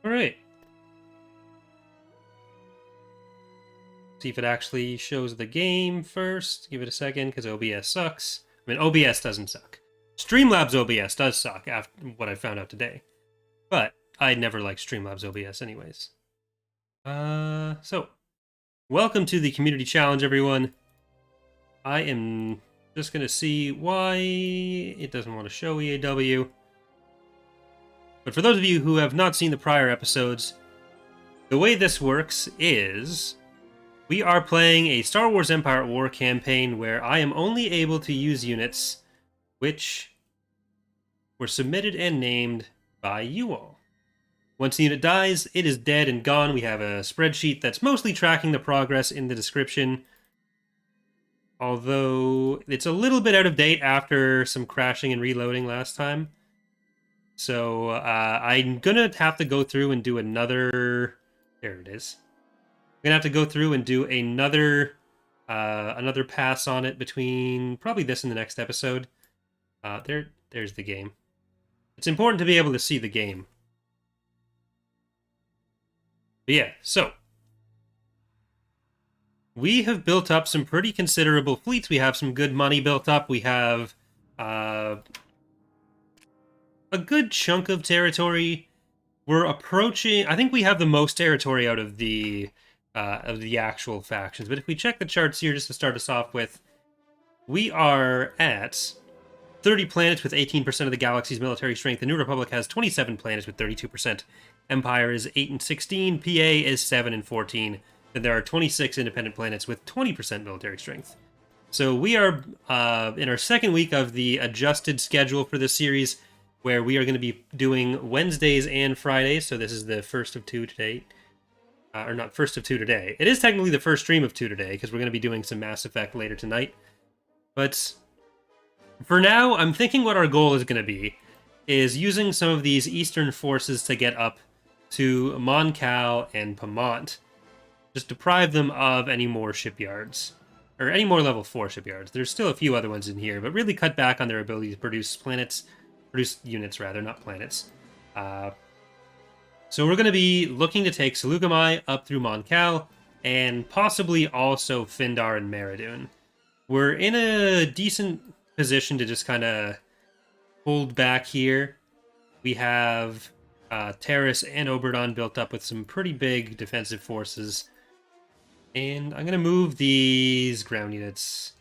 Alright. See if it actually shows the game first. Give it a second, because OBS sucks. I mean, OBS doesn't suck. Streamlabs OBS does suck, after what I found out today. But I never liked Streamlabs OBS anyways. So, welcome to the Community Challenge, everyone. I am just going to see why it doesn't want to show EAW. But for those of you who have not seen the prior episodes, the way this works is we are playing a Star Wars Empire at War campaign where I am only able to use units which were submitted and named by you all. Once the unit dies, it is dead and gone. We have a spreadsheet that's mostly tracking the progress in the description, although it's a little bit out of date after some crashing and reloading last time. So I'm gonna have to go through and do another. There it is. I'm gonna have to go through and do another pass on it between probably this and the next episode. There's the game. It's important to be able to see the game. But yeah, so we have built up some pretty considerable fleets. We have some good money built up. We have a good chunk of territory. We're approaching. I think we have the most territory out of the actual factions. But if we check the charts here, just to start us off with, we are at 30 planets with 18% of the galaxy's military strength. The New Republic has 27 planets with 32%. Empire is 8 and 16. PA is 7 and 14. Then there are 26 independent planets with 20% military strength. So we are in our second week of the adjusted schedule for this series, where we are going to be doing Wednesdays and Fridays. So this is the first of two today. Or not first of two today. It is technically the first stream of two today, because we're going to be doing some Mass Effect later tonight. But for now, I'm thinking what our goal is going to be is using some of these eastern forces to get up to Mon Cal and Pamont. Just deprive them of any more shipyards. Or any more level 4 shipyards. There's still a few other ones in here, but really cut back on their ability to produce units, rather, not planets. So we're going to be looking to take Seleucami up through Mon Cal, and possibly also Findar and Meridoon. We're in a decent position to just kind of hold back here. We have Terrace and Oberdan built up with some pretty big defensive forces. And I'm going to move these ground units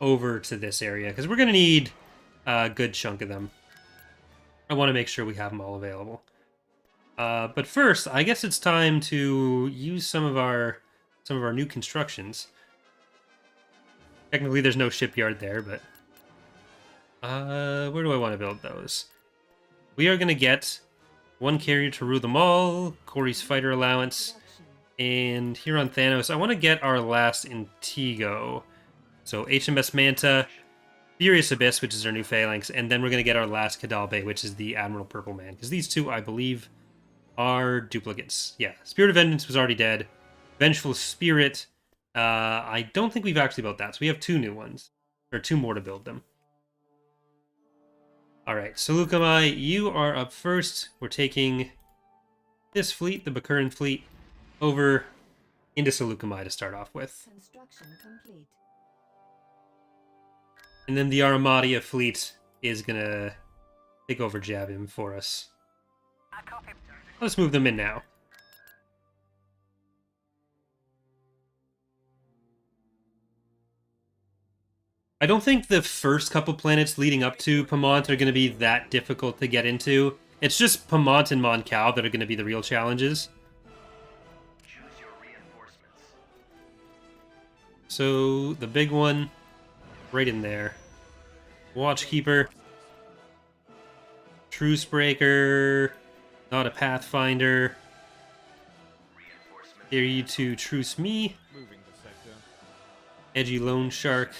over to this area, because we're going to need a good chunk of them. I want to make sure we have them all available. But first, I guess it's time to use some of our new constructions. Technically, there's no shipyard there, but where do I want to build those? We are going to get one carrier to rule them all, Corey's fighter allowance, and here on Thanos, I want to get our last Intego. So HMS Manta, Furious Abyss, which is our new phalanx, and then we're going to get our last Kadal Bay, which is the Admiral Purple Man, because these two, I believe, are duplicates. Yeah, Spirit of Vengeance was already dead. Vengeful Spirit, I don't think we've actually built that, so we have two new ones, or two more to build them. Alright, Seleucami, you are up first. We're taking this fleet, the Bakuran fleet, over into Seleucami to start off with. Construction complete. And then the Armadia fleet is gonna take over Jabim for us. Let's move them in now. I don't think the first couple planets leading up to Pamont are going to be that difficult to get into. It's just Pamont and Mon Cal that are going to be the real challenges. Choose your reinforcements. So, the big one, right in there. Watchkeeper. Trucebreaker. Not a Pathfinder. Here you two truce me. Moving to sector. Edgy Lone Shark.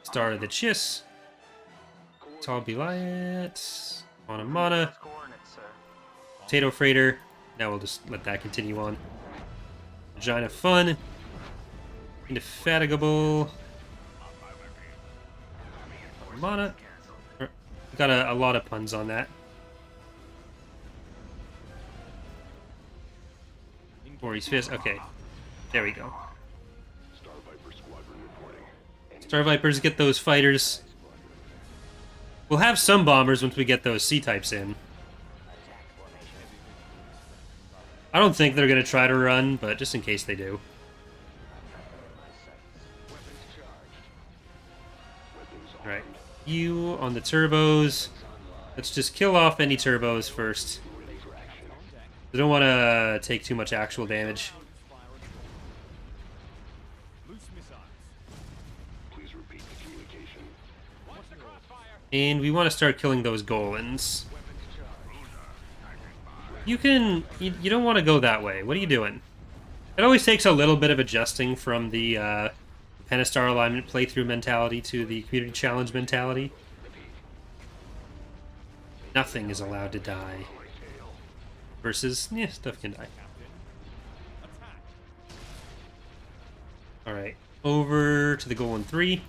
Star of the Chiss. Tall Belayat. Mana. Potato Freighter. Now we'll just let that continue on. Vagina Fun. Indefatigable. Mana. Got a lot of puns on that. Or he's fist. Okay. There we go. Star Viper squadron reporting. Star Vipers get those fighters. We'll have some bombers once we get those C-types in. I don't think they're going to try to run, but just in case they do. Alright. You on the turbos. Let's just kill off any turbos first. We don't want to take too much actual damage. Please repeat the communication. And we want to start killing those Golans. You can... You don't want to go that way. What are you doing? It always takes a little bit of adjusting from the Pentastar alignment playthrough mentality to the community challenge mentality. Nothing is allowed to die. Versus, yeah, stuff can die. Alright, over to the Golan 3.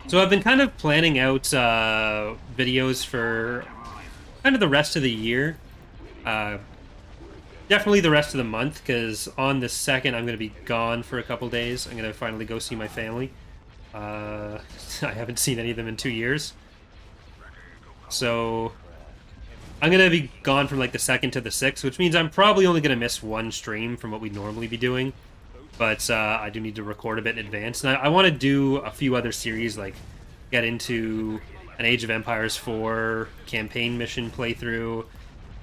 So I've been kind of planning out videos for kind of the rest of the year. Definitely the rest of the month, because on the 2nd I'm going to be gone for a couple days. I'm going to finally go see my family. I haven't seen any of them in 2 years. So I'm going to be gone from like the 2nd to the 6th, which means I'm probably only going to miss one stream from what we'd normally be doing. But I do need to record a bit in advance. And I want to do a few other series, like get into an Age of Empires 4 campaign mission playthrough.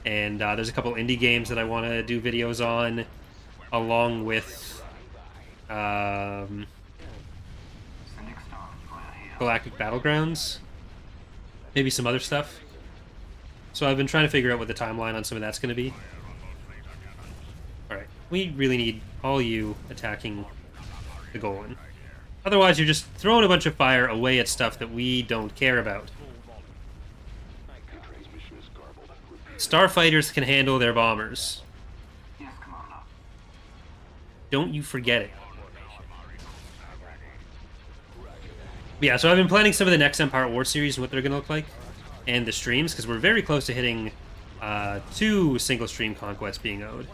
And there's a couple indie games that I want to do videos on, along with Galactic Battlegrounds. Maybe some other stuff. So I've been trying to figure out what the timeline on some of that's going to be. Alright, we really need all you attacking the Golan. Otherwise, you're just throwing a bunch of fire away at stuff that we don't care about. Starfighters can handle their bombers. Don't you forget it. Yeah, so I've been planning some of the next Empire at War series and what they're going to look like. And the streams, because we're very close to hitting 2 single stream conquests being owed.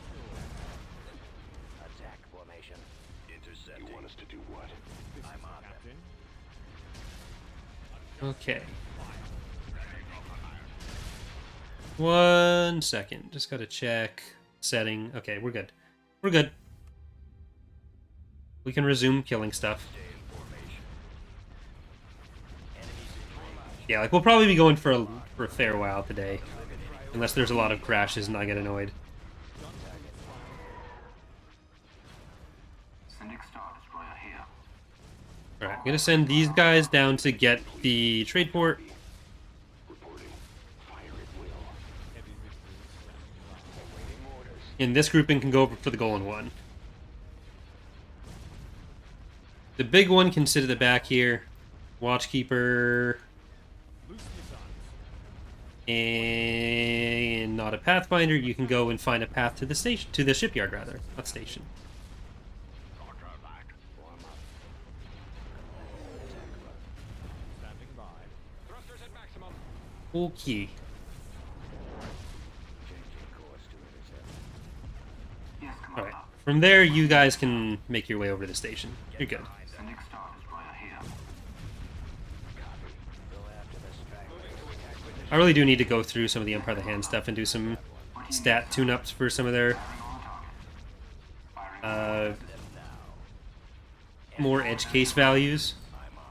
Attack formation. Intercept. You want us to do what? I'm on them. Okay. 1 second. Just gotta check setting. Okay, we're good. We're good. We can resume killing stuff. Yeah, like we'll probably be going for a fair while today, unless there's a lot of crashes and I get annoyed. Alright, I'm gonna send these guys down to get the trade port. And this grouping can go over for the Golan 1. The big one can sit at the back here. Watchkeeper. And not a Pathfinder. You can go and find a path to the station, to the shipyard rather, not station. Okay. Alright. From there, you guys can make your way over to the station. You're good. I really do need to go through some of the Empire of the Hand stuff and do some stat tune-ups for some of their more edge case values.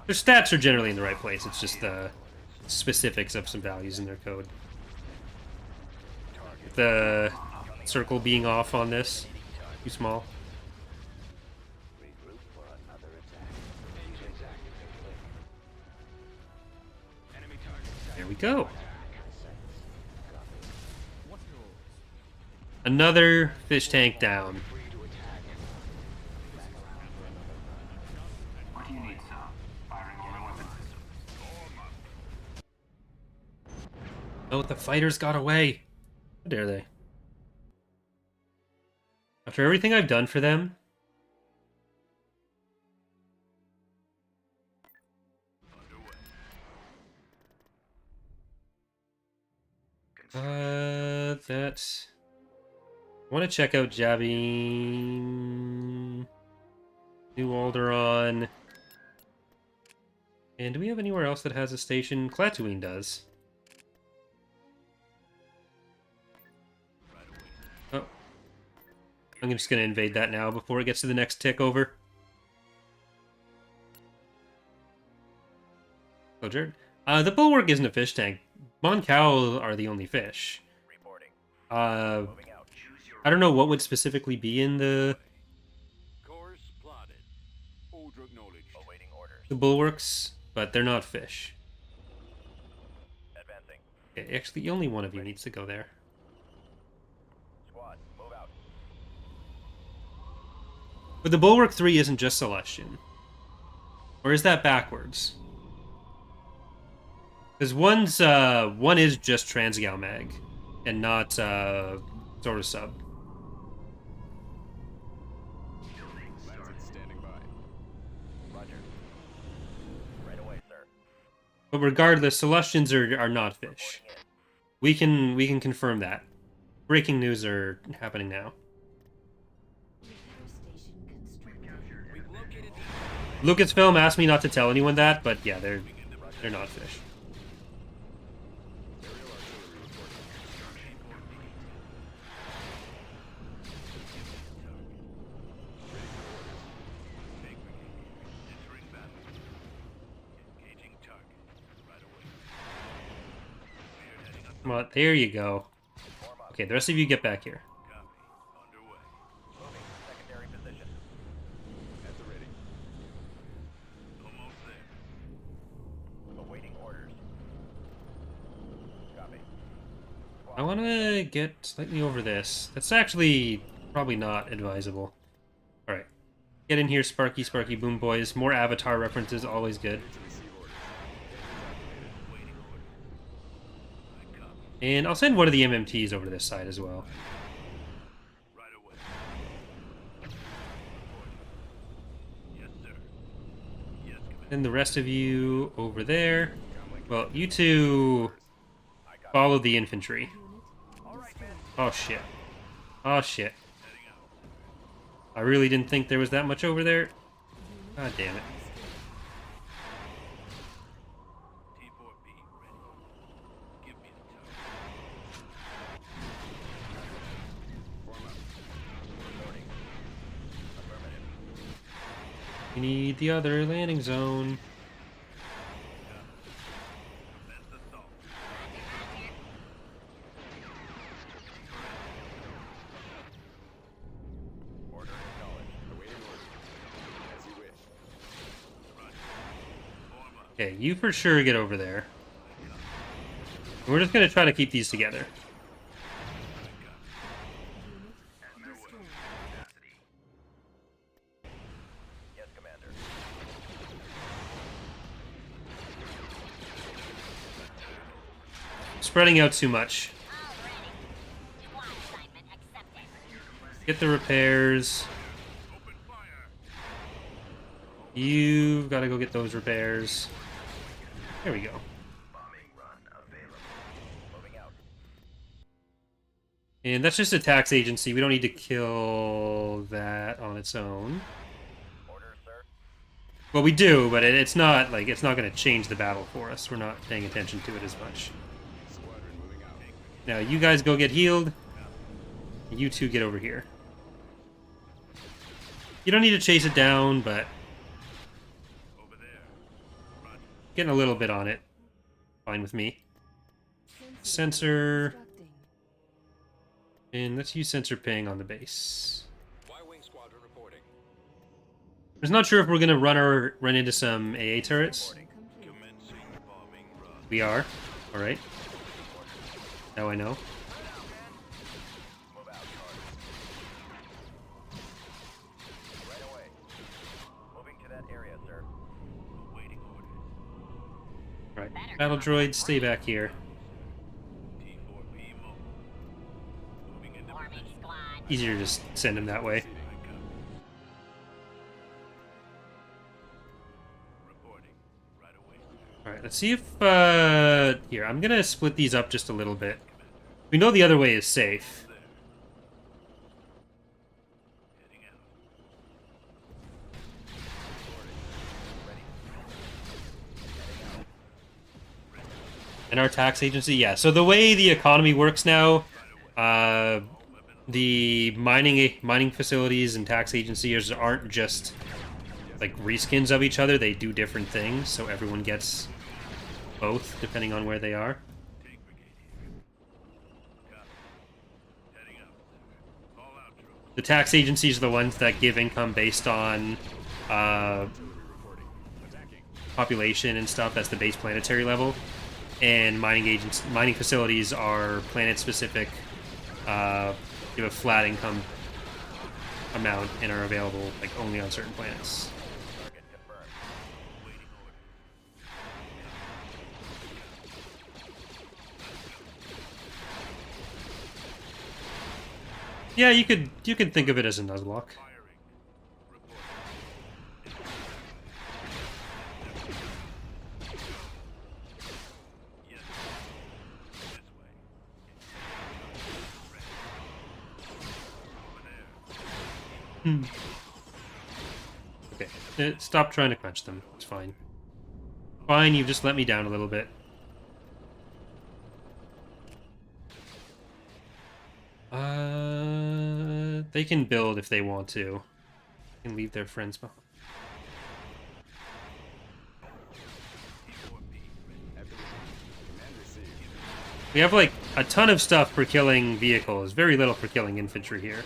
Their stats are generally in the right place, it's just the specifics of some values in their code. The circle being off on this, too small. There we go. Another fish tank down. What do you need, sir? Firing all my weapons. Oh, the fighters got away. How dare they? After everything I've done for them. That's... want to check out Jabby, New Alderaan. And do we have anywhere else that has a station? Klaatuine does. Oh. I'm just going to invade that now before it gets to the next tick over. Oh, Jared. The Bulwark isn't a fish tank. Mon Cal are the only fish. I don't know what would specifically be in the Bulwarks, but they're not fish. Okay, actually, only one of you needs to go there. But the Bulwark 3 isn't just Celestian. Or is that backwards? Because one is just Transgalmag, and not sort of sub. But regardless, Celestians are not fish. We can confirm that. Breaking news are happening now. Lucasfilm asked me not to tell anyone that, but yeah, they're not fish. Come on, there you go. Okay, the rest of you get back here. I want to get slightly over this. That's actually probably not advisable. Alright. Get in here, Sparky, Sparky, Boom Boys. More Avatar references, always good. And I'll send one of the MMTs over to this side as well. And the rest of you over there. Well, you two follow the infantry. Oh shit. Oh shit. I really didn't think there was that much over there. God damn it. We need the other landing zone. Okay, you for sure get over there. We're just gonna try to keep these together. Spreading out too much. Get the repairs. You've got to go get those repairs. There we go. And that's just a tax agency. We don't need to kill that on its own. Well, we do, but it's not like it's not going to change the battle for us. We're not paying attention to it as much. Now, you guys go get healed. You two get over here. You don't need to chase it down, but getting a little bit on it. Fine with me. Sensor. And let's use sensor ping on the base. I'm just not sure if we're going to run into some AA turrets. We are. Alright. Now I know. Alright, battle droids, stay back here. Easier to just send him that way. Alright, let's see if, here, I'm gonna split these up just a little bit. We know the other way is safe. And our tax agency, yeah. So the way the economy works now, the mining facilities and tax agencies aren't just like reskins of each other. They do different things, so everyone gets both depending on where they are. The tax agencies are the ones that give income based on population and stuff. That's the base planetary level. And mining facilities are planet-specific. Give a flat income amount and are available like only on certain planets. Yeah, you could think of it as a Nuzlocke. Okay, stop trying to quench them. It's fine. Fine, you've just let me down a little bit. They can build if they want to. They can leave their friends behind. We have, like, a ton of stuff for killing vehicles. Very little for killing infantry here.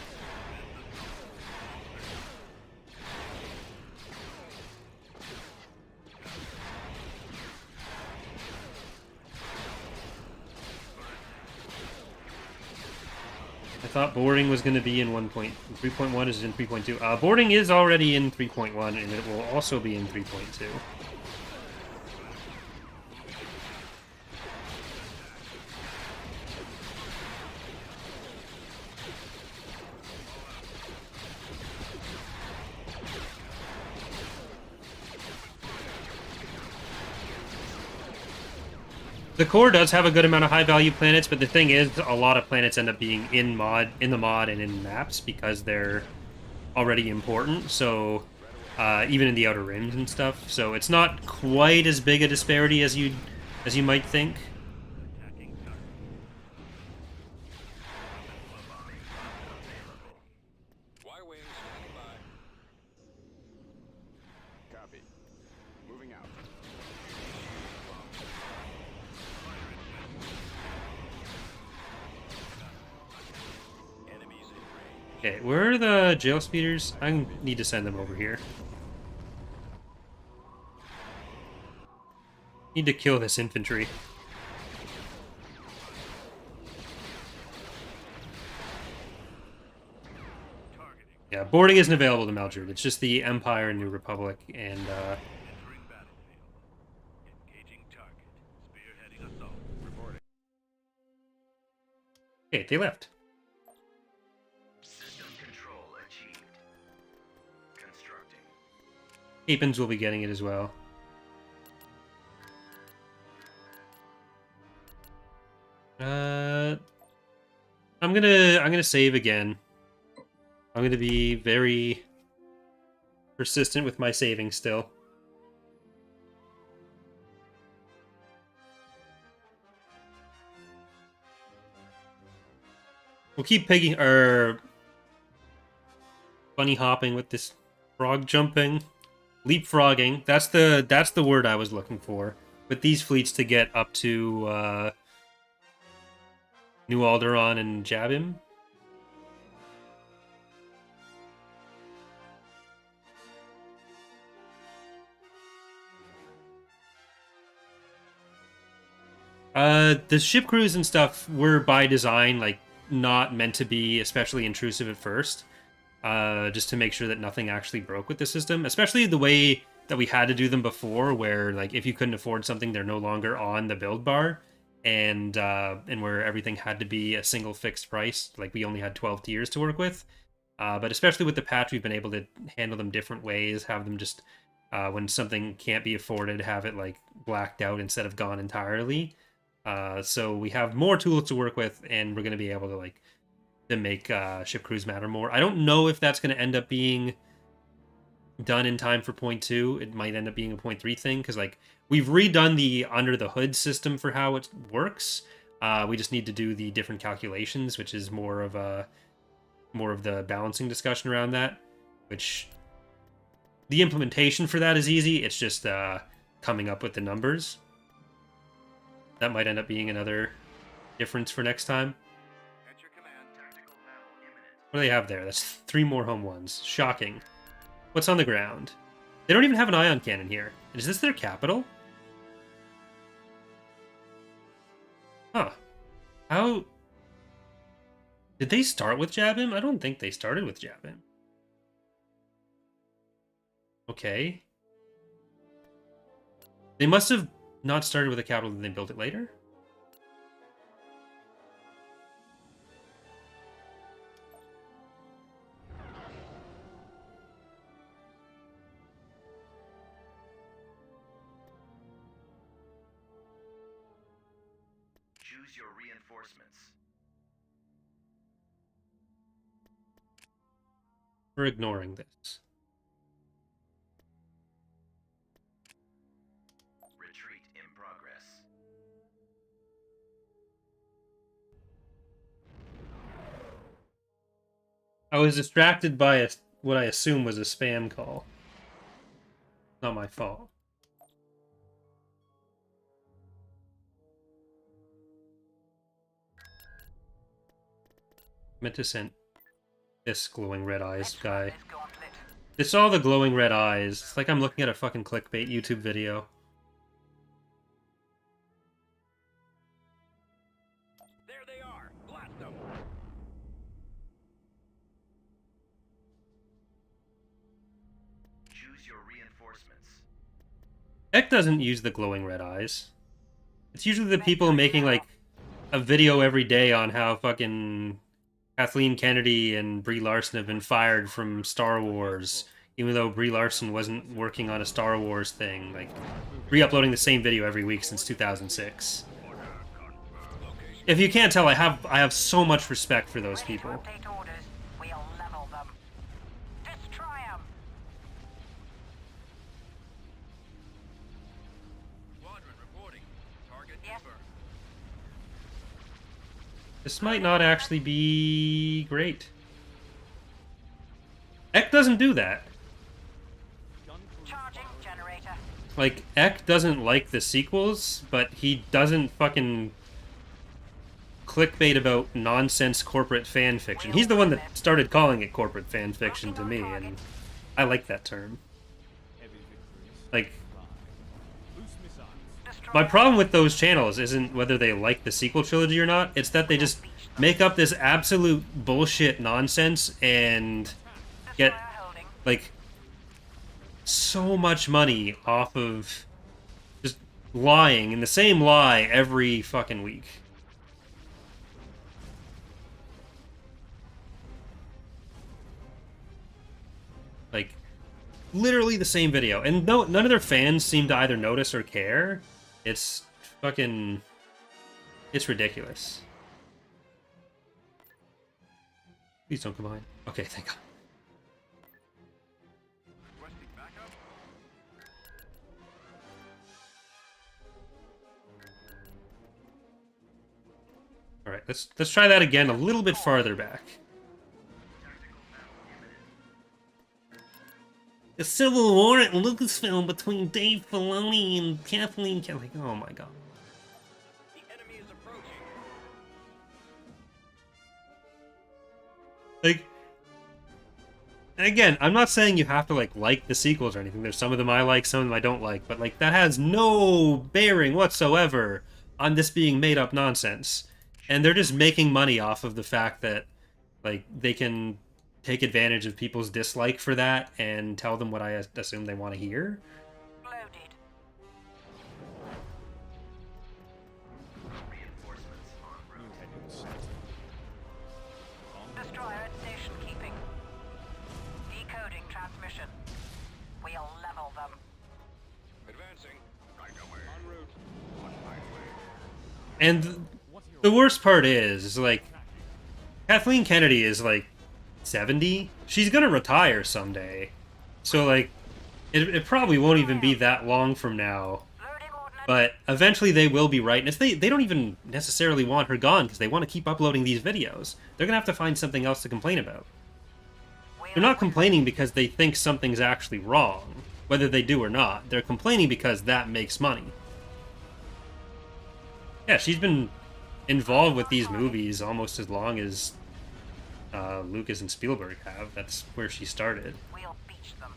I thought boarding was going to be in 3.1 is in 3.2. Boarding is already in 3.1, and it will also be in 3.2. The core does have a good amount of high-value planets, but the thing is, a lot of planets end up being in the mod and in maps because they're already important. So even in the outer rims and stuff, so it's not quite as big a disparity as you might think. Okay, where are the jail speeders? I need to send them over here. Need to kill this infantry. Yeah, boarding isn't available to Maldred. It's just the Empire and New Republic, and okay, they left. Hapans will be getting it as well. I'm gonna save again. I'm gonna be very persistent with my saving still. We'll keep bunny hopping with this frog jumping. Leapfrogging. That's the word I was looking for. With these fleets to get up to New Alderaan and Jabim. The ship crews and stuff were by design like not meant to be especially intrusive at first. Just to make sure that nothing actually broke with the system, especially the way that we had to do them before, where like if you couldn't afford something, they're no longer on the build bar, and where everything had to be a single fixed price. Like we only had 12 tiers to work with, but especially with the patch, we've been able to handle them different ways. Have them just when something can't be afforded, have it like blacked out instead of gone entirely. So we have more tools to work with, and we're going to be able to like to make ship crews matter more. I don't know if that's going to end up being done in time for point 2, it might end up being a point 3 thing, because like we've redone the under the hood system for how it works. We just need to do the different calculations, which is more of the balancing discussion around that, which the implementation for that is easy. It's just coming up with the numbers. That might end up being another difference for next time. What do they have there? That's 3 more home ones. Shocking. What's on the ground? They don't even have an ion cannon here. Is this their capital? Huh. How... Did they start with Jabim? I don't think they started with Jabim. Okay. They must have not started with a capital and they built it later? Choose your reinforcements. We're ignoring this. Retreat in progress. I was distracted by what I assume was a spam call. Not my fault. Meant to send this glowing red eyes guy. It's all the glowing red eyes. It's like I'm looking at a fucking clickbait YouTube video. There they are. Blast them. Choose your reinforcements. Ek doesn't use the glowing red eyes. It's usually the people making like a video every day on how fucking Kathleen Kennedy and Brie Larson have been fired from Star Wars, even though Brie Larson wasn't working on a Star Wars thing. Like, re-uploading the same video every week since 2006. If you can't tell, I have so much respect for those people. Update orders. We'll level them. Destroy them. Squadron reporting. Target Yes. confirmed. This might not actually be great. Ek doesn't do that. Charging generator. Like, Ek doesn't like the sequels, but he doesn't fucking clickbait about nonsense corporate fan fiction. He's the one that started calling it corporate fan fiction to me, and I like that term. Like, my problem with those channels isn't whether they like the sequel trilogy or not, it's that they just make up this absolute bullshit nonsense and get, like, so much money off of just lying in the same lie every fucking week. Like, literally the same video. And no, none of their fans seem to either notice or care. It's fucking... It's ridiculous. Please don't come behind. Okay, thank God. Requesting backup. Alright, let's try that again a little bit farther back. The Civil War at Lucasfilm between Dave Filoni and Kathleen Kennedy. Like, oh my god. The enemy is approaching. Like, again, I'm not saying you have to like the sequels or anything. There's some of them I like, some of them I don't like, but like that has no bearing whatsoever on this being made up nonsense. And they're just making money off of the fact that like they can take advantage of people's dislike for that and tell them what I assume they want to hear. Loaded. Reinforcements en route. Destroyer at station keeping. Decoding transmission. We'll level them. Advancing. Right away. En route. On my way. And the worst part is like Kathleen Kennedy is like 70. She's gonna retire someday. So, like, it probably won't even be that long from now. Loading ordnance. But eventually they will be right. And if they don't even necessarily want her gone because they want to keep uploading these videos. They're going to have to find something else to complain about. They're not complaining because they think something's actually wrong, whether they do or not. They're complaining because that makes money. Yeah, she's been involved with these movies almost as long as Lucas and Spielberg have. That's where she started. We'll beach them.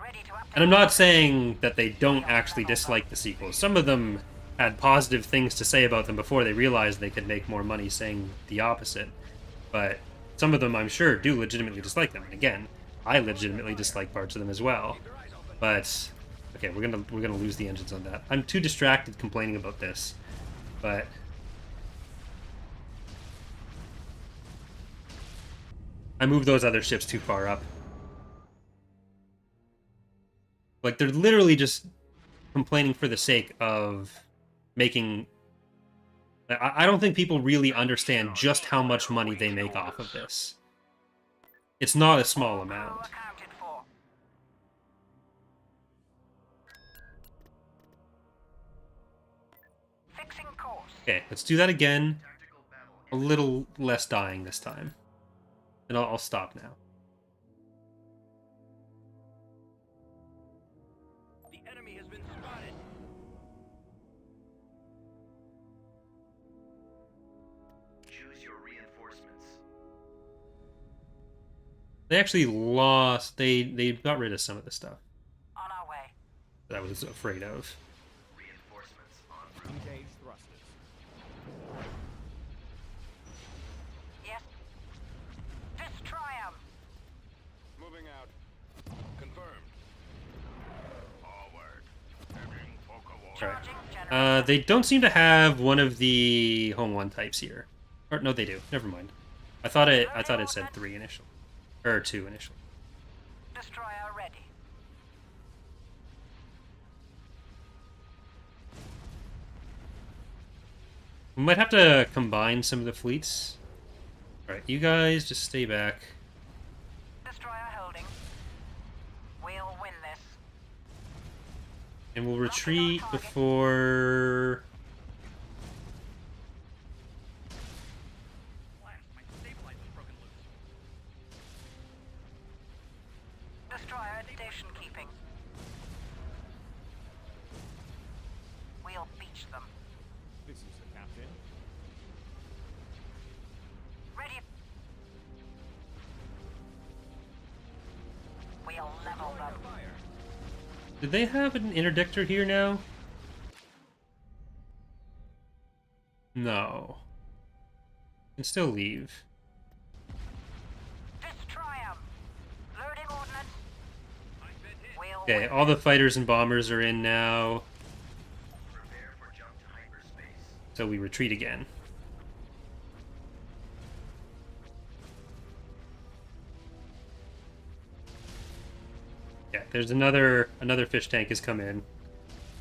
Ready to update. And I'm not saying that they don't actually dislike the sequels. Some of them had positive things to say about them before they realized they could make more money saying the opposite. But some of them, I'm sure, do legitimately dislike them. And again, I legitimately dislike parts of them as well. But okay, we're gonna lose the engines on that. I'm too distracted complaining about this. But I moved those other ships too far up. Like, they're literally just complaining for the sake of making... I don't think people really understand just how much money they make off of this. It's not a small amount. Accounted for. Fixing course. Okay, let's do that again. A little less dying this time. And I'll stop now. The enemy has been spotted. Choose your reinforcements. They actually lost... They got rid of some of the stuff On our way. that I was afraid of. Reinforcements en route. Engage thrusters. Yes. Destroy 'em. Moving out. Confirmed. Forward. Heading Focal War. Charging generator. They don't seem to have one of the Home 1 types here. Or, no, they do. Never mind. I thought it said 3 initially. Or 2 initially. Destroyer ready. We might have to combine some of the fleets. Alright, you guys just stay back. Destroyer holding. We'll win this. And we'll retreat before... My stabilizer's broken loose. Destroyer at station keeping. We'll beach them. This is the captain. Ready. We'll level them. Fire. Did they have an interdictor here now? No. Can still leave. Destroy 'em. Loading ordnance. I've been hit. We'll Okay, win. all the fighters and bombers are in now, Prepare for jump to hyperspace. so we retreat again. Yeah, there's another fish tank has come in.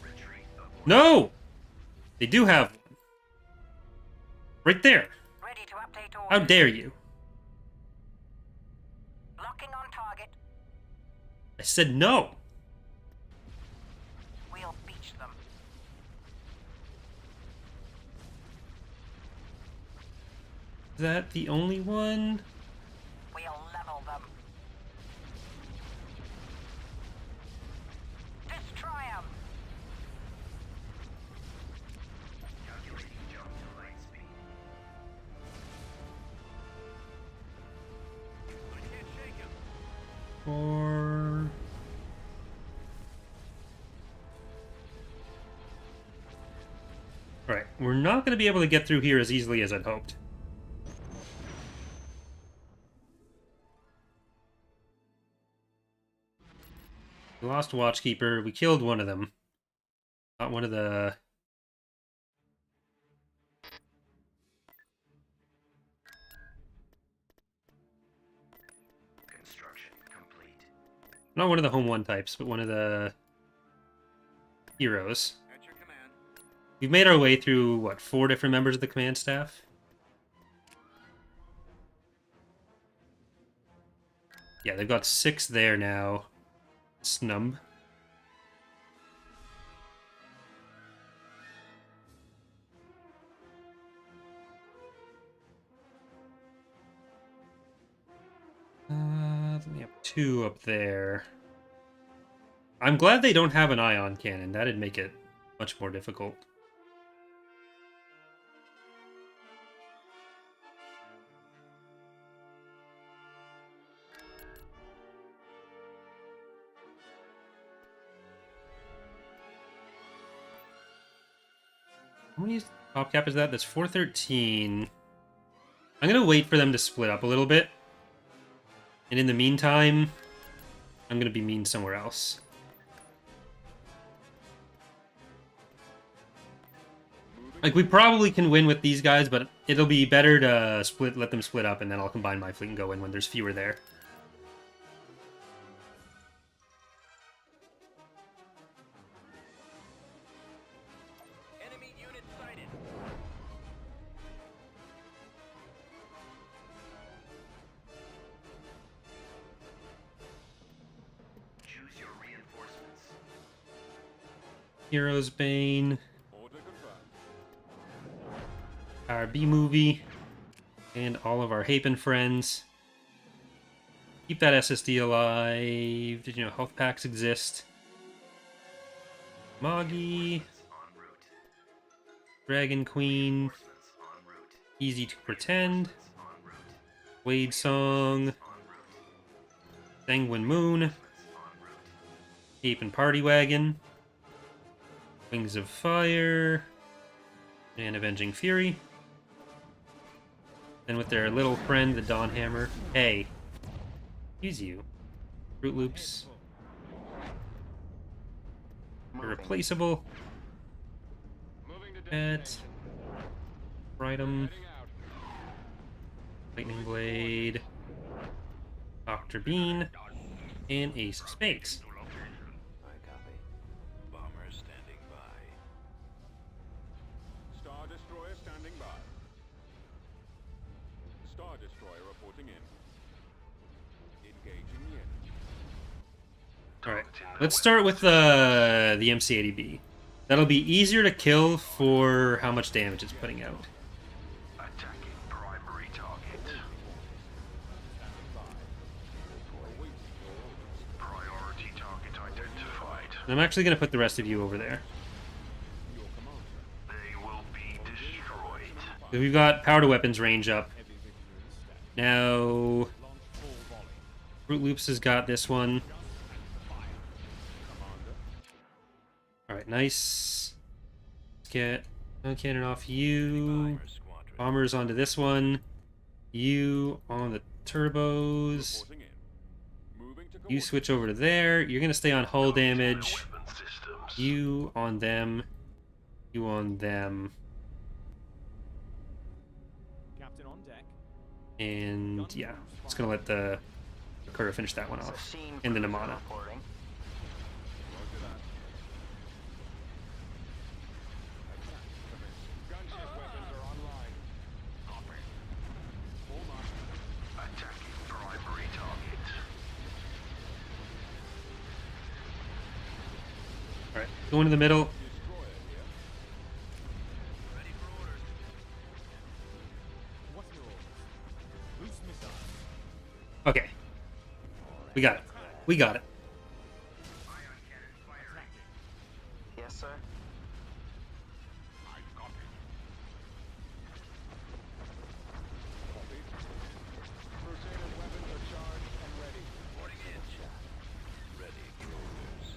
Retreat abort. No! They do have one. Right there. Ready to update How orders. dare you? Locking on target. I said no. We'll beach them. Is that the only one? We'll level them. Destroy 'em. Calculating jump to light speed. I can't shake him. Or... Right, we're not going to be able to get through here as easily as I'd hoped. We lost Watchkeeper. We killed one of them. Not one of the... Construction complete. Not one of the Home 1 types, but one of the... heroes. At your command. We've made our way through, what, 4 different members of the command staff? Yeah, they've got 6 there now. snub. We have 2 up there. I'm glad they don't have an ion cannon. That'd make it much more difficult. How many top cap is that? That's 413. I'm gonna wait for them to split up a little bit. And in the meantime, I'm gonna be mean somewhere else. Like, we probably can win with these guys, but it'll be better to let them split up, and then I'll combine my fleet and go in when there's fewer there. Enemy unit sighted. Choose your reinforcements. Heroes Bane, Order confirmed. our B movie, and all of our Hapan friends. Keep that SSD alive. Did you know health packs exist? Moggy, En route. Dragon Queen, En route. Easy to Pretend, En route. Wade Song, En route. Sanguine Moon, En route. Hapan Party Wagon, Wings of Fire, and Avenging Fury. Then with their little friend, the Dawn Hammer. Hey, use you. Fruit Loops. Irreplaceable. Moving to Pet. destination. Rhythm. Heading out. Lightning Blade. Dr. Bean. And Ace of Spades. I copy. Bomber standing by. Star Destroyer standing by. Star Destroyer reporting in. Engaging the enemy. Alright, let's start with the MC-80B. That'll be easier to kill for how much damage it's putting out. Attacking primary target. Priority target identified. And I'm actually going to put the rest of you over there. They will be destroyed. So we've got power to weapons range up. Now, Fruit Loops has got this one. Alright, nice. Let's get a cannon off you. Squadron. Bombers onto this one. You on the turbos. Reporting in. Moving to You coordinates. switch over to there. You're going to stay on hull damage. Weapon systems. You on them. You on them. Captain on deck. And yeah, just going to let the Kura finish that one off. And the Namana. Roger that. Gunship weapons are online. Full mark. Attacking primary target. Alright, go into the middle. Destroyer here. Ready for orders. What's your orders? Loose missile. Okay. We got it. We got it. Yes, sir. I copy. Copied. Crusader weapons are charged and ready. Reporting in. Ready for orders.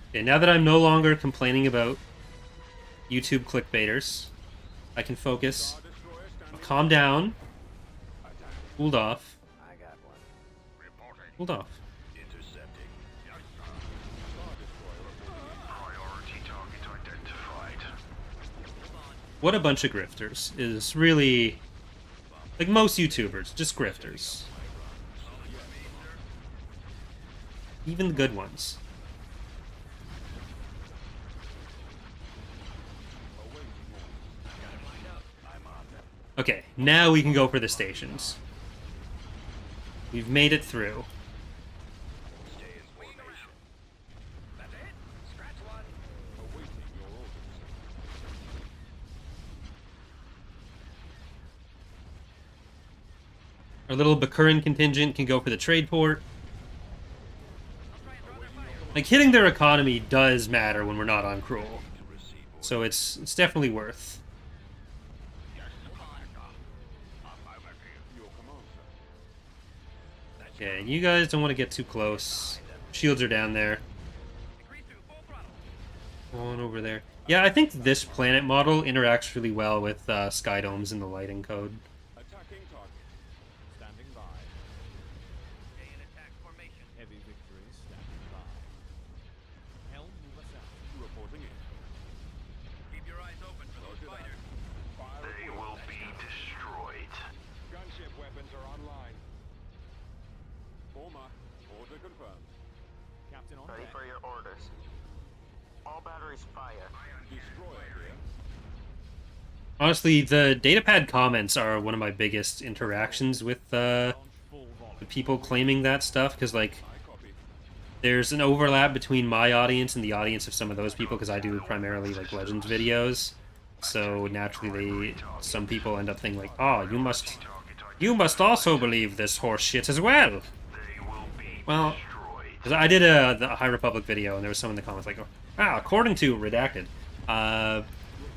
Okay, now that I'm no longer complaining about YouTube clickbaiters, I can focus. Star Destroyer standing. Calm down. Cooled off. I got one. Reporting. Cooled off. Intercepting. Star Destroyer reporting in. Priority target identified. What a bunch of grifters is really like most YouTubers, just grifters. Even the good ones. Okay, now we can go for the stations. We've made it through. Stay in formation. That's it. Scratch one. Awaiting your orders. Our little Bakuran contingent can go for the trade port. Like, hitting their economy does matter when we're not on Cruel. So it's definitely worth. Your command, sir. Okay, you guys don't want to get too close. Shields are down there. On over there. Yeah, I think this planet model interacts really well with sky domes in the lighting code. Attacking target. Standing by. Stay in attack formation. Heavy victory. Standing by. Helm, move us out. Reporting in. Keep your eyes open for those fighters. Fire They at will be destroyed. Gunship weapons are online. Former. Order confirmed. Captain on Ready deck. for your orders. All batteries fire. Destroyer here. Honestly, the datapad comments are one of my biggest interactions with Launch full volume. the people claiming that stuff, because, like, I copy. there's an overlap between my audience and the audience of some of those people, because I do primarily, like, Legends videos. So, naturally, some people end up thinking, like, oh, you must also believe this horse shit as well. They will be Well, destroyed. 'cause I did the High Republic video, and there was someone in the comments like, according to Redacted,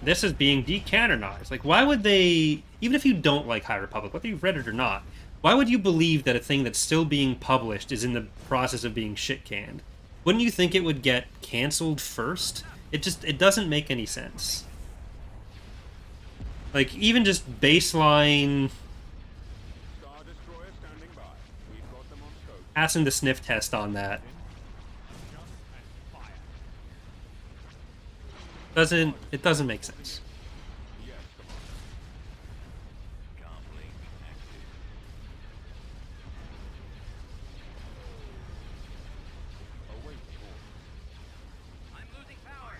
this is being decanonized. Like, why would they, even if you don't like High Republic, whether you've read it or not, why would you believe that a thing that's still being published is in the process of being shit-canned? Wouldn't you think it would get canceled first? It doesn't make any sense. Like, even just baseline Star Destroyer standing by. We've got them on scope. passing the sniff test on that Just and fire. doesn't make sense. Yes, Commander. Comlink active. Awaiting orders. I'm losing power.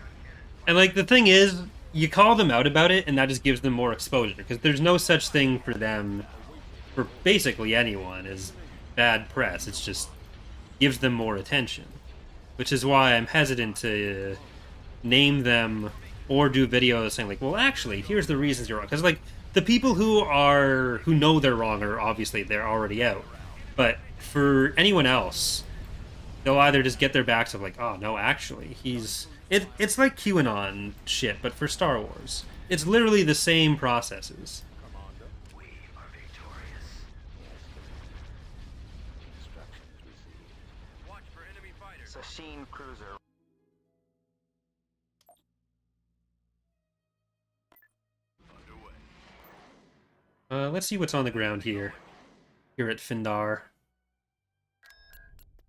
And, like, the thing is, you call them out about it, and that just gives them more exposure, because there's no such thing for them, for basically anyone, as bad press. It's just gives them more attention. Which is why I'm hesitant to name them or do videos saying, like, well, actually, here's the reasons you're wrong. Because, like, the people who know they're wrong are obviously, they're already out. But for anyone else, they'll either just get their backs of, like, oh, no, actually, it's like QAnon shit, but for Star Wars. It's literally the same processes. Commander. We are victorious. Instructions received. Watch for enemy fighters. Sasheen cruiser. Underway. Let's see what's on the ground here at Findar.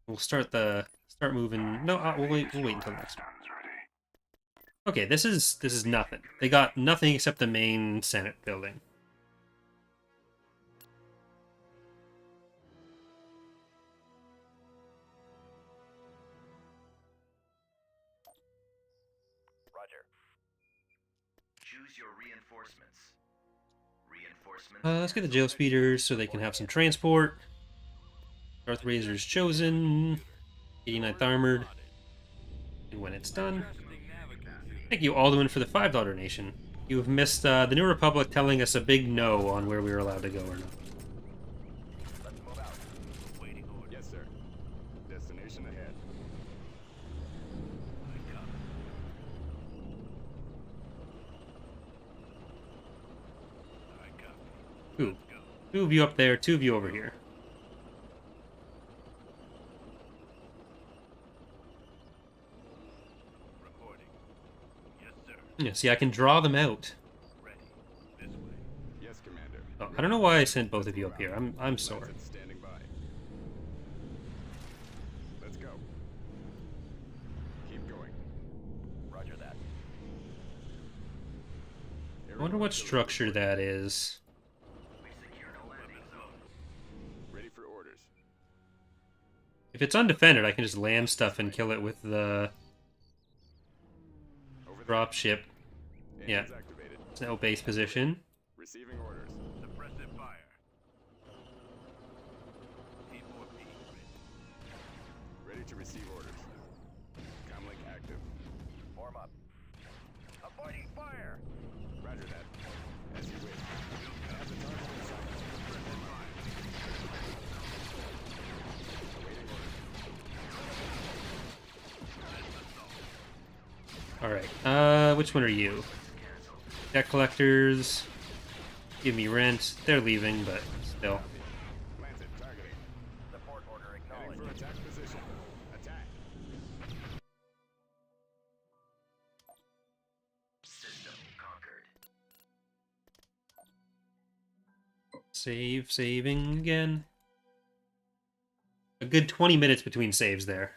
We'll start moving. No, we'll wait until next time. Guns ready. Okay, this is nothing. They got nothing except the main Senate building. Roger. Choose your reinforcements. Reinforcements. Let's get the jail speeders so they can have some transport. Darth Razor's chosen. 89th armored. And when it's done, thank you, Alderman, for the $5 donation. You have missed the New Republic telling us a big no on where we were allowed to go or not. Let's move out. Waiting orders. Yes, sir. Destination ahead. Ooh. Two of you up there, two of you over here. Reporting. Yes, sir. Yeah, see, I can draw them out. Ready. This way. Yes, Commander. Oh, I don't know why I sent both of you up here. I'm sorry. Lancet standing by. Let's go. Keep going. Roger that. I wonder what structure that is. We secured a landing zone. Ready for orders. If it's undefended, I can just land stuff and kill it with the Over there. drop ship. Yeah. Engines activated. It's now base position. Receiving orders. to receive orders. Comlink active. Form up. Avoiding fire! Roger that. As you wish. Have the target in sight. Awaiting orders. All right. Which one are you? Debt collectors. Give me rent. They're leaving, but still. Planted. Targeting. The port order Heading acknowledged. for attack position. Attack. System conquered. Saving again. A good 20 minutes between saves there.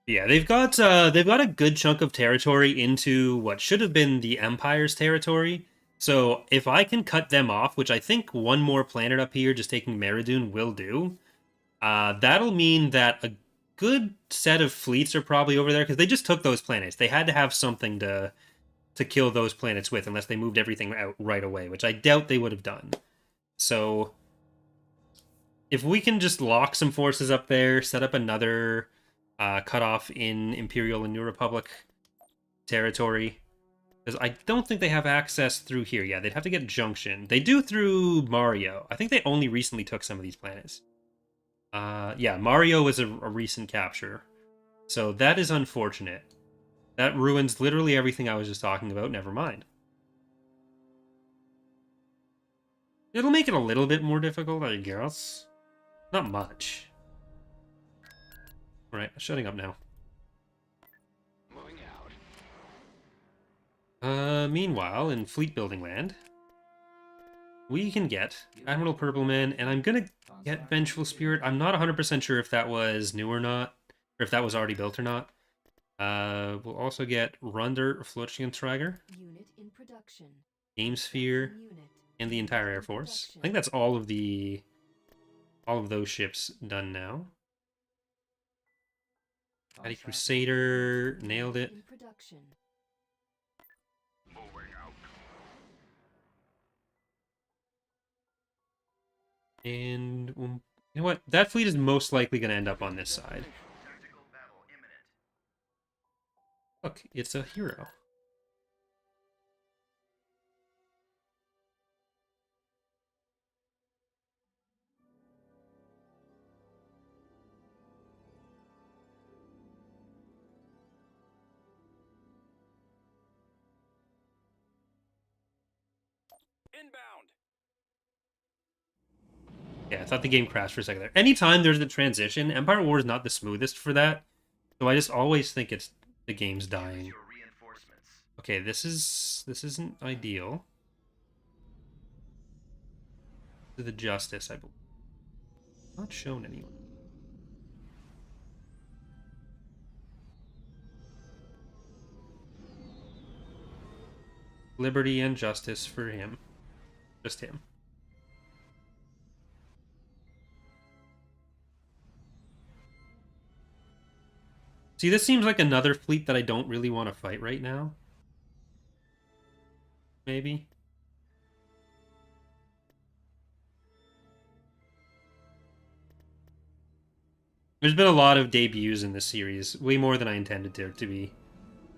Yeah, they've got a good chunk of territory into what should have been the Empire's territory. So if I can cut them off, which I think one more planet up here, just taking Meridoon, will do, that'll mean that a good set of fleets are probably over there, because they just took those planets. They had to have something to kill those planets with, unless they moved everything out right away, which I doubt they would have done. So if we can just lock some forces up there, set up another cutoff in Imperial and New Republic territory, because I don't think they have access through here. Yeah, they'd have to get Junction. They do through Mario. I think they only recently took some of these planets. Yeah, Mario was a recent capture. So that is unfortunate. That ruins literally everything I was just talking about. Never mind. It'll make it a little bit more difficult, I guess. Not much. Alright, shutting up now. Moving out. Meanwhile, in fleet building land, we can get Admiral Purpleman, and I'm gonna get Vengeful Spirit. I'm not 100% sure if that was new or not, or if that was already built or not. We'll also get Runder Flottiensträger, Unit in production. Game Sphere, Unit. and the entire Air Force. I think that's all of those ships done now. Mighty Crusader, nailed it. In production. Moving out. And you know what? That fleet is most likely going to end up on this side. Tactical battle imminent. Look, it's a hero. Inbound. Yeah, I thought the game crashed for a second there. Anytime there's a transition, Empire War is not the smoothest for that. So I just always think it's the game's dying. Your reinforcements. Okay, this isn't ideal. To the Justice, I believe. Not shown anyone. Liberty and Justice for him. Just him. See, this seems like another fleet that I don't really want to fight right now. Maybe. There's been a lot of debuts in this series. Way more than I intended there to be.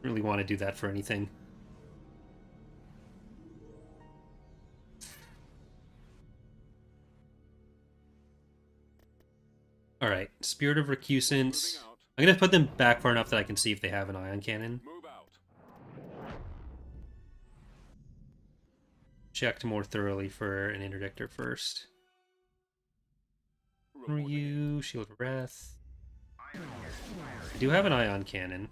Really want to do that for anything. Alright, Spirit of Recusant. I'm going to put them back far enough that I can see if they have an ion cannon. Move out. Checked more thoroughly for an interdictor first. Who are you? Shield of Wrath. I do have an ion cannon.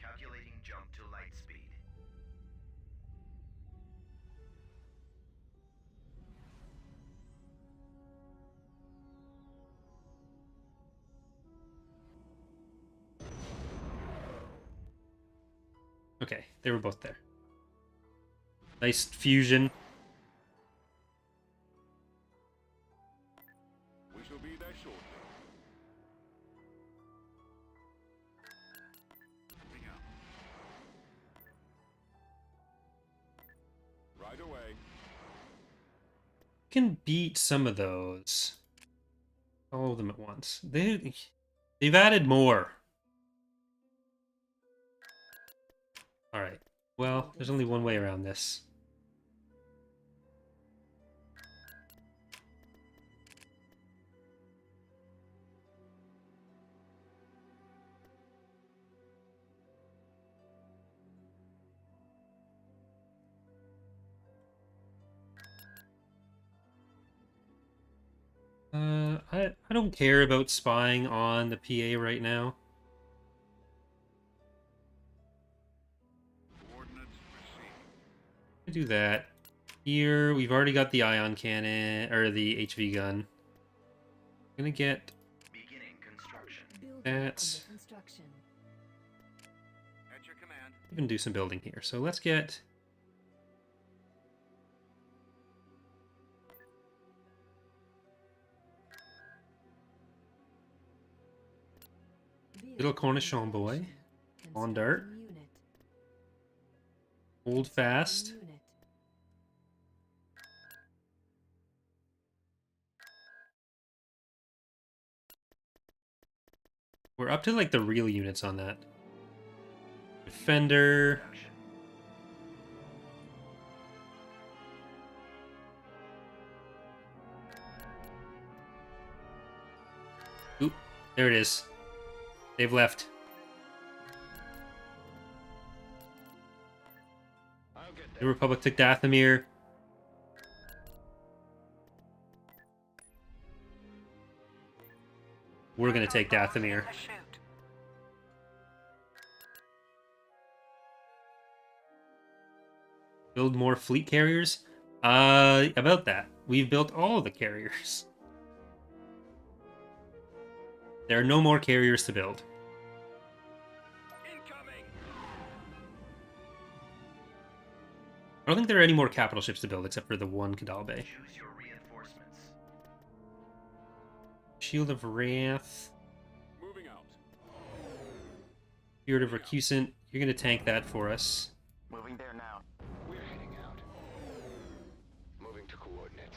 Calculating jump to light speed. Okay, they were both there. Nice fusion. Right away. Can beat some of those. All of them at once. They've added more. Alright. Well, there's only one way around this. I don't care about spying on the PA right now. Coordinates received. I do that. Here, we've already got the ion cannon, or the HV gun. I'm gonna get Beginning construction. that. Construction. At your command. Even do some building here. So let's get little Cornichon boy. On dart. Hold fast. We're up to like the real units on that. Defender. Oop, there it is. They've left. The Republic took Dathomir. We're gonna take Dathomir. Shoot. Build more fleet carriers? About that. We've built all the carriers. There are no more carriers to build. Incoming. I don't think there are any more capital ships to build except for the one Kadal Bay. Choose your reinforcements. Shield of Wrath. Moving out. Spirit of Recusant. You're gonna tank that for us. Moving there now. We're heading out. Moving to coordinates.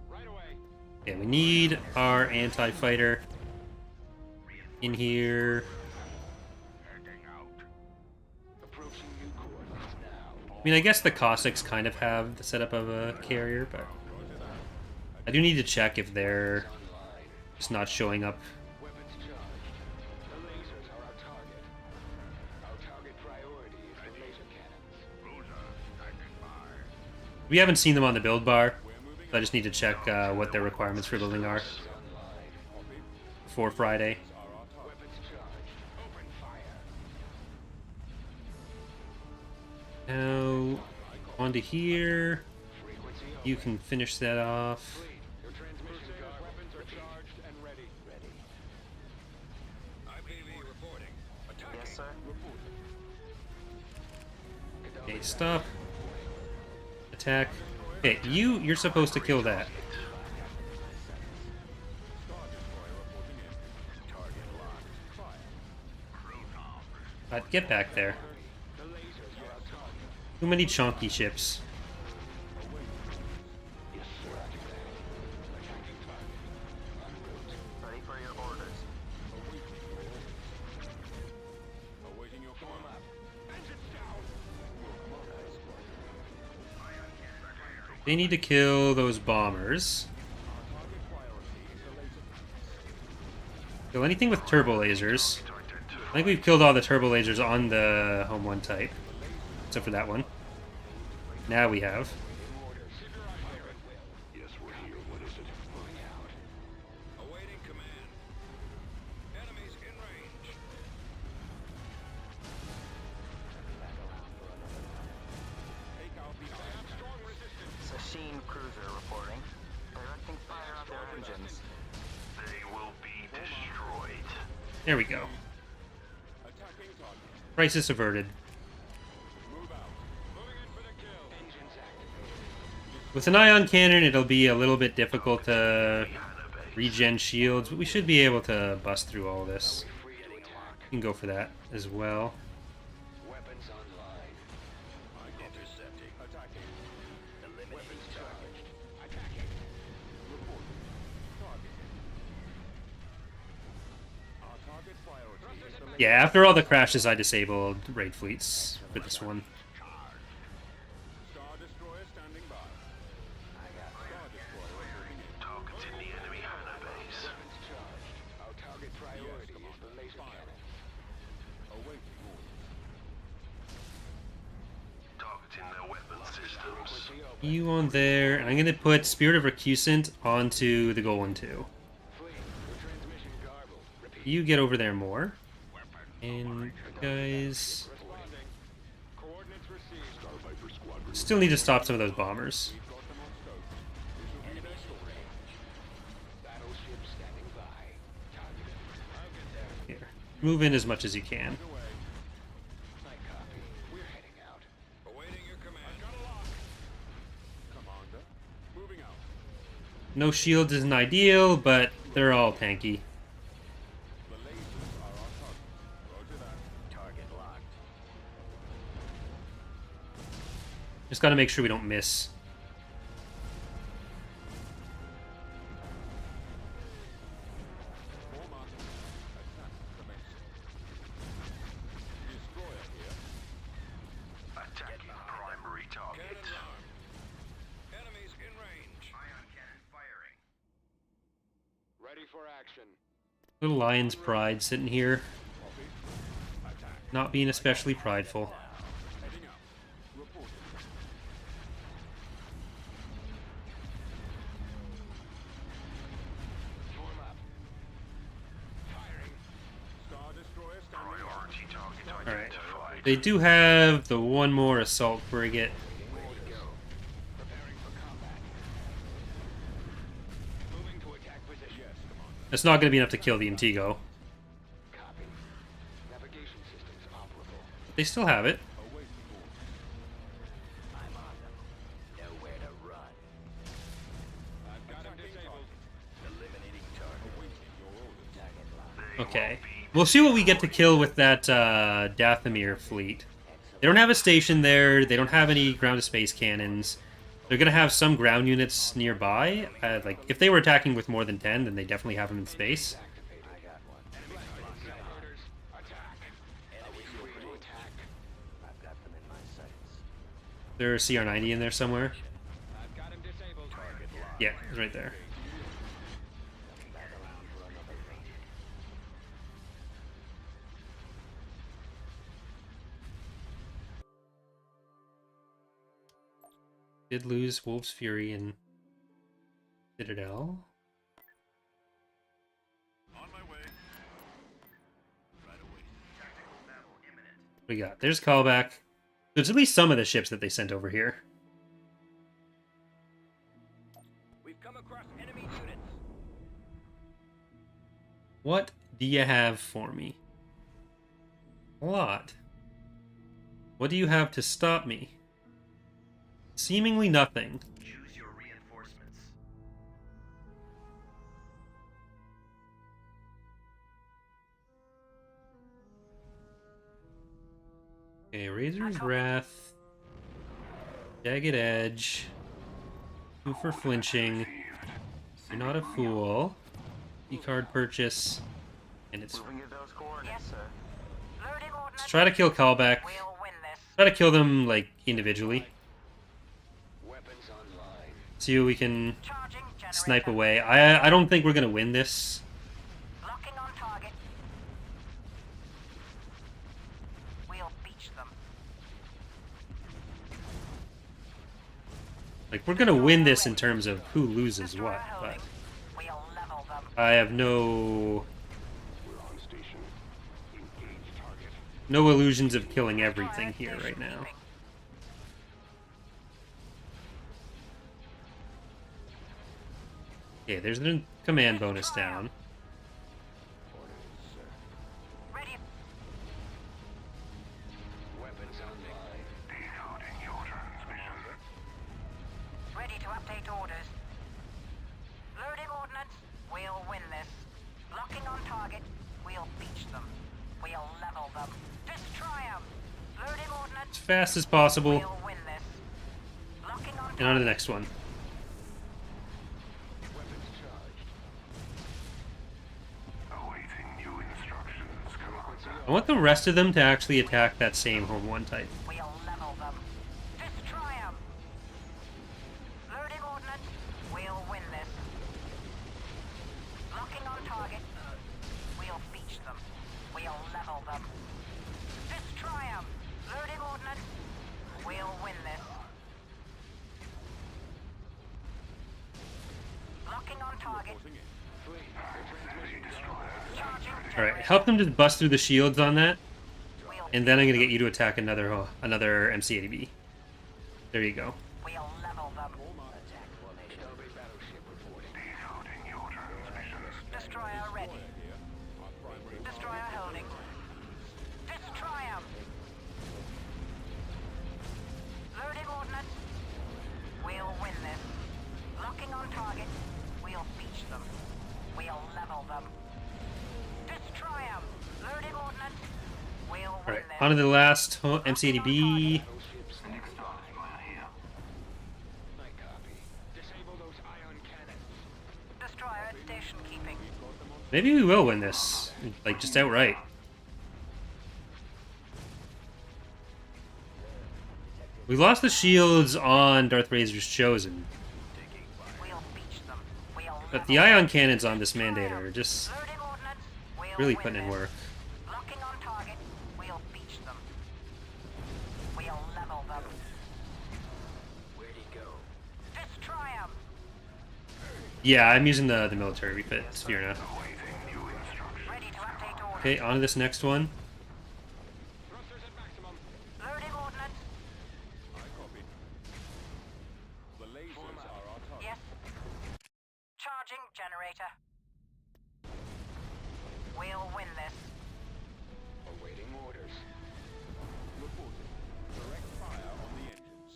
Right away. Okay, we need our anti-fighter in here. Heading out. Approaching new coordinates now. I mean, I guess the Cossacks kind of have the setup of a carrier, but I do need to check if they're just not showing up. Weapons charged. The lasers are our target. Our target priority is the laser cannons. We haven't seen them on the build bar, so I just need to check what their requirements for building are before Friday. Weapons charged. Open fire. Now, onto here. Frequency You can finish that off. Your transmission weapons are charged and ready. IPV reporting. Attacking. Yes, sir. Okay, stop. Attack. Okay, you're supposed to kill that. Get back there. Too many chunky ships. Ready for your orders. Awaiting your command. Engines down. They need to kill those bombers. Kill anything with turbo lasers. I think we've killed all the turbo lasers on the Home 1 type. Except for that one. Now we have. Yes, we're here. What is it? Moving out. Awaiting command. Enemies in range. Take out the strong resistance. Sasheen cruiser reporting. Directing fire on their engines. They will be destroyed. There we go. Attacking target. Crisis averted. Move out. Moving in for the kill. Engines activated. With an ion cannon, it'll be a little bit difficult to regen shields, but we should be able to bust through all this. Free to attack. You can go for that as well. Weapons online. Intercepting. Attacking. Weapons charged. Attacking. Reporting. Target. Our target priority is the Yeah, after all the crashes, I disabled raid fleets for this one. Star Destroyer standing by. Star Destroyer moving in. Targeting the enemy Hana base. Weapons charged. Our target priority is the laser cannon. Awaiting orders. Targeting their weapon systems. Frequency open. You on there, and I'm gonna put Spirit of Recusant onto the Golem 2. Fleet. Your transmission garbled. Repeat. You get over there more. And guys, Responding. Coordinates received. Star Viper Squadron. still need to stop some of those bombers. We've got them on scope. This will be their story. Battleship standing by. Targeted. I'll get there. Here, move in as much as you can. Away. I copy. We're heading out. Awaiting your command. I've got a lock. Commander. Moving out. No shields isn't ideal, but they're all tanky. The lasers are our target. Roger that. Target locked. Just gotta make sure we don't miss. Form up. Attack commencing. Destroyer here. Attacking primary target. Cannons armed. Enemies in range. Ion cannon firing. Ready for action. Little lion's pride sitting here, Copy. Attack. not being especially prideful. Heading out. Reporting. Form up. Firing. Star Destroyer standing by. Priority target Alright. identified. They do have the one more assault frigate. Ready to go. Preparing for combat. Moving to attack position. Yes, Commander. That's not gonna be enough to kill the Intigo. Copy. Navigation systems operable. They still have it. Awaiting orders. I'm on them. Nowhere to run. I've got him disabled. Eliminating target. Awaiting your orders. Target locked. Okay. We'll see what we get to kill with that Dathomir fleet. They don't have a station there. They don't have any ground-to-space cannons. They're going to have some ground units nearby. Like, if they were attacking with more than 10, then they definitely have them in space. Activated. I got one. Orders. Attack. Are we free to attack? I've got them in my sights. There's CR90 in there somewhere. I've got him disabled. Target locked. Yeah, it's right there. Back around for another raid. Did lose Wolf's Fury and Citadel. On my way. Right away. Tactical battle imminent. What we got? There's callback. There's at least some of the ships that they sent over here. We've come across enemy units. What do you have for me? A lot. What do you have to stop me? Seemingly nothing. Choose your reinforcements. Okay, Razor's Wrath. Jagged Edge. 2 for flinching. You're not a fool. E-card purchase. And it's... Moving to those coordinates, sir. Loading ordnance. Let's try to kill callback. We'll win this. Try to kill them, like, individually. Weapons online. See what we can Charging generator. snipe away. I don't think we're gonna win this. Locking on target. We'll beach them. Like, we're gonna win this in terms of who loses what, but We'll level them. I have no We're on station. Engage target. no illusions of killing everything here right now. Okay, there's the command bonus down. Ready. Weapons online. Decoding your transmission. Ready to update orders. Loading ordnance. We'll win this. Locking on target. We'll beach them. We'll level them. Destroy them. Loading ordnance. As fast as possible. We'll win this. Locking on And on to the next one. Weapons charged. Awaiting new instructions, Commander. I want the rest of them to actually attack that same home one type. We'll level them. Destroy them. Loading ordnance. We'll win this. Locking on target. We'll beach them. We'll level them. Destroy them. Loading ordnance. We'll win this. Locking on target. Charging. Alright, help them just bust through the shields on that. We'll And then I'm gonna get you to attack another MC-80B. There you go. We'll level them. Elbe battleship reporting. Decoding your transmissions. Destroyer ready. Destroyer holding. Destroy 'em. Loading ordnance. We'll win this. Locking on target. We'll beach them. We'll level them. Destroy 'em. Loading ordnance. We'll win Alright, this. on to the last MC-80B. Battleships standing by. I copy. Disable those ion cannons. Destroyer at station keeping. Maybe we will win this. Like, just outright. We lost the shields on Darth Razor's Chosen. We'll beach them. We'll But the ion cannons on this Mandator are just Loading ordnance. We'll really win putting in this. work. Locking on target. We'll beach them. We'll level them. Where'd he go? Destroy 'em. Yeah, I'm using the military refit sphere now. Awaiting new instructions. Ready to update order. Okay, on to this next one. Thrusters at maximum. Loading ordnance. I copy. The lasers are our target. Yes. Charging generator. We'll win this. Awaiting orders. Reporting. Direct fire on the engines.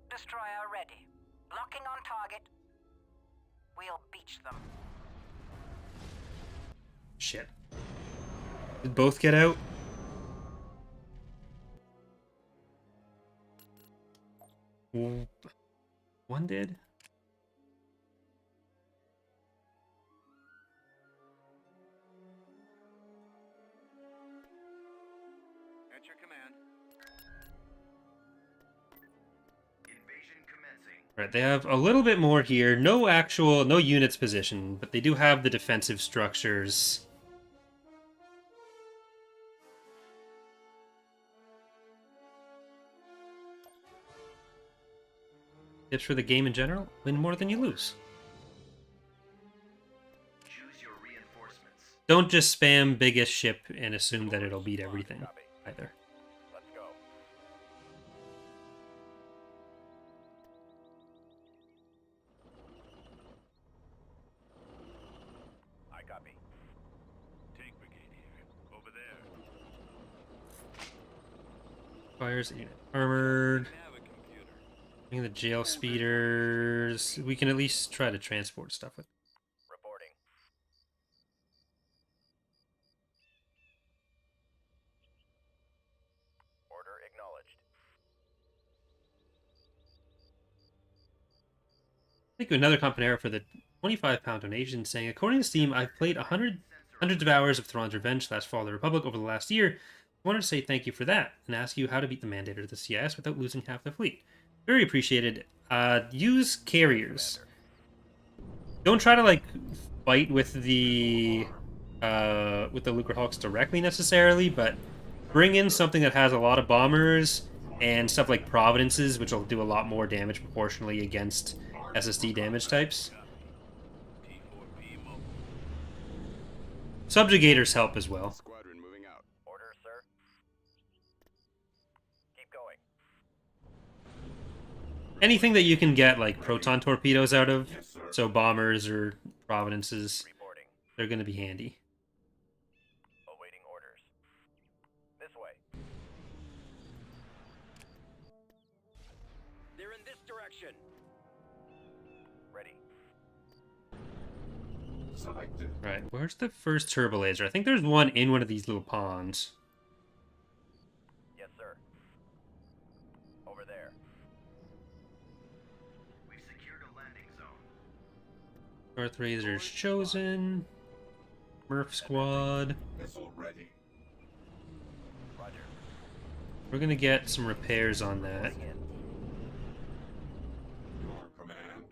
Destroyer ready. Locking on target. We'll beach them. Shit. Did both get out? One did? At your command. Invasion commencing. Right, they have a little bit more here. No units position, but they do have the defensive structures. Tips for the game in general? Win more than you lose. Choose your reinforcements. Don't just spam biggest ship and assume that it'll beat everything either. Let's go. I copy. Tank brigade here. Over there. Fires unit armored. Have a computer. Bring the jail speeders. We can at least try to transport stuff with. Reporting. Order acknowledged. Thank you, another Companera for the 25-pound donation, saying, according to Steam, I've played hundreds of hours of Thrawn's Revenge / Fall of the Republic over the last year. I wanted to say thank you for that, and ask you how to beat the Mandator of the CIS without losing half the fleet. Very appreciated. Use carriers. Don't try to, like, fight with the Lucre Hawks directly, necessarily, but bring in something that has a lot of bombers and stuff like Providences, which will do a lot more damage proportionally against SSD damage types. T4P mobile. Subjugators help as well. Squadron moving out. Order, sir. Keep going. Anything that you can get, like, proton torpedoes out of, so bombers or Providences, Reporting. they're going to be handy. Awaiting orders. This way. They're in this direction. Ready. Selected. Right, where's the first turbo laser? I think there's one in one of these little ponds. Yes, sir. Over there. We've secured a landing zone. Darth Razor's chosen. Murph squad. Missile ready. Roger. We're gonna get some repairs on that. Moving in. Your command.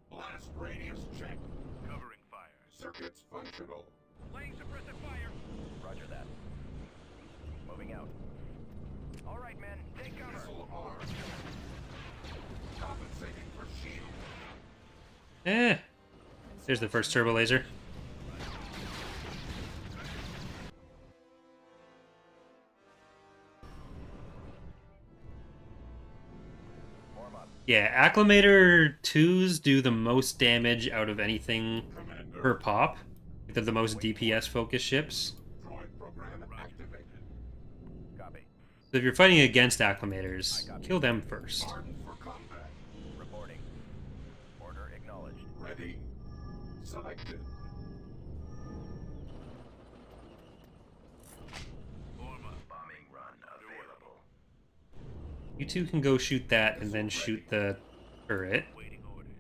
Blast radius check. Covering fire. Circuits functional. Laying suppressive fire. Roger that. Moving out. All right, men. Take cover. Missile armed. Compensating for shield. There's the first turbo laser. Warm up. Yeah, Acclimator 2s do the most damage out of anything Commander. per pop. They're the most DPS focused ships. Droid program activated. Copy. So if you're fighting against Acclimators, kill them first. Hardened for combat. Reporting. Order acknowledged. Ready. Selected. Bombing run available. You two can go shoot that and then shoot the turret. Waiting orders.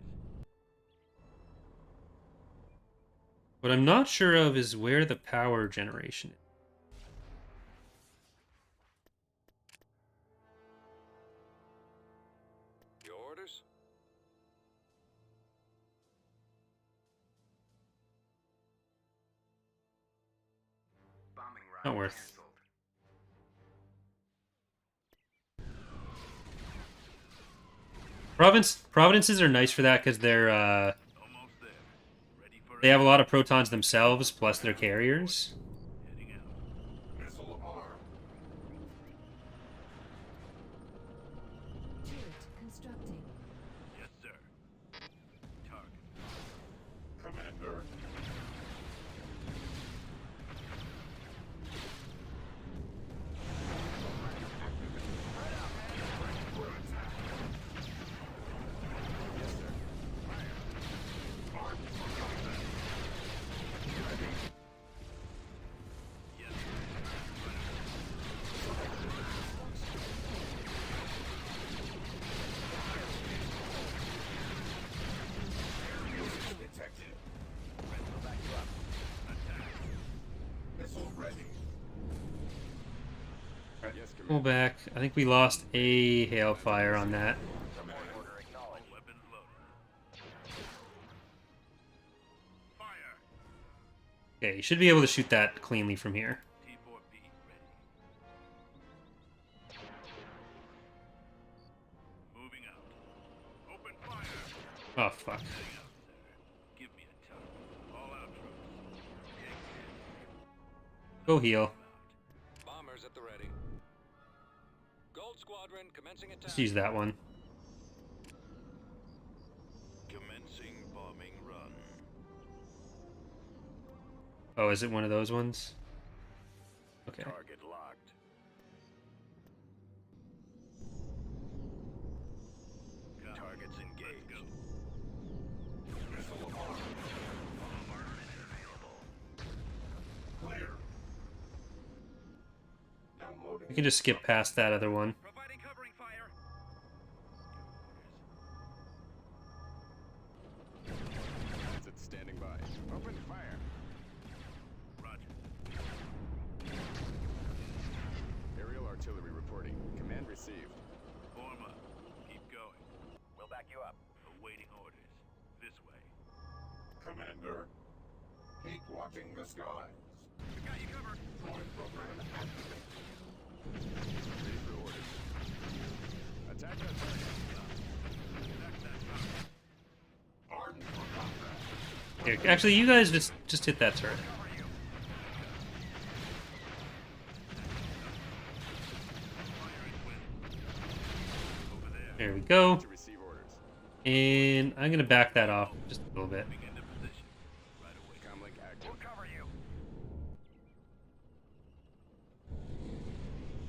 What I'm not sure of is where the power generation is. Your orders? Bombing run Not worth. canceled. Providences are nice for that because they're Almost there. Ready for they have a lot of protons themselves plus their carriers. heading out. Missile armed. Turret constructing. Yes, sir. Target. Commander. Yes. Detected. We'll back you up. Missile ready. Yes, Pull back. I think we lost a hailfire on that. Support order acknowledged. Weapons loaded. Fire. Okay, you should be able to shoot that cleanly from here. T4P ready. Moving out. Open fire. Oh, fuck. Heading out, sir. Give me a target. All out troops. Go heal. Bombers at the ready. Gold Squadron commencing attack. Just use that one. Commencing bombing run. Oh, is it one of those ones? Okay. Target locked. Targets engaged. Missile armed. Clear. Downloading. We can just skip past that other one. Providing covering fire. It's standing by. Open fire. Roger. Aerial artillery reporting. Command received. Form up. Keep going. We'll back you up. Awaiting orders. This way. Commander. Keep watching the skies. We got you covered. Droid program activated. Ready for orders. Attack that target. Attack that target. Hardened for combat. Here, actually, you guys just hit that turret. Over there. There we go. To receive orders. And I'm gonna back that off just a little bit. Moving into position. Right away. Comlink active. We'll cover you.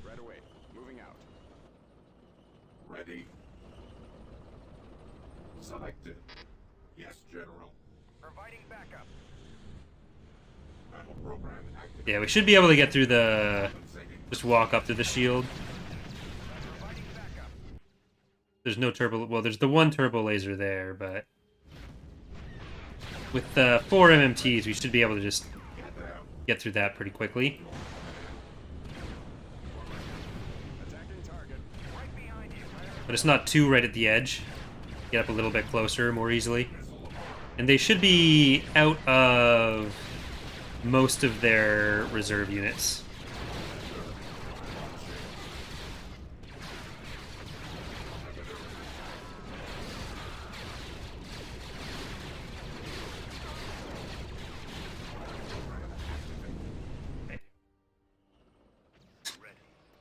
Right away. Moving out. Ready. Selected. Yes, General. Providing backup. Battle program activated. Yeah, we should be able to get through the... Compensating. Just walk up to the shield. Providing backup. There's no turbo. Well, there's the one turbo laser there, but with the 4 MMTs, we should be able to just get through that pretty quickly. Attacking target. Right behind you. But it's not too right at the edge. Get up a little bit closer more easily. And they should be out of most of their reserve units.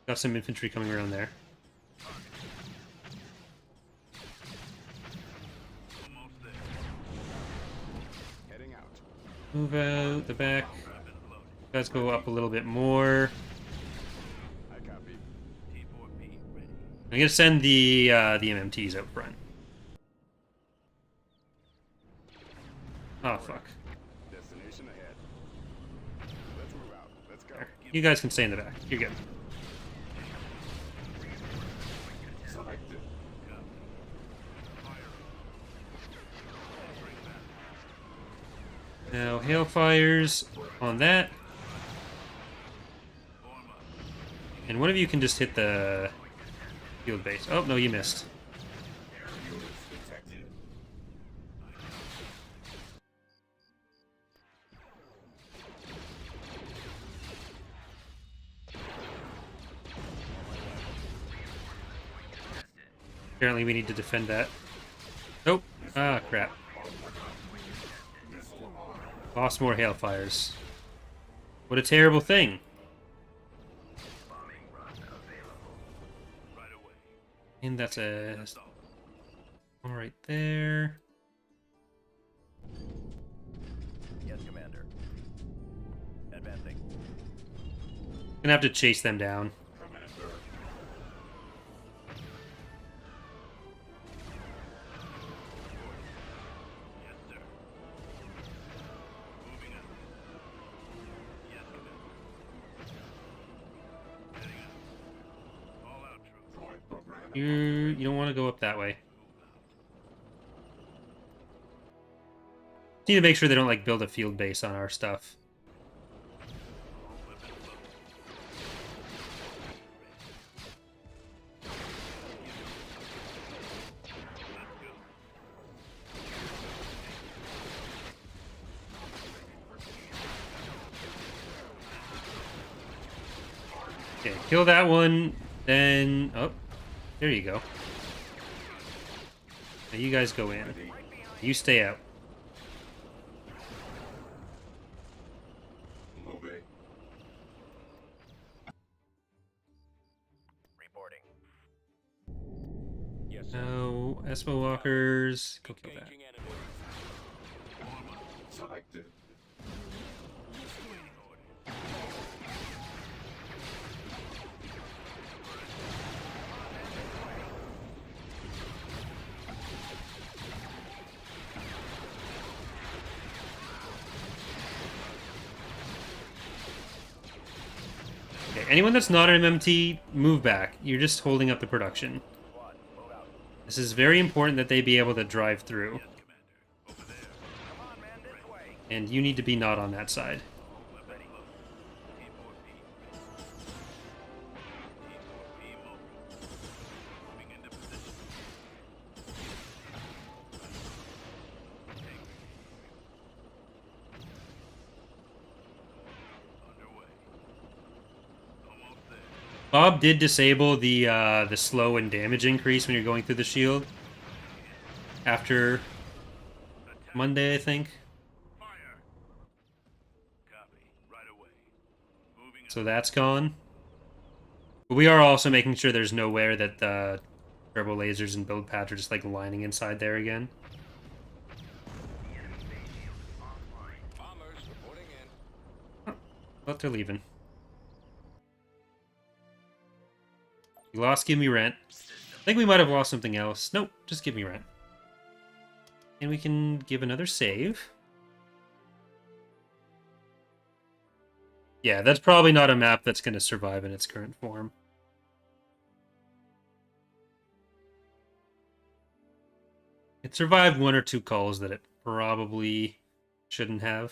Got some infantry coming around there. Almost there. Heading out. Move out the back. Guys go up a little bit more. I copy. T4P ready. I'm gonna send the MMTs out front. Oh fuck. Destination ahead. Let's move out. Let's go. There. You guys can stay in the back. You're good. Selected. Now hailfires on that. And one of you can just hit the field base. Oh no, you missed. Units detected. Apparently we need to defend that. Oh, ah crap. Lost more hailfires. What a terrible thing. Bombing run available. Right away. And that's a That's all. all right there. Yes, Commander. Advancing. Gonna have to chase them down. Commander. Yes, sir. Moving out. Yes, Commander. Heading out. All out, troops. Droid program. You don't want to go up that way. Need to make sure they don't like build a field base on our stuff. Okay, kill that one, then oh, there you go. Now you guys go in. You stay out. Moving. Reporting. Yes, sir. Now, Esmo walkers, go kill that. Engaging enemy. Selected. Okay, anyone that's not an MMT, move back. You're just holding up the production. Squad, move out. This is very important that they be able to drive through. Yes, Commander. Over there. Come on, man, this way. And you need to be not on that side. Ready. T4P. T4P mobile. Moving into position. Underway. Almost there. Bob did disable the slow and damage increase when you're going through the shield. After Monday, I think. Fire. Copy. Right away. Moving So that's gone. But we are also making sure there's nowhere that the turbo lasers and build pads are just like lining inside there again. Bombers reporting in. But they're leaving. We lost Give Me Rent. I think we might have lost something else. Nope, just Give Me Rent. And we can give another save. Yeah, that's probably not a map that's going to survive in its current form. It survived one or two calls that it probably shouldn't have.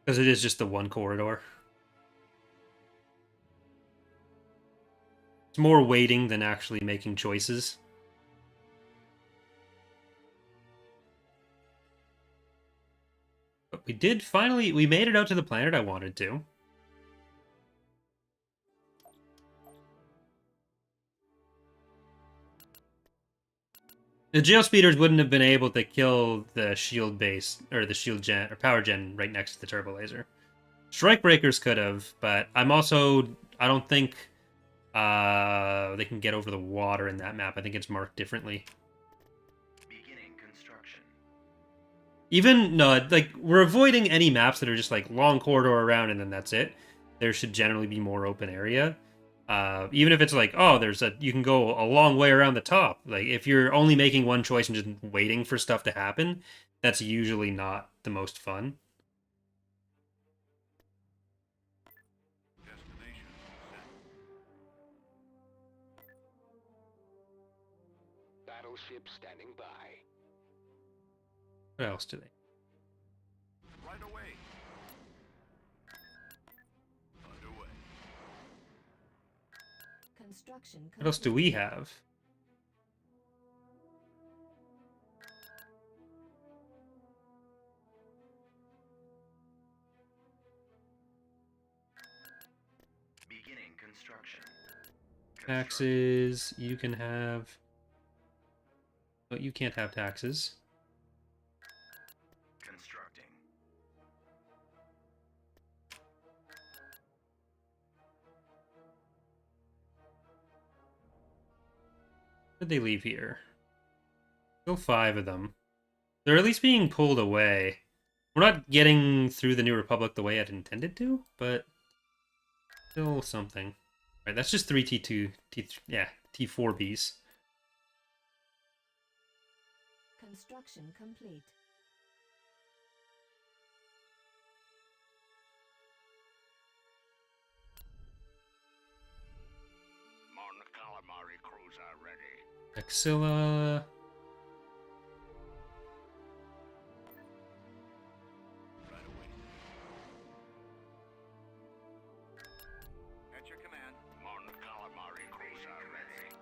Because it is just the one corridor. It's more waiting than actually making choices. But we did finally, we made it out to the planet I wanted to. The geospeeders wouldn't have been able to kill the shield base, or the shield gen, or power gen right next to the turbo laser. Strike breakers could have, but I don't think they can get over the water in that map. I think it's marked differently. Beginning construction. No, like, we're avoiding any maps that are just like long corridor around and then that's it. There should generally be more open area. Even if it's like, oh, you can go a long way around the top. Like, if you're only making one choice and just waiting for stuff to happen, that's usually not the most fun. Destination set. Battleship standing by. What else do they? Right away. Underway. Construction What else do we have? Beginning construction. Taxes. You can have. But you can't have taxes. Constructing. What did they leave here? Still 5 of them. They're at least being pulled away. We're not getting through the New Republic the way I'd intended to, but still something. Right, that's just 3 T2, T4Bs. Construction complete. Mon calamari crews are ready. Axilla. Right away. At your command. Mon calamari crews are ready.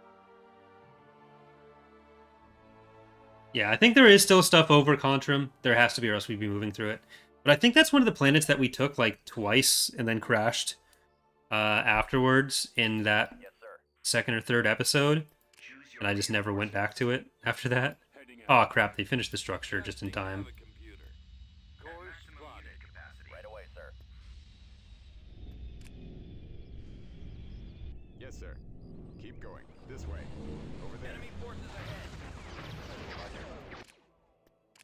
Yeah, I think there is still stuff over Contrum. There has to be, or else we'd be moving through it. But I think that's one of the planets that we took like twice and then crashed afterwards in that Yes, sir. second or third episode. Choose your And I just never went back to it after that. Heading out. Oh crap, they finished the structure just in time. The computer. Course maximum plotted. unit capacity. Right away, sir. Yes, sir. Keep going. This way. Over there. Enemy forces ahead.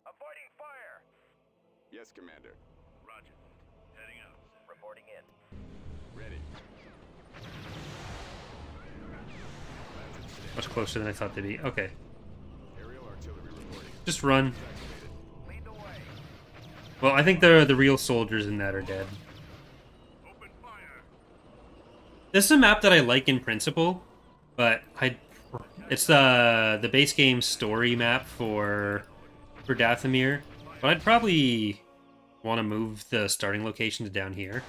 Avoiding fire. Yes, Commander. Roger. Heading out. Reporting in. Ready. Much closer than I thought they'd be. Okay, Aerial artillery reporting. just run. Activated. Lead the way. Well, I think the real soldiers in that are dead. Open fire. This is a map that I like in principle, but it's the base game story map for Dathomir. But I'd probably want to move the starting location to down here.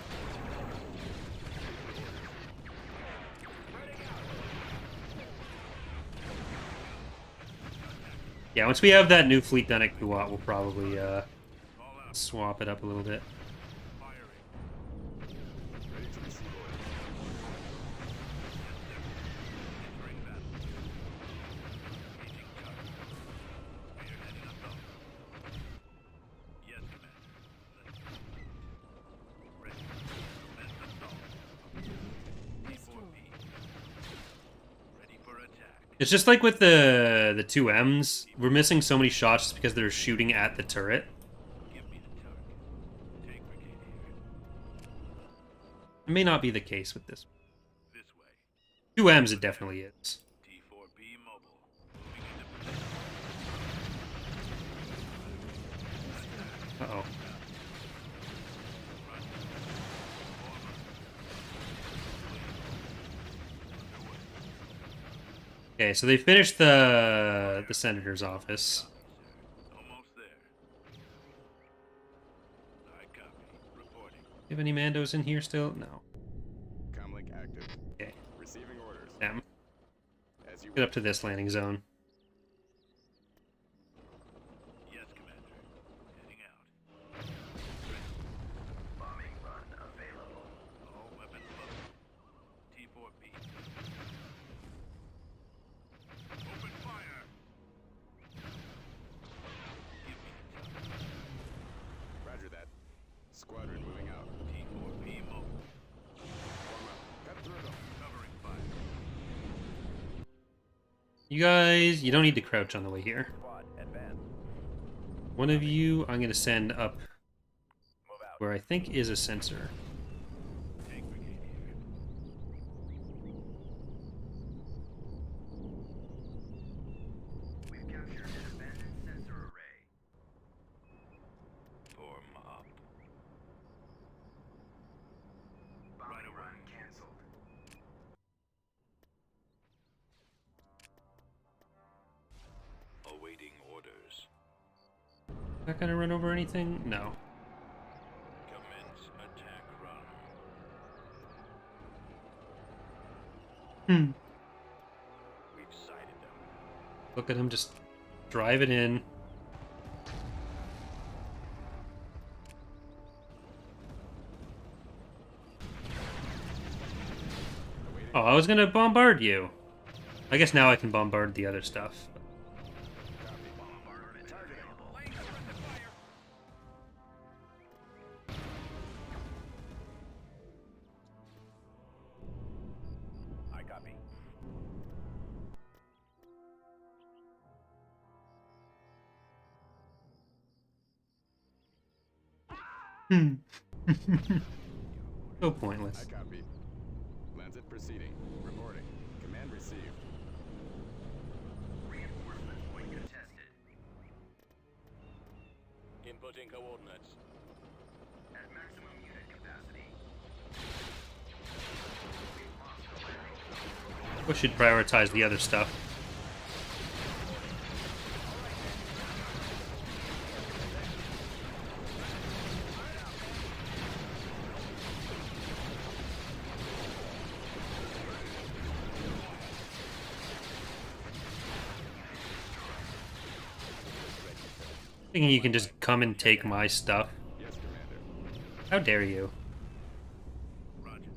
Yeah, once we have that new fleet done at Kuwait, we'll probably swap it up a little bit. Firing. Ready to receive orders. Entering battle. Engaging target. We are heading up north. Yes, Commander. Ready. Commence assault. T4B. Ready for attack. It's just like with the 2Ms, we're missing so many shots just because they're shooting at the turret. Give me the target. Take brigade here. It may not be the case with this. This way. 2Ms it definitely is. T4B mobile. Moving into position. Uh-oh. Okay, so they finished the senator's office. Almost there. I copy. Reporting. You have any Mandos in here still? No. Comlink active. Okay. Receiving orders. Damn. As you Get up to this landing zone. Yes, Commander. Heading out. Bombing run available. All weapons loaded. T4B. Open fire! Give me the time. Roger that. Squadron moving out. T4B mobile. Form up. Cut through them. Covering fire. You guys, you don't need to crouch on the way here. Squad, advance. One of you, I'm going to send up Move out. where I think is a sensor. Tank brigade here. We've captured an abandoned sensor array. Form up. Bombing run canceled. Awaiting orders. Not going to run over anything? No. Commence attack run. Hmm. We've sighted them. Look at him just drive it in. Oh, I was gonna bombard you. I guess now I can bombard the other stuff. Bombardment available. I copy. Hmm. So I pointless. copy. Lancet proceeding. Reporting. Command received. Reinforcement point contested. Inputting coordinates. At maximum unit capacity. We've lost the landing. We should prioritize the other stuff. Thinking you can just come and take my stuff. Yes, Commander. How dare you? Roger.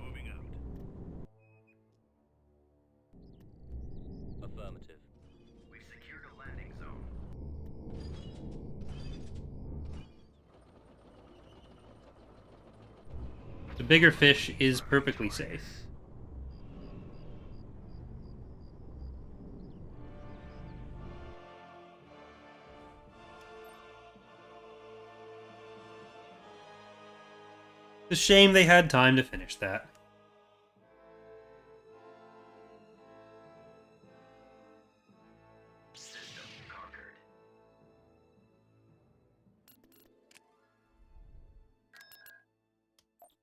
Moving out. Affirmative. We've secured a landing zone. The bigger fish is perfectly safe. It's a shame they had time to finish that. System conquered.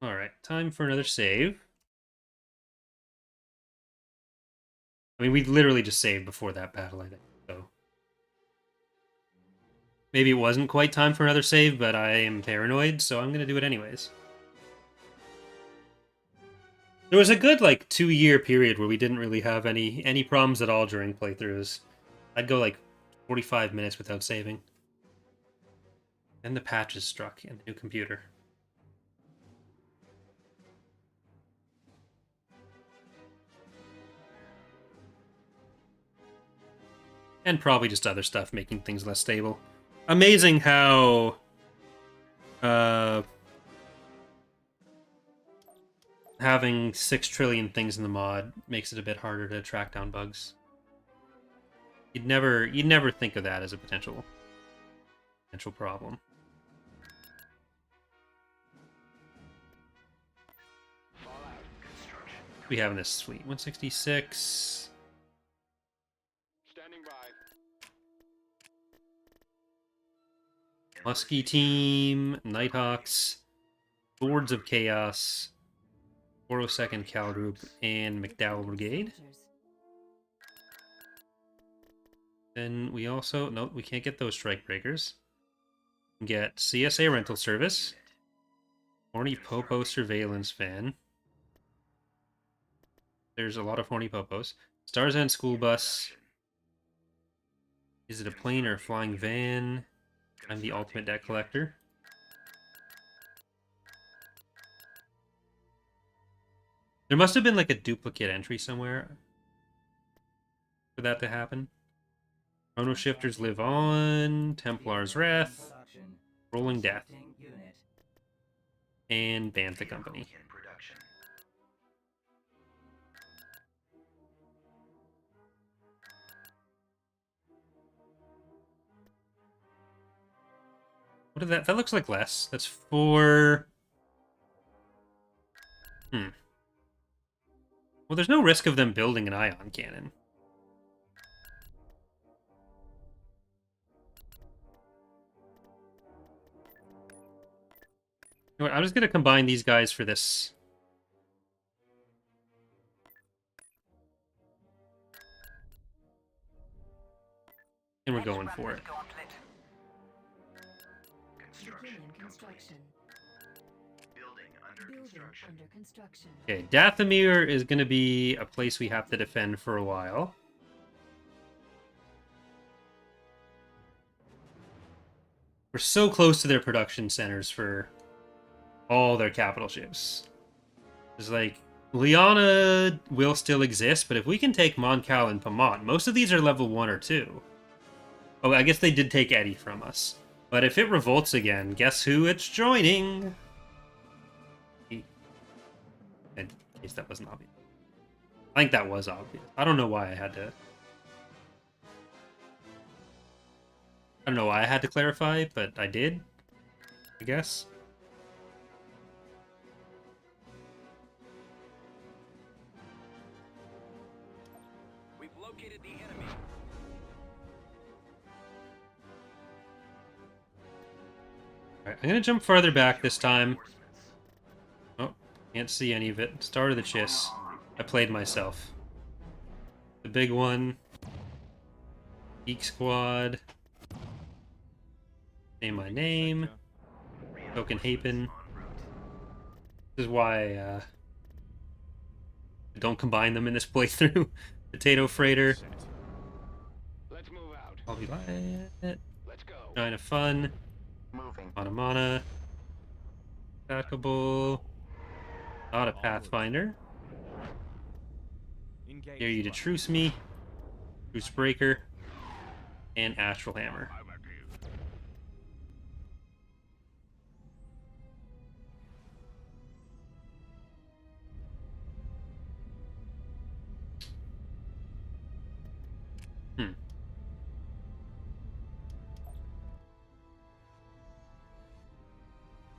Alright, time for another save. I mean, we literally just saved before that battle, I think, so... Maybe it wasn't quite time for another save, but I am paranoid, so I'm gonna do it anyways. There was a good, like, 2-year period where we didn't really have any problems at all during playthroughs. I'd go, like, 45 minutes without saving. Then the patches struck in the new computer. And probably just other stuff making things less stable. Amazing how... having 6 trillion things in the mod makes it a bit harder to track down bugs. You'd never think of that as a potential problem. We have in this fleet 166. Standing by. Muskie team, Nighthawks, Lords of Chaos, 402nd Cal Group and McDowell Brigade. Soldiers. Then we also... No, we can't get those strike breakers. We can get CSA Rental Service. Horny Popo Surveillance Van. There's a lot of horny popos. Stars End School Bus. Is it a plane or a flying van? I'm the ultimate debt collector. There must have been like a duplicate entry somewhere for that to happen. Chrono Shifters Live On, Templar's Wrath, Rolling Death, and Bantha Company. In production. What is that? That looks like less. That's 4... Well, there's no risk of them building an ion cannon. You know what, I'm just going to combine these guys for this. And we're going for it. Construction Beginning complete. construction. Building under Building construction. under construction. Okay, Dathomir is going to be a place we have to defend for a while. We're so close to their production centers for all their capital ships. It's like, Liana will still exist, but if we can take Moncal and Pamont, most of these are level 1 or 2. Oh, I guess they did take Eddie from us. But if it revolts again, guess who it's joining? In case that wasn't obvious. I think that was obvious. I don't know why I had to... I don't know why I had to clarify, but I did, I guess. We've located the enemy. Alright, I'm gonna jump farther back this time. Oh, can't see any of it. Start of the Chiss. I played myself. The big one. Geek Squad. Say my name. Token Hapan. This is why I don't combine them in this playthrough. Potato Freighter. Let's move out. I'll be like Let's go. kind of fun. Moving. Mana. Stackable. Not a Pathfinder. Dare you to truce me. Truce Breaker. And Astral Hammer.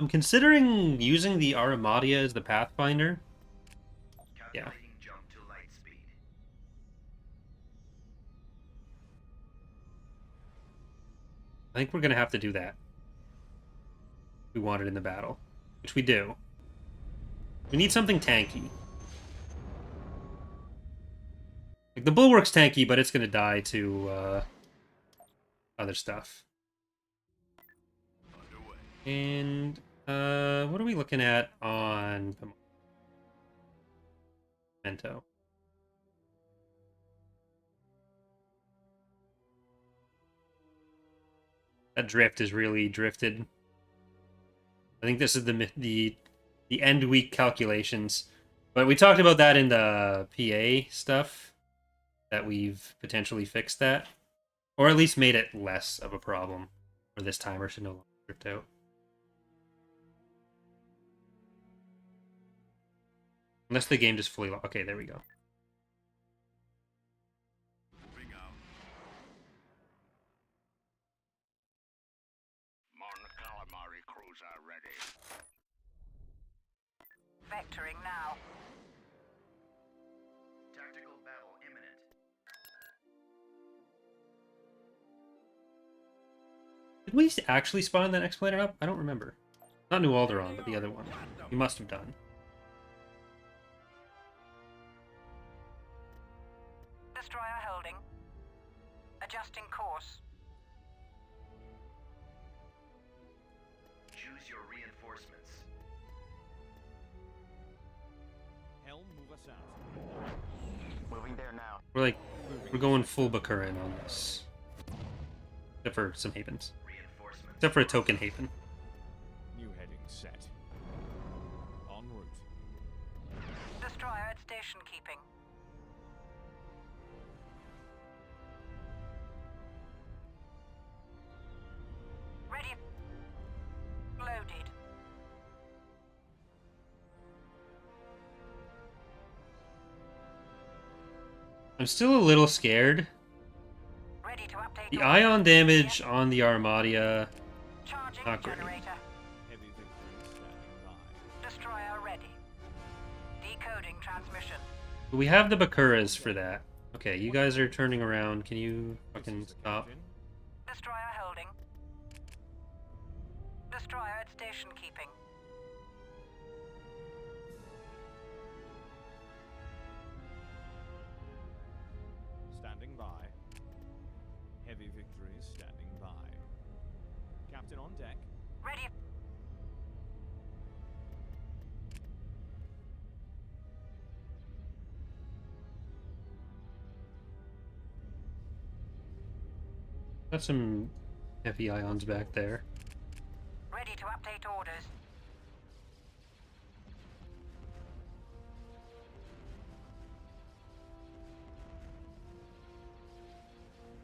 I'm considering using the Armadia as the Pathfinder. Yeah. Calculating jump to light speed. I think we're going to have to do that. We want it in the battle. Which we do. We need something tanky. Like, the Bulwark's tanky, but it's going to die to other stuff. And what are we looking at on Pimento? That drift is really drifted. I think this is the end week calculations, but we talked about that in the PA stuff, that we've potentially fixed that, or at least made it less of a problem, or this timer should no longer drift out. Unless the game just fully... Okay, there we go. Moving out. Mon calamari cruiser ready. Vectoring now. Tactical battle imminent. Did we actually spawn that next planet up? I don't remember. Not New Alderaan, but the other one. We must have done. Adjusting course. Choose your reinforcements. Helm, move us out. Moving there now. We're going full Bakuran on this. Except for some Hapans. Reinforcements. Except for a token Hapan. New heading set. En route. Destroyer at station keeping. Ready. Loaded. I'm still a little scared. Ready to update. The orders. ion damage on the Armada. Charging not great. generator. Heavy victory standing by. Destroyer ready. Decoding transmission. But we have the Bakuras for that. Okay, you guys are turning around. Can you fucking This is the stop? captain. Destroyer holding. Destroyer at station keeping. Standing by. Heavy victory standing by. Captain on deck. Ready. Got some heavy ions back there. Ready to update orders.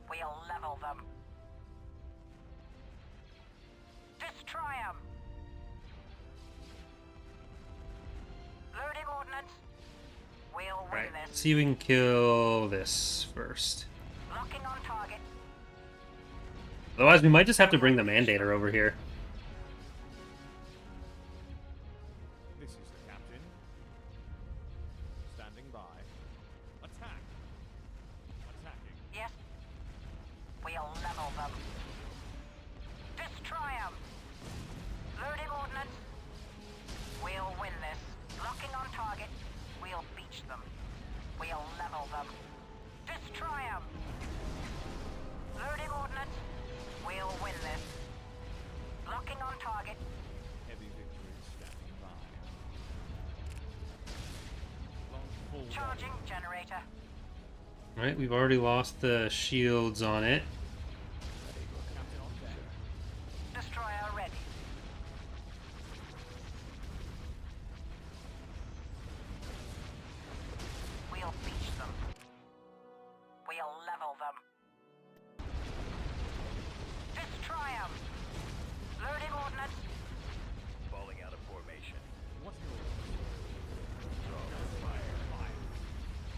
We'll level them. Destroy them. Loading ordnance. We'll win Right. this. See if we can kill this first. Locking on target. Otherwise, we might just have to bring the Mandator over here. This is the captain. Standing by. Attack. Attacking. Yes. We'll level them. Destroy them. Loading ordnance. We'll win this. Locking on target. We'll beach them. We'll level them. Destroy them. Loading ordnance. We'll win this. Locking on target. Heavy victory standing by. Launch full Charging generator. Alright, we've already lost the shields on it. captain on deck. Destroyer ready. We'll beach them. We'll level them. Destroy them. Loading ordnance. Falling out of formation. What's your fire?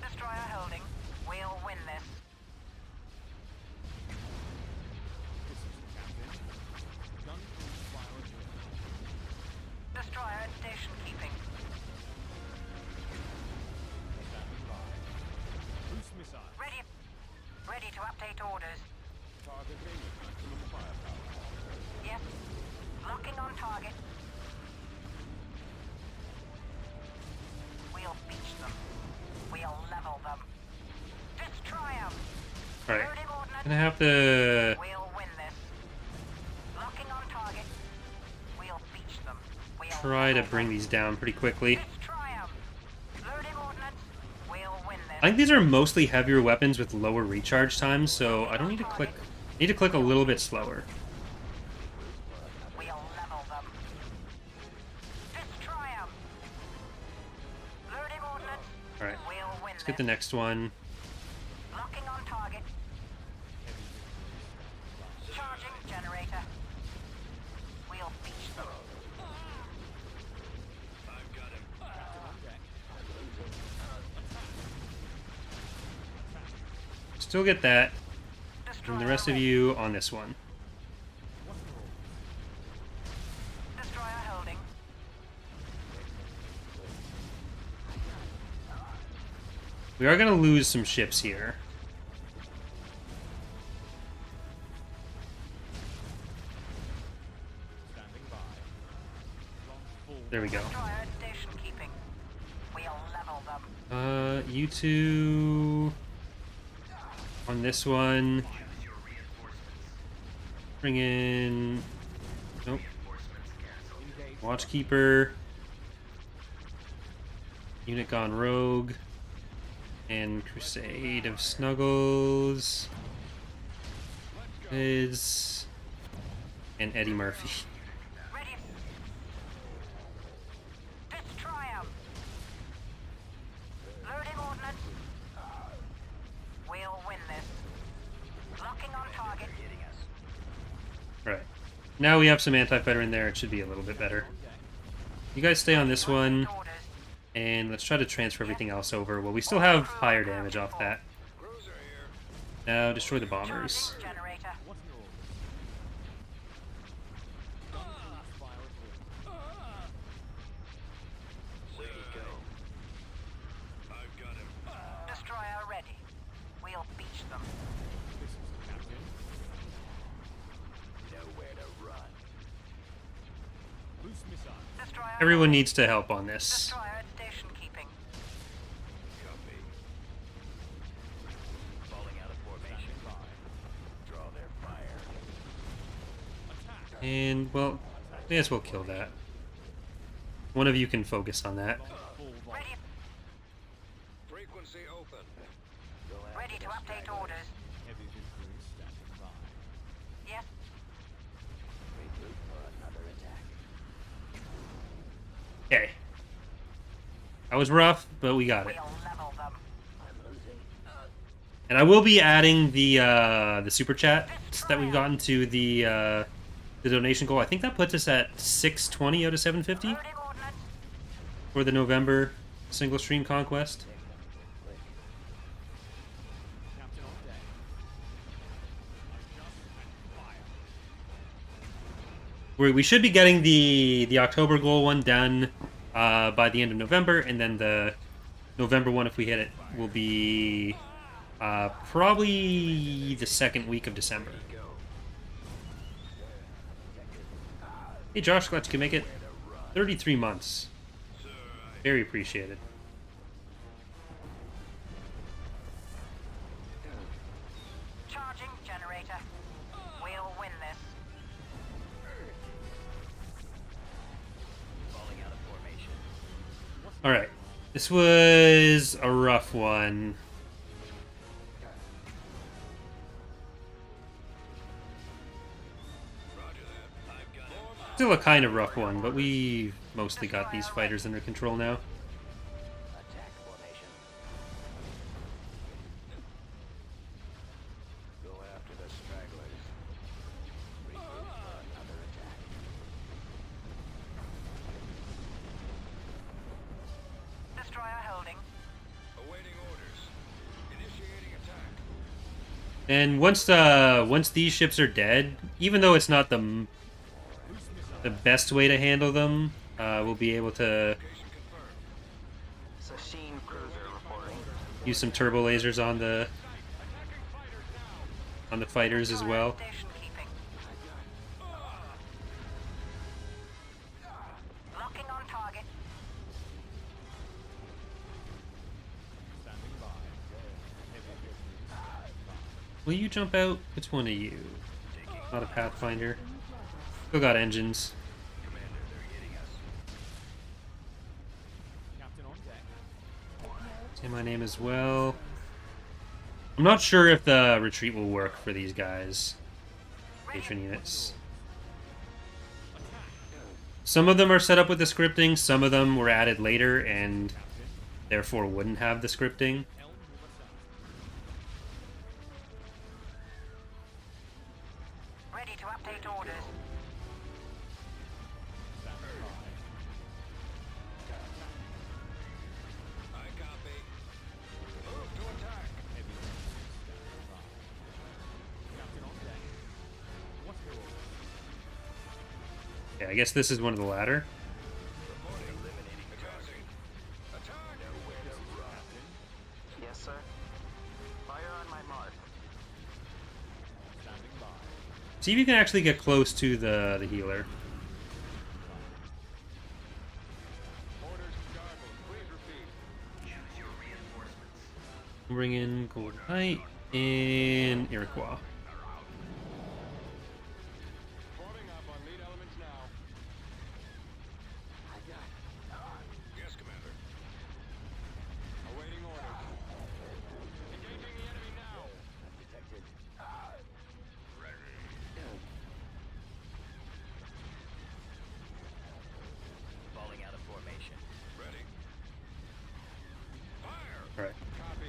Destroyer holding. We'll win this. This is the captain. Gun crew fire adjourned. Destroyer at station keeping. Standing by. Boost missile. Ready. Ready to update orders. Target gaining maximum firepower. Yes. Locking on target. We'll beach them. We'll level them. Destroy them. Alright. Loading ordnance. Gonna have to We'll win this. Locking on target. We'll beach them. We'll try to level bring them. these down pretty quickly. Destroy them. Loading ordnance. We'll win this. I think these are mostly heavier weapons with lower recharge times, so I don't need to click. Need to click a little bit slower. We'll level them. Destroy them. Loading ordnance. Alright, We'll win let's get this. the next one. Locking on target. Charging generator. We'll beach them. I've got him. Still get that. Destroyer And the rest of ready. you on this one. Destroyer holding. We are gonna lose some ships here. Standing by. Launch full. There we go. Destroyer at station keeping. We'll level them. You two on this one. Choose your Bring in... Nope. Watchkeeper. Unit gone rogue. And Crusade of Snuggles. Liz. And Eddie Murphy. Ready. Destroy 'em. Loading ordnance. We'll win this. Locking on target. Right. Now we have some anti-fighter in there. It should be a little bit better. You guys stay on this one. Orders. And let's try to transfer everything else over. Well, we still have higher damage off that. Now destroy the bombers. Charging generator. I've got him. Destroyer ready. We'll beach them. Nowhere to run. Loose missile. Destroyer. Everyone needs to help on this. Destroyer at station keeping. Copy. Falling out of formation. Draw their fire. And, well, may as well kill that. One of you can focus on that. Ready. Frequency open. Ready to update orders. Heavy infantry standing by. Yes. Regroup for another attack. Okay. That was rough, but we got it. We'll level them. I'm losing. And I will be adding the super chat that we've gotten to the donation goal. I think that puts us at 620 out of 750 Loading ordnance. for the November single stream conquest. Captain on deck. Adjust and fire. We should be getting the October goal one done by the end of November, and then the November one, if we hit it, will be probably the second week of December. Hey Josh, glad you can make it. 33 months. Very appreciated. Charging generator. We'll win this. Falling out of formation. Alright. This was a rough one. Still a kind of rough one, but we mostly got these fighters under control now. Attack formation. Go after the stragglers. Regroup for another attack. Destroyer holding. Awaiting orders. Initiating attack. And once these ships are dead, even though it's not the best way to handle them, we'll be able to Location confirmed. Sasheen cruiser reporting. use some turbo lasers on the fighters as Destroyer well. at station keeping. Locking on target. Standing by. Heavy infantry. Will you jump out? Which one are you? Not a Pathfinder. Still got engines. Commander, they're hitting us. Captain on deck. Say my name as well. I'm not sure if the retreat will work for these guys. Patron units. Some of them are set up with the scripting, some of them were added later and therefore wouldn't have the scripting. Ready to update orders. I copy. Move to attack. Captain on deck. What's your orders? Yeah, I guess this is one of the latter. Reporting. Eliminating target. Attack. Nowhere to run. Yes, sir. Fire on my mark. Standing by. See if you can actually get close to the healer. Orders from Garble. Please repeat. Choose your reinforcements. Bring in Golden Knight and Iroquois.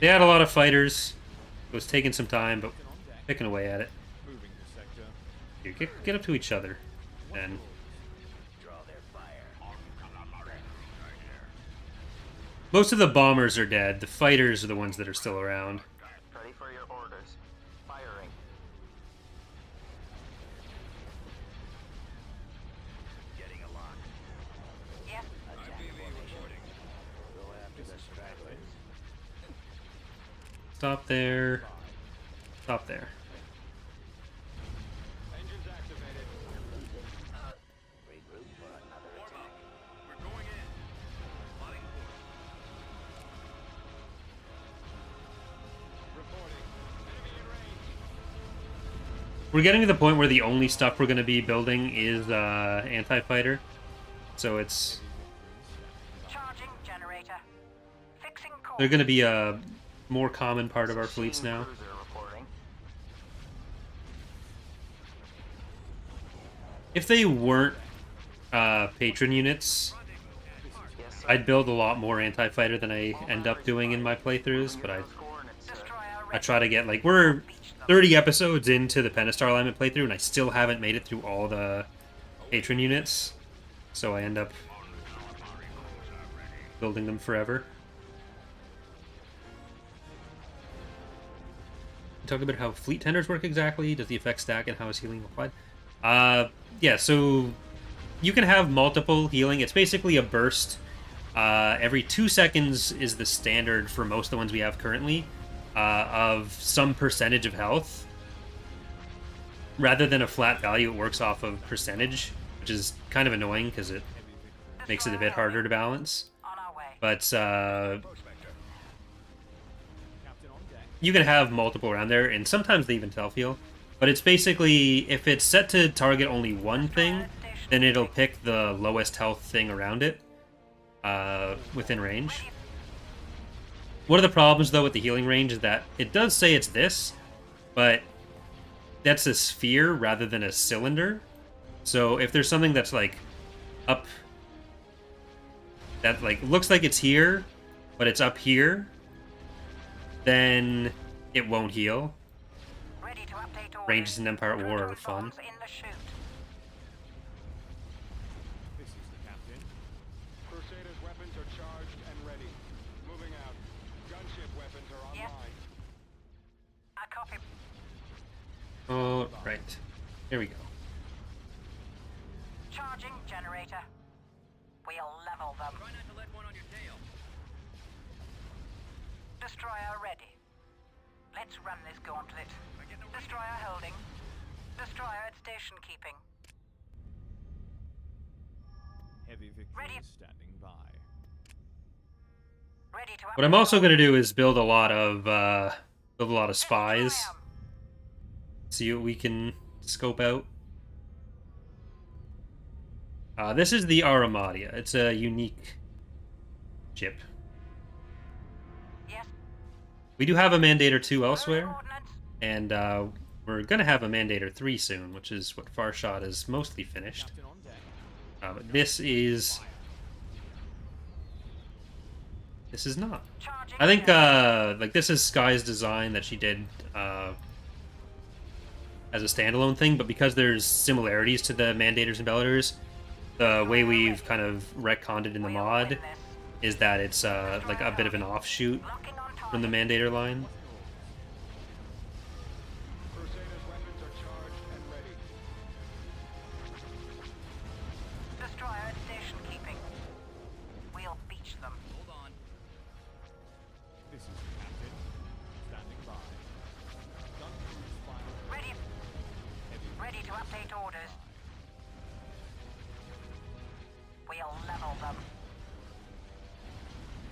They had a lot of fighters. It was taking some time, but picking away at it. Moving to sector. Here, get up to each other, and Draw their fire. most of the bombers are dead. The fighters are the ones that are still around. Ready for your orders. Firing. Getting a lock. Yes. Attack formation. Go after the stragglers. Stop there. Stop there. Engines activated. Regroup for another attack. We're going in. Spotting course. Reporting. Enemy in range. We're getting to the point where the only stuff we're going to be building is anti-fighter. So it's Charging generator. Fixing course. they're going to be a more common part of our fleets now. Cruiser reporting. If they weren't patron units, Yes, sir. I'd build a lot more anti-fighter than I end up doing in my playthroughs, but Those coordinates, sir. Destroyer I ready. try to get, like, we're 30 episodes into the Pentastar alignment playthrough, and I still haven't made it through all the patron units, so I end up building them forever. Talk about how fleet tenders work exactly. Does the effect stack and how is healing applied? Yeah, so you can have multiple healing. It's basically a burst. Every 2 seconds is the standard for most of the ones we have currently, of some percentage of health. Rather than a flat value, it works off of percentage, which is kind of annoying because it makes it a bit harder to balance. On our way. But Captain on deck. you can have multiple around there, and sometimes they even self-heal. But it's basically, if it's set to target only one thing, then it'll pick the lowest health thing around it within range. One of the problems, though, with the healing range is that it does say it's this, but that's a sphere rather than a cylinder. So if there's something that's, like, up... that, like, looks like it's here, but it's up here, then it won't heal. Ready to update orders. Ranges in Empire at War are Proton fun. bombs in the chute. This is the captain. Crusaders' weapons are charged and ready. Moving out. Gunship weapons are Yes. online. I copy. Oh, right. Here we go. Charging generator. We'll level them. Try not to let one on your tail. Destroyer ready. Let's run this gauntlet. Destroyer holding. Destroyer at station keeping. Heavy victory Ready. is standing by. Ready to What I'm also going to do is build a lot of spies. Destroy 'em. See what we can scope out. This is the Aramadia. It's a unique chip. Yes. We do have a Mandator 2 Loading elsewhere, ordnance. and we're going to have a Mandator 3 soon, which is what Farshot is mostly finished. Captain on deck. But this is not. Charging I think generator. like this is Sky's design that she did as a standalone thing, but because there's similarities to the Mandators and Bellators, the way we've kind of retconned it in the We'll mod win this. is that it's like a bit of an offshoot Locking on from the target. Mandator line. Crusaders' weapons are charged and ready. Destroyer at station keeping. We'll beach them. Hold on. This is the captain. Standing by. Gun crews firing. Ready. Ready to update orders. We'll level them.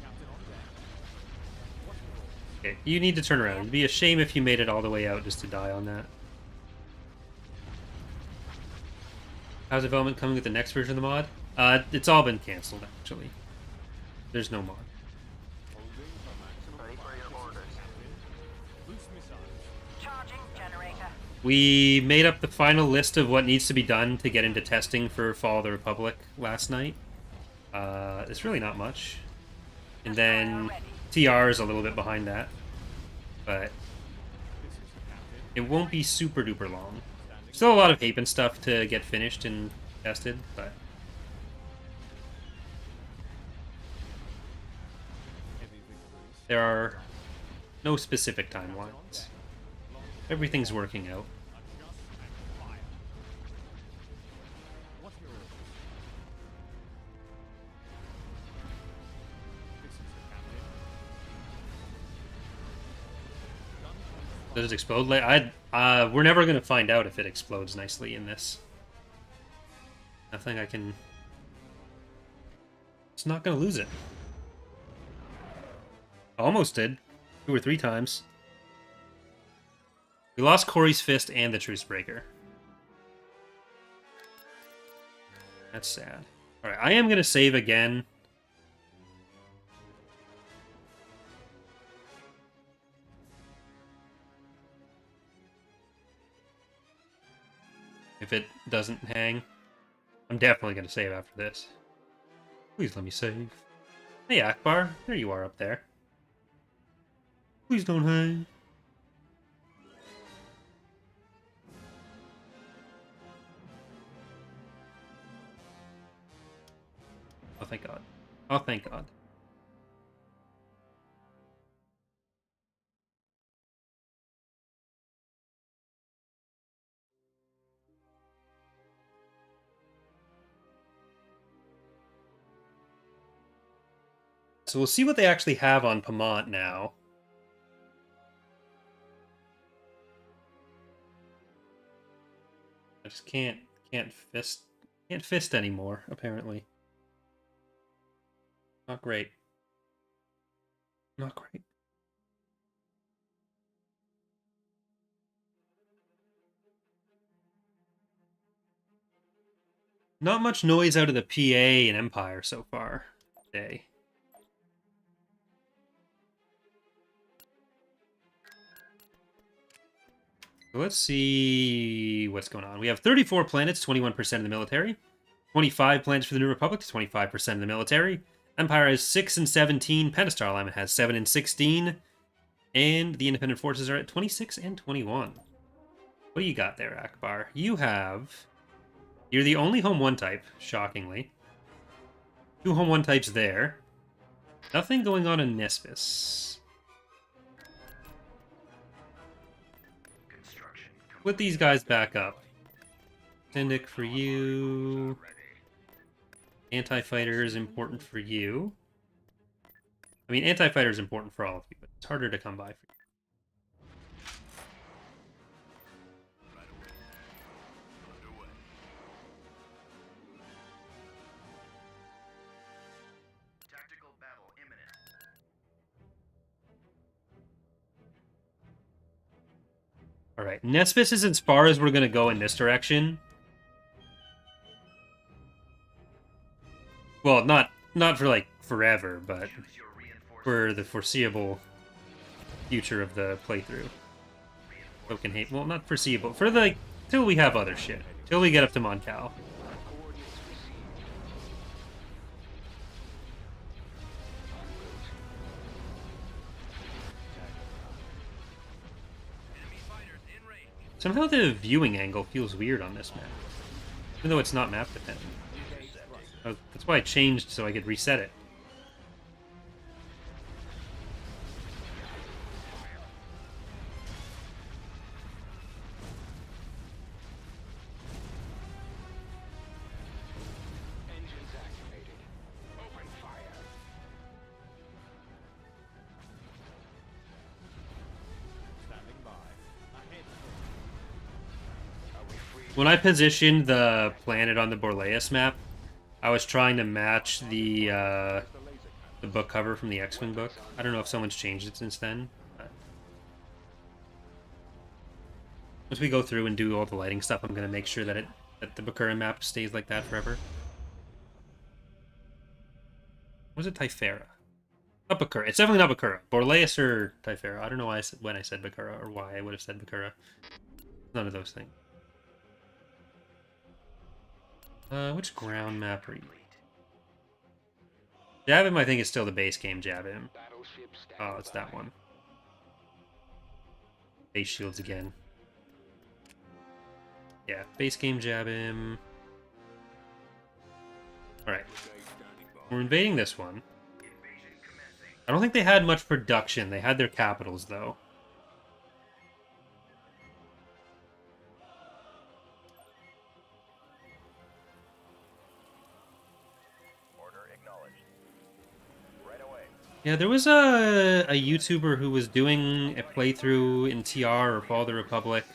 Captain on deck. What's the roll? Okay, you need to turn around. It'd be a shame if you made it all the way out just to die on that. How's development coming with the next version of the mod? It's all been canceled, actually. There's no mod. Holding for maximum Ready for your fire. orders. Captain. Loose missiles. Charging generator. We made up the final list of what needs to be done to get into testing for Fall of the Republic last night. It's really not much. And then TR is a little bit behind that. but it won't be super duper long. Still a lot of Hapan stuff to get finished and tested, but there are no specific timelines. Everything's working out. Does it explode? We're never gonna find out if it explodes nicely in this. Nothing I can. It's not gonna lose it. Almost did, 2 or 3 times. We lost Corey's fist and the Truce Breaker. That's sad. All right, I am gonna save again. If it doesn't hang, I'm definitely going to save after this. Please let me save. Hey, Akbar. There you are up there. Please don't hang. Oh, thank God. Oh, thank God. So we'll see what they actually have on Pamont now. I just can't fist anymore, apparently. Not great. Not great. Not much noise out of the PA and Empire so far today. So let's see what's going on. We have 34 planets, 21% of the military. 25 planets for the New Republic, 25% of the military. Empire has 6 and 17. Pentastar alignment has 7 and 16. And the independent forces are at 26 and 21. What do you got there, Akbar? You're the only home 1 type, shockingly. 2 home 1 types there. Nothing going on in Nespis. Put these guys back up. Syndic for you. Anti-fighter is important for you. I mean, anti-fighter is important for all of you, but it's harder to come by for you. Tactical battle imminent. Alright, Nespis is as far as we're going to go in this direction. Well, not for, like, forever, but for the foreseeable future of the playthrough. Token hate. Well, not foreseeable. For, the till we have other shit. Till we get up to Moncal. Somehow the viewing angle feels weird on this map. Even though it's not map dependent. That's why I changed so I could reset it. Engines activated. Open fire. Standing by. Ahead. Are we free? When I positioned the planet on the Borleas map, I was trying to match the book cover from the X-Wing book. I don't know if someone's changed it since then. But once we go through and do all the lighting stuff, I'm going to make sure that the Bakuran map stays like that forever. Was it Typhera? Not Bakura. It's definitely not Bakura. Borleas or Typhera. I don't know why when I said Bakura or why I would have said Bakura. None of those things. Which ground map are you? Javim, I think, is still the base game Javim. Battleship Oh, it's that one. Base shields again. Yeah, base game jab him. Alright. We're invading this one. I don't think they had much production. They had their capitals, though. Order acknowledged. Right away. Yeah, there was a YouTuber who was doing a playthrough in TR or Fall of the Republic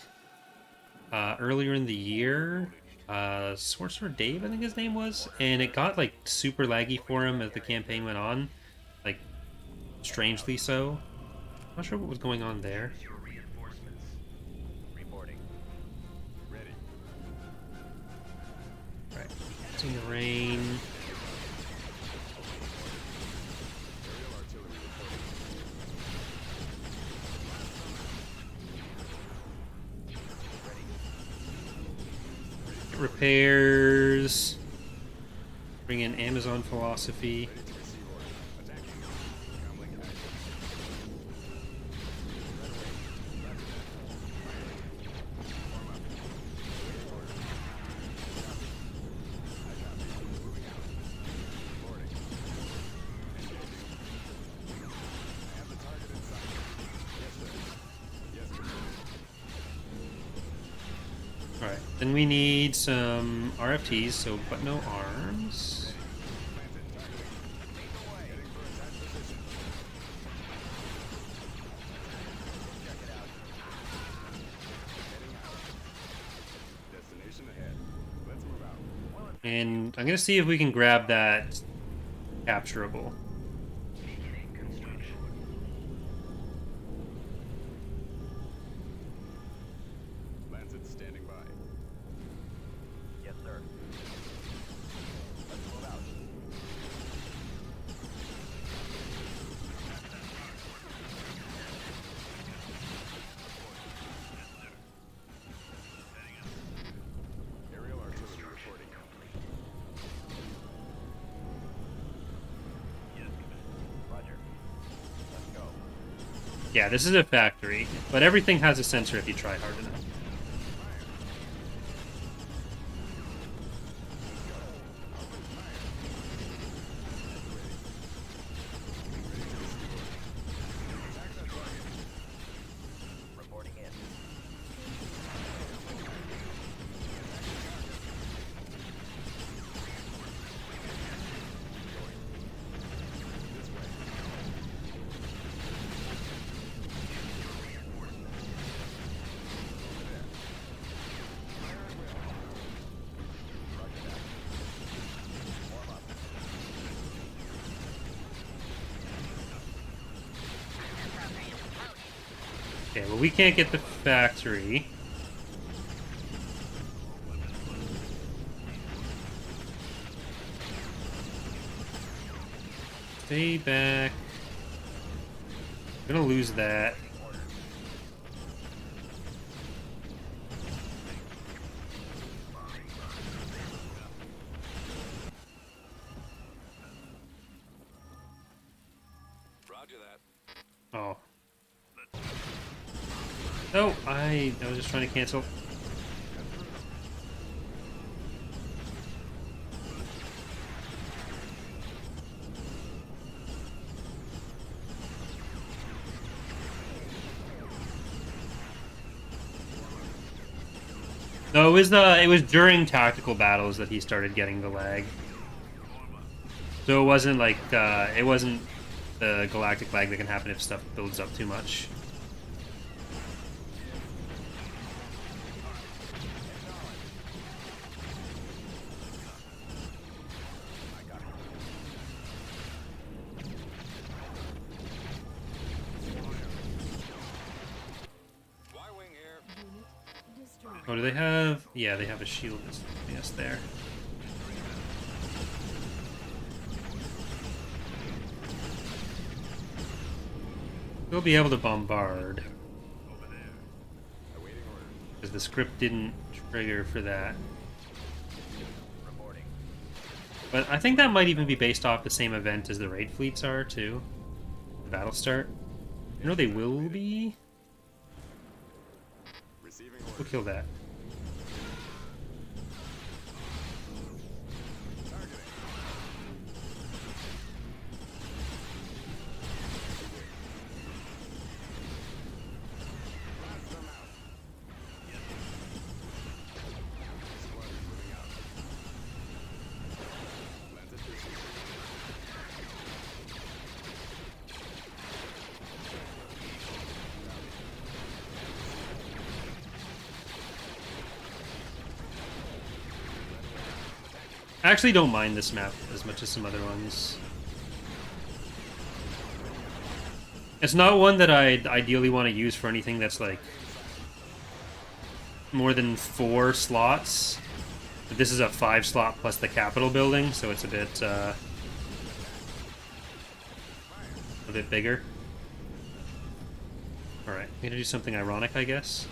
earlier in the year. Sorcerer Dave, I think his name was. And it got, like, super laggy for him as the campaign went on. Like, strangely so. Not sure what was going on there. Your reinforcements. Reporting. Ready. Alright, in the rain. Aerial artillery reporting. Repairs. Bring in Amazon philosophy. Ready to receive order. Attacking. Comlink active. Form up. Waiting order. Copy. I copy. Moving out. Reporting. Engaging. I have the target in sight. Yes, sir. Yes, sir. Alright, then we need some RFTs, so but no arms. Planted. Targeting. Heading for attack position. Check it out. Heading out. Destination ahead. Let's move out. And I'm gonna see if we can grab that capturable. Beginning construction. Lancet standing by. Yes, sir. Let's move out. Aerial artillery reporting. Roger. Let's go. Yeah, this is a factory, but everything has a sensor if you try hard enough. Reporting in. Okay, well we can't get the factory. Stay back. I'm gonna lose that. Roger that. Oh. Oh, I was just trying to cancel. No, it was during tactical battles that he started getting the lag. So it wasn't like it wasn't the galactic lag that can happen if stuff builds up too much. Y-wing here. Unit destroyed. Oh, do they have? Yeah, they have a shield that's leaving us there. We'll be able to bombard Awaiting order. because the script didn't trigger for that. Reporting. But I think that might even be based off the same event as the raid fleets are too. The battle start. You know they will be. We'll kill that. I actually don't mind this map as much as some other ones. It's not one that I'd ideally want to use for anything that's like more than 4 slots. But this is a 5 slot plus the Capitol building, so it's a bit bigger. Alright, I'm gonna do something ironic, I guess.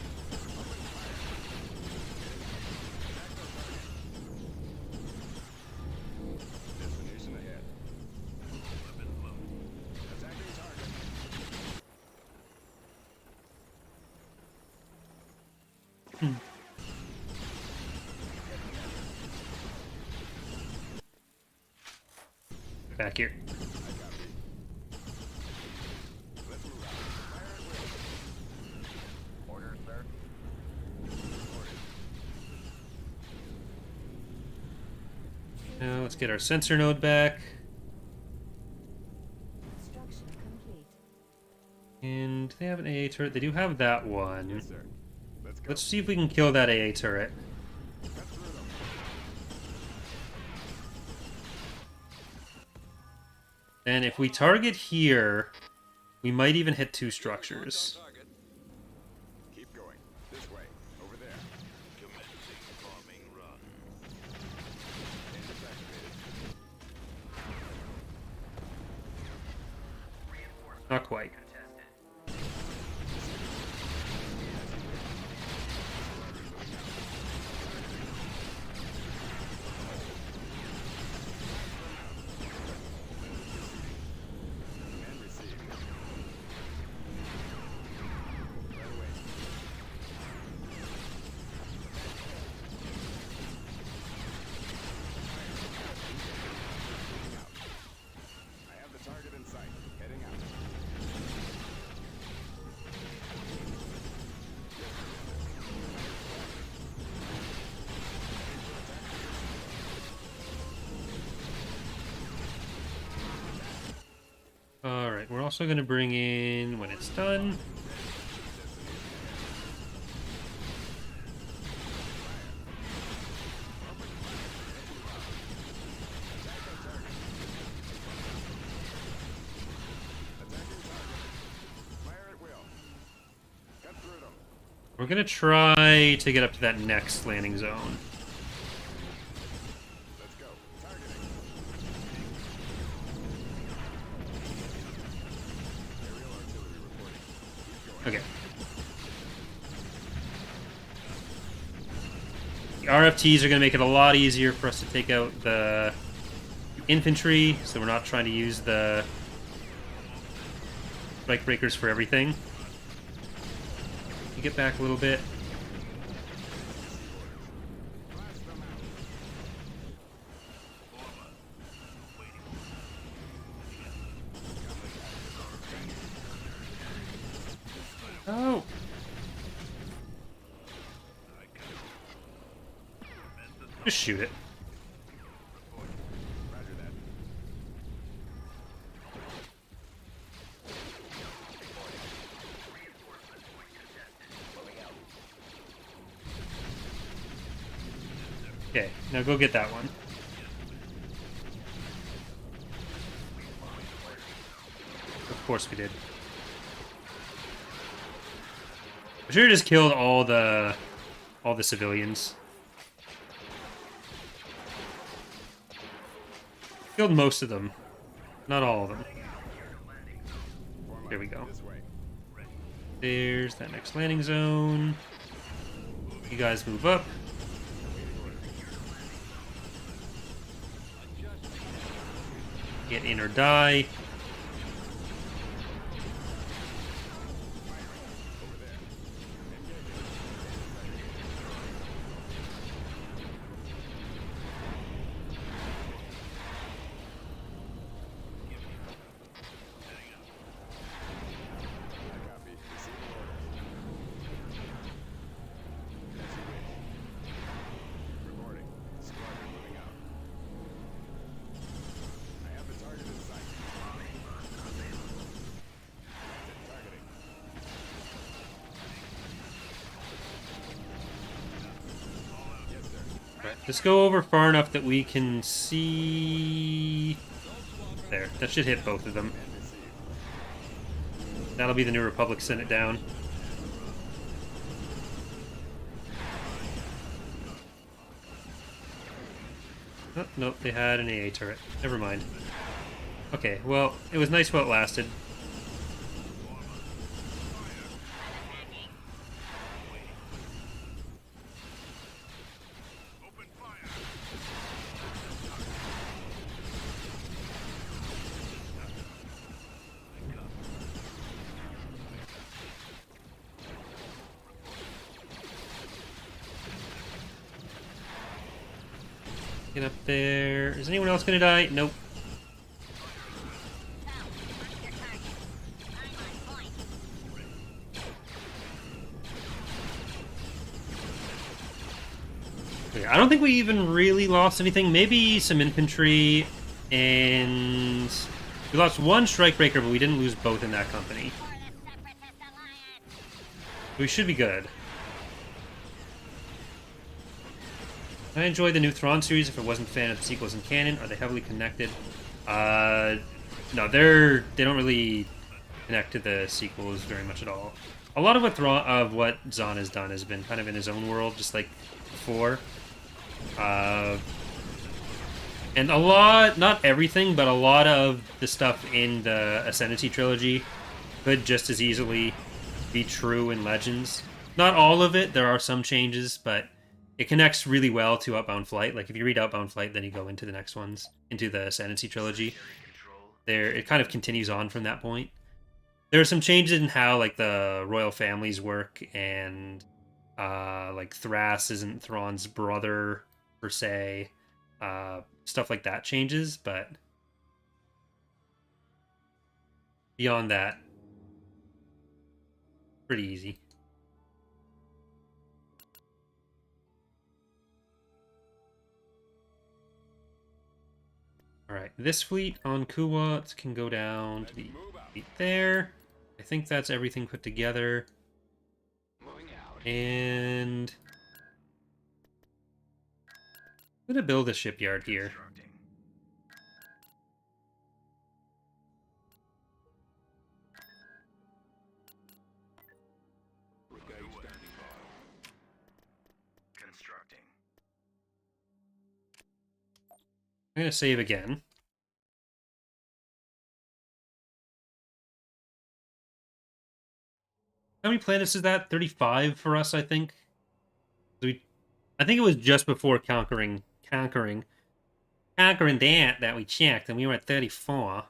Back here. Order, sir. Now let's get our sensor node back. Construction complete. And do they have an AA turret? They do have that one. Yes, sir. Let's go. Let's see if we can kill that AA turret. And if we target here, we might even hit 2 structures. Target. Keep going. This way. Over there. Commencing bombing run. Engines activated. Not quite. Command received. Right away. I have the target in sight. Heading out. Alright, we're also going to bring in, when it's done, Fire at will. Cut through them. we're going to try to get up to that next landing zone. Let's go. Targeting. Aerial artillery reporting. Keep going. Okay. The RFTs are going to make it a lot easier for us to take out the infantry, so we're not trying to use the strike breakers for everything. You get back a little bit. Oh! Just shoot it. Roger that. Okay, now go get that one. Of course we did. I should have just killed all the civilians. Killed most of them. Not all of them. There we go. This way. There's that next landing zone. You guys move up. Get in or die. Just go over far enough that we can see... There, that should hit both of them. That'll be the New Republic, send it down. Oh, nope, they had an AA turret. Never mind. Okay, well, it was nice while it lasted. Get up there. Is anyone else gonna die? Nope. Okay, I don't think we even really lost anything. Maybe some infantry, and we lost one strikebreaker, but we didn't lose both in that company. We should be good. I enjoy the new Thrawn series. If I wasn't a fan of the sequels and canon, are they heavily connected? No, they don't really connect to the sequels very much at all. A lot of what Zahn has done has been kind of in his own world, just like before. And a lot, not everything, but a lot of the stuff in the Ascendancy trilogy could just as easily be true in Legends. Not all of it. There are some changes, but it connects really well to Outbound Flight. Like, if you read Outbound Flight, then you go into the next ones, into the Ascendancy trilogy. It kind of continues on from that point. There are some changes in how, like, the royal families work, and, like, Thras isn't Thrawn's brother, per se. Stuff like that changes, but beyond that, pretty easy. Alright, this fleet on Kuwat can go down to the fleet there. I think that's everything put together. And I'm gonna build a shipyard here. I'm gonna save again. How many planets is that? 35 for us, I think. I think it was just before conquering that we checked, and we were at 34.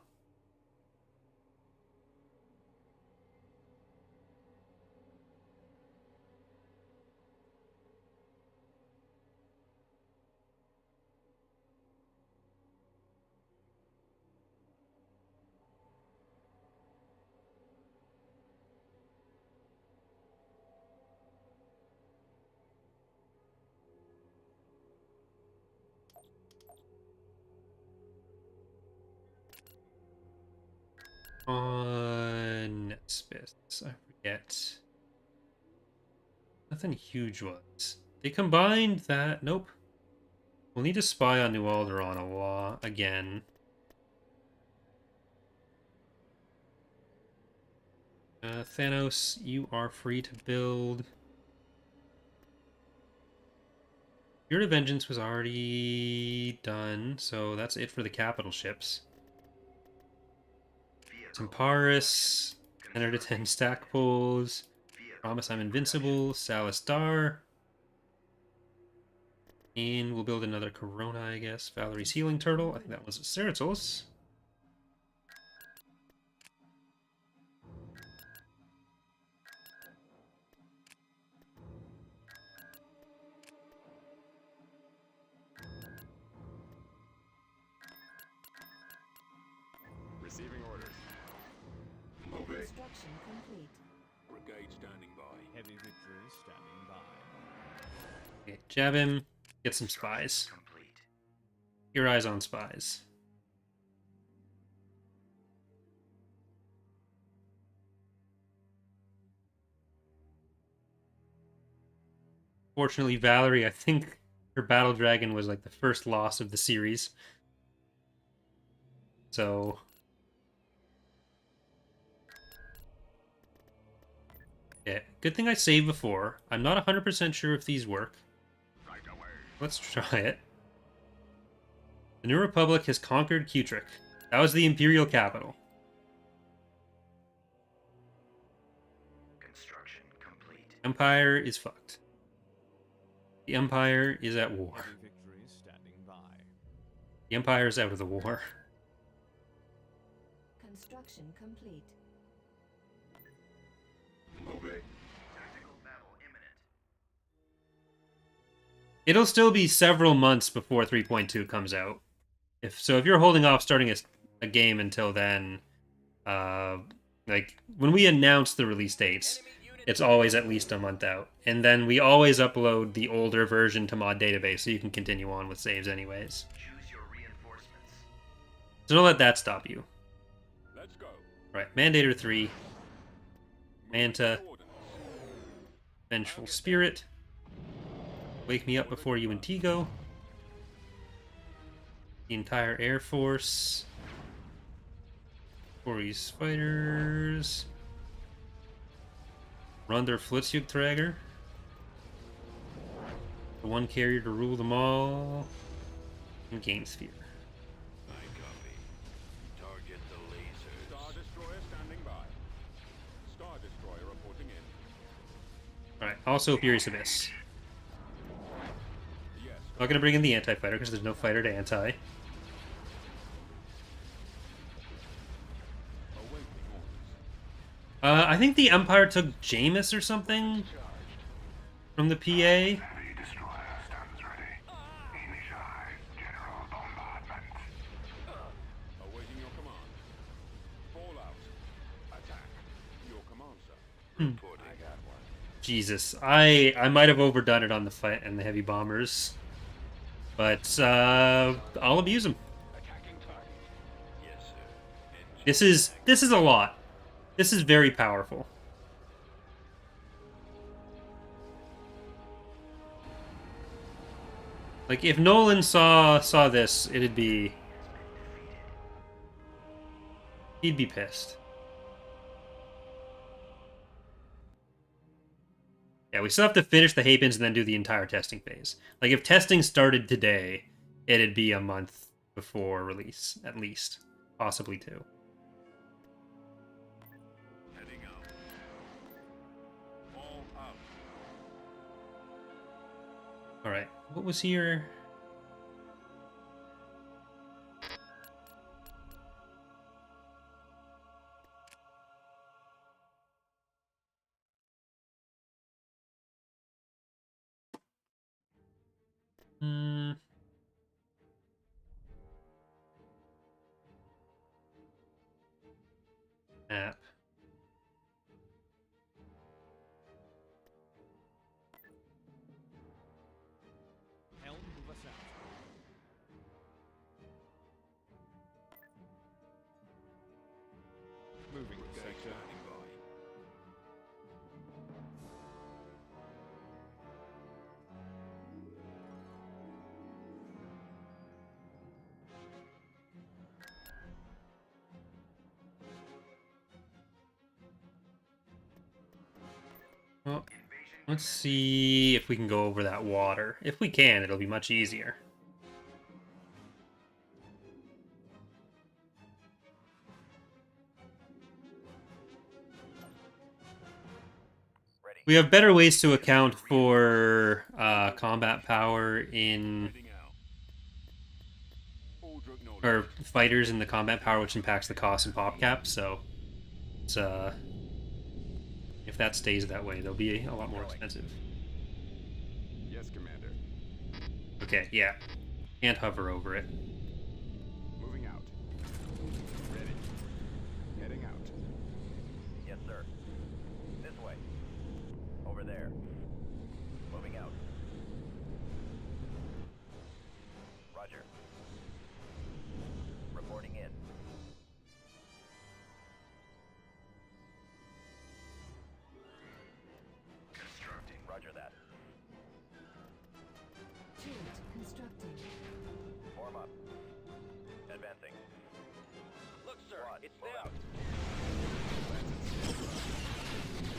On Spitz, I forget. Nothing huge was. They combined that. Nope. We'll need to spy on New Alderaan a lot again. Thanos, you are free to build. Spirit of Vengeance was already done, so that's it for the capital ships. Temparis, 10 out of 10 stack pulls. Promise I'm Invincible, Salistar. And we'll build another Corona, I guess. Valerie's Healing Turtle. I think that was Ceratos. Receiving orders. Moving. Construction complete. Brigade standing by. Heavy victory standing by. Okay, jab him. Get some spies. Your eyes on spies. Fortunately, Valerie, I think Her battle dragon was like the first loss of the series. So yeah, good thing I saved before. I'm not 100% sure if these work. Right away. Let's try it. The New Republic has conquered Kutrick. That was the Imperial capital. Construction complete. Empire is fucked. The Empire is at war. Heavy victories standing by. The Empire is out of the war. Construction complete. Moving. Tactical battle imminent. It'll still be several months before 3.2 comes out. If you're holding off starting a game until then, like when we announce the release dates, it's always at least a month out. And then we always upload the older version to mod database so you can continue on with saves anyways. Choose your reinforcements. So don't let that stop you. Let's go. Right, Mandator 3, Manta, Ordnance. Vengeful Spirit, Wake Me Up Before You and Tigo, the entire Air Force, Corey's Fighters, Runder Flutzjugträger, the one carrier to rule them all, and Game Sphere. I copy. Target the lasers. Star Destroyer standing by. Star Destroyer reporting in. Alright, also Furious Abyss. Yes. Not gonna bring in the anti-fighter because there's no fighter to anti. Awaiting orders. I think the Empire took Jameis or something from the PA. Heavy destroyer stands ready. Initialize general bombardment. Awaiting your command. Fallout. Attack. Your command, sir. Reporting. I got one. Jesus, I might have overdone it on the fight and the heavy bombers, but I'll abuse them. Attacking target. Yes, sir. Engine This is a lot. This is very powerful. Like if Nolan saw this, he'd be pissed. Yeah, we still have to finish the Hapans and then do the entire testing phase. Like if testing started today, it'd be a month before release, at least, possibly two. heading out. All out. All right, what was here? App. Helm, move us out. Moving to sector. Standing by. Well, let's see if we can go over that water. If we can, it'll be much easier. Ready. We have better ways to account for combat power in, Heading out. Order acknowledged. or fighters in the combat power, which impacts the cost and pop cap. So, it's if that stays that way, they'll be a lot more expensive. Yes, Commander. Okay, yeah, can't hover over it. Moving out. Ready. Heading out. Yes, sir. This way. Over there. Moving out. Roger. Reporting in. Constructing. Roger that. 2. It's them.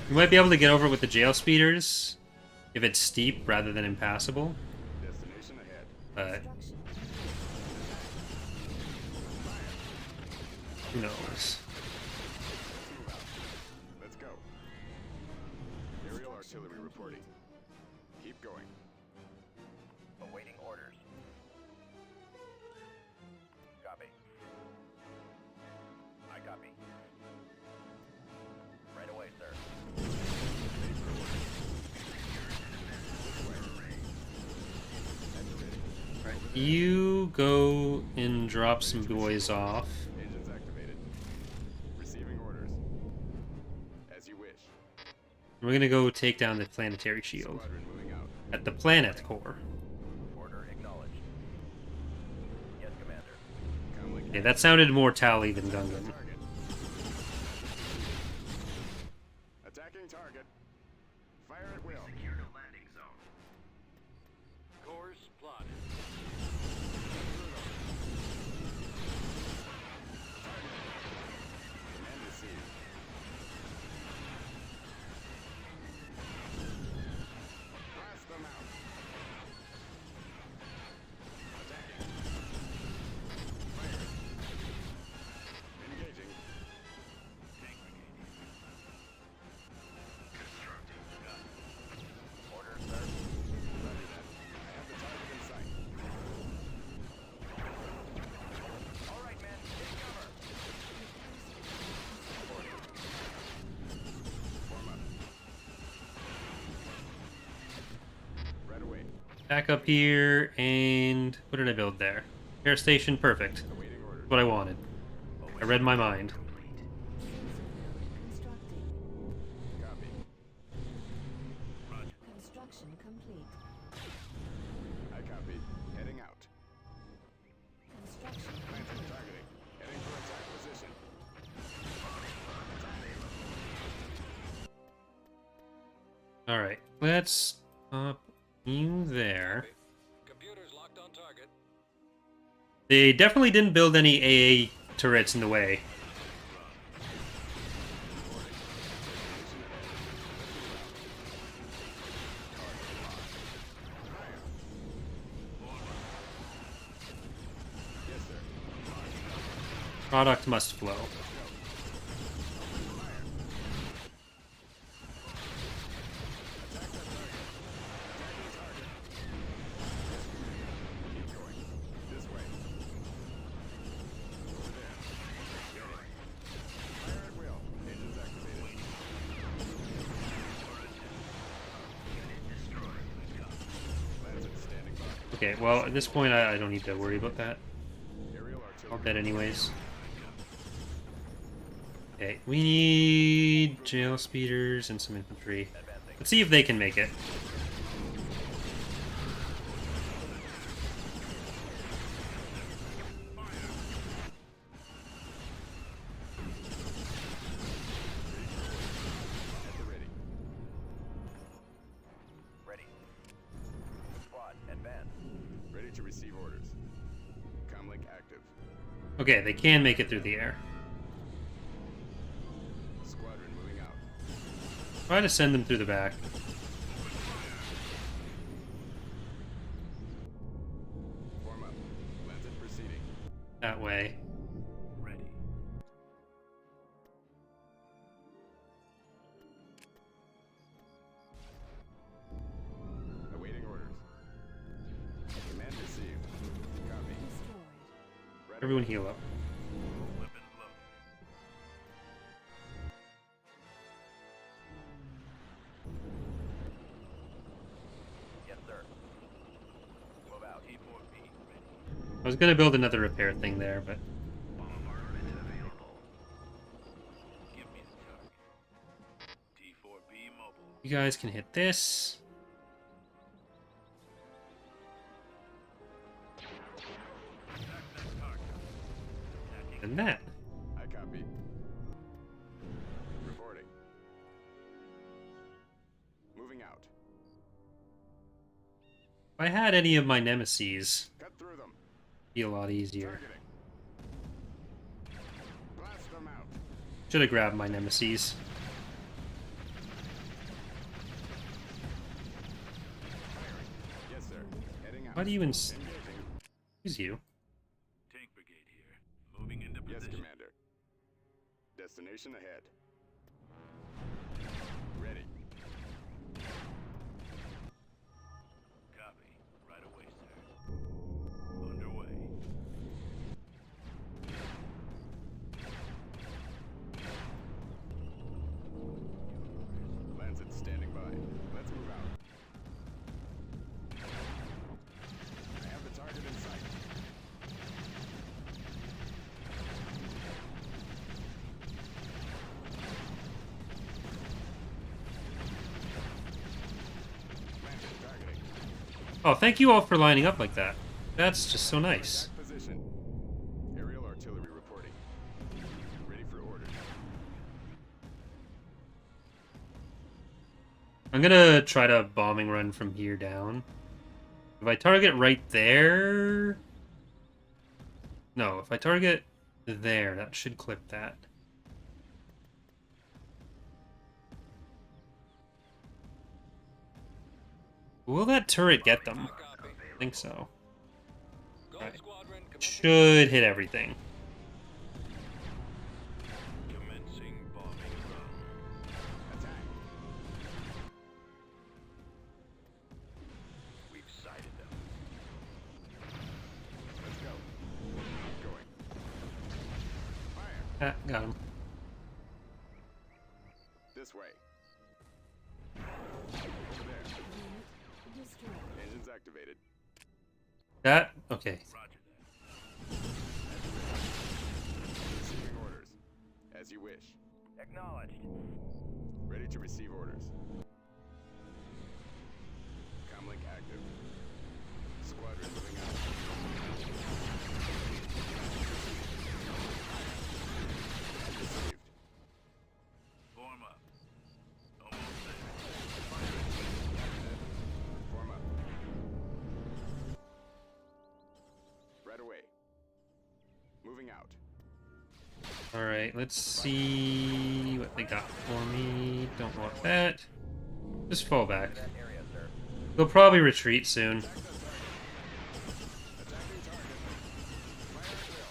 We might be able to get over it with the jail speeders if it's steep rather than impassable. Destination ahead. But Construction. who knows? Let's go. Aerial artillery reporting. Keep going. Awaiting orders. Copy. I copy. Right away, sir. You go and drop some boys off. Engines activated. Receiving orders. As you wish. We're gonna go take down the planetary shield Squadron moving out. at the planet core. Order acknowledged. Yes, Commander. Comlink Okay, that sounded more Tally than Gungan. target. Attacking target. Fire at will. Secure the landing zone. Course plotted. Command received. Blast them out. Attacking. Fire. Engaging. Order, sir. Roger that. I have the target in sight. All right, men. Take cover. Form up. Right away. Back up here, and what did I build there? Air station, perfect. Awaiting orders. What I wanted. I read my mind. Constructing. Copy. Construction complete. I copy. Heading out. Construction Planting targeting. Heading for attack position. Alright, let's pop you there. Computers locked on target. They definitely didn't build any AA turrets in the way. Yes, sir. Product must flow. Keep going. This way. Over there. Fire at will. Engines activated. Lancet standing by. Okay, well, at this point, I don't need to worry about that. Aerial I'll artillery. bet anyways. Okay, we need jail speeders and some infantry. Let's see if they can make it. At the ready. Ready. Squad, advance. Ready to receive orders. Comlink active. Okay, they can make it through the air. Squadron moving out. Try to send them through the back. Form up. Lancet proceeding. That way. Ready. Awaiting orders. Command received. Copy. destroyed. Right Everyone away. heal up. Weapon loaded. Yes, sir. Move out. T4B ready. I was gonna build another repair thing there, but Bombardment available. Give me the target. T4B mobile. you guys can hit this. Attack that target. Attacking. And that. I copy. Reporting. Moving out. If I had any of my nemesis, Cut through them. it'd be a lot easier. Targeting. Blast them out. Should have grabbed my nemesis. Yes, sir. Heading out. Why do you Engaging. use you? Tank brigade here. Moving into Yes, position. Commander. Destination ahead. Ready. Copy. Right away, sir. Underway. Lancet standing by. Let's move out. I have the target in sight. Lancet targeting. Oh, thank you all for lining up like that. That's just so nice. Attack position. Aerial artillery reporting. Ready for orders. I'm gonna try to bombing run from here down. If I target right there... No, if I target there, that should clip that. Will that turret get them? I think so. Right. Should hit everything. Commencing bombing run. Attack. We've sighted them. Let's go. Going. Fire. Ah, got him. This way. Over there. Destroyed. Engines activated. That? Okay. Roger that. Receiving orders. As you wish. Acknowledged. Ready to receive orders. Comlink active. Squadron moving out. Received. Form up. Almost there. Form up. Right away. Moving out. Alright, let's see what they got for me. Don't want that. Just fall back. That area, sir. They'll probably retreat soon. Attacking target. Fire at will.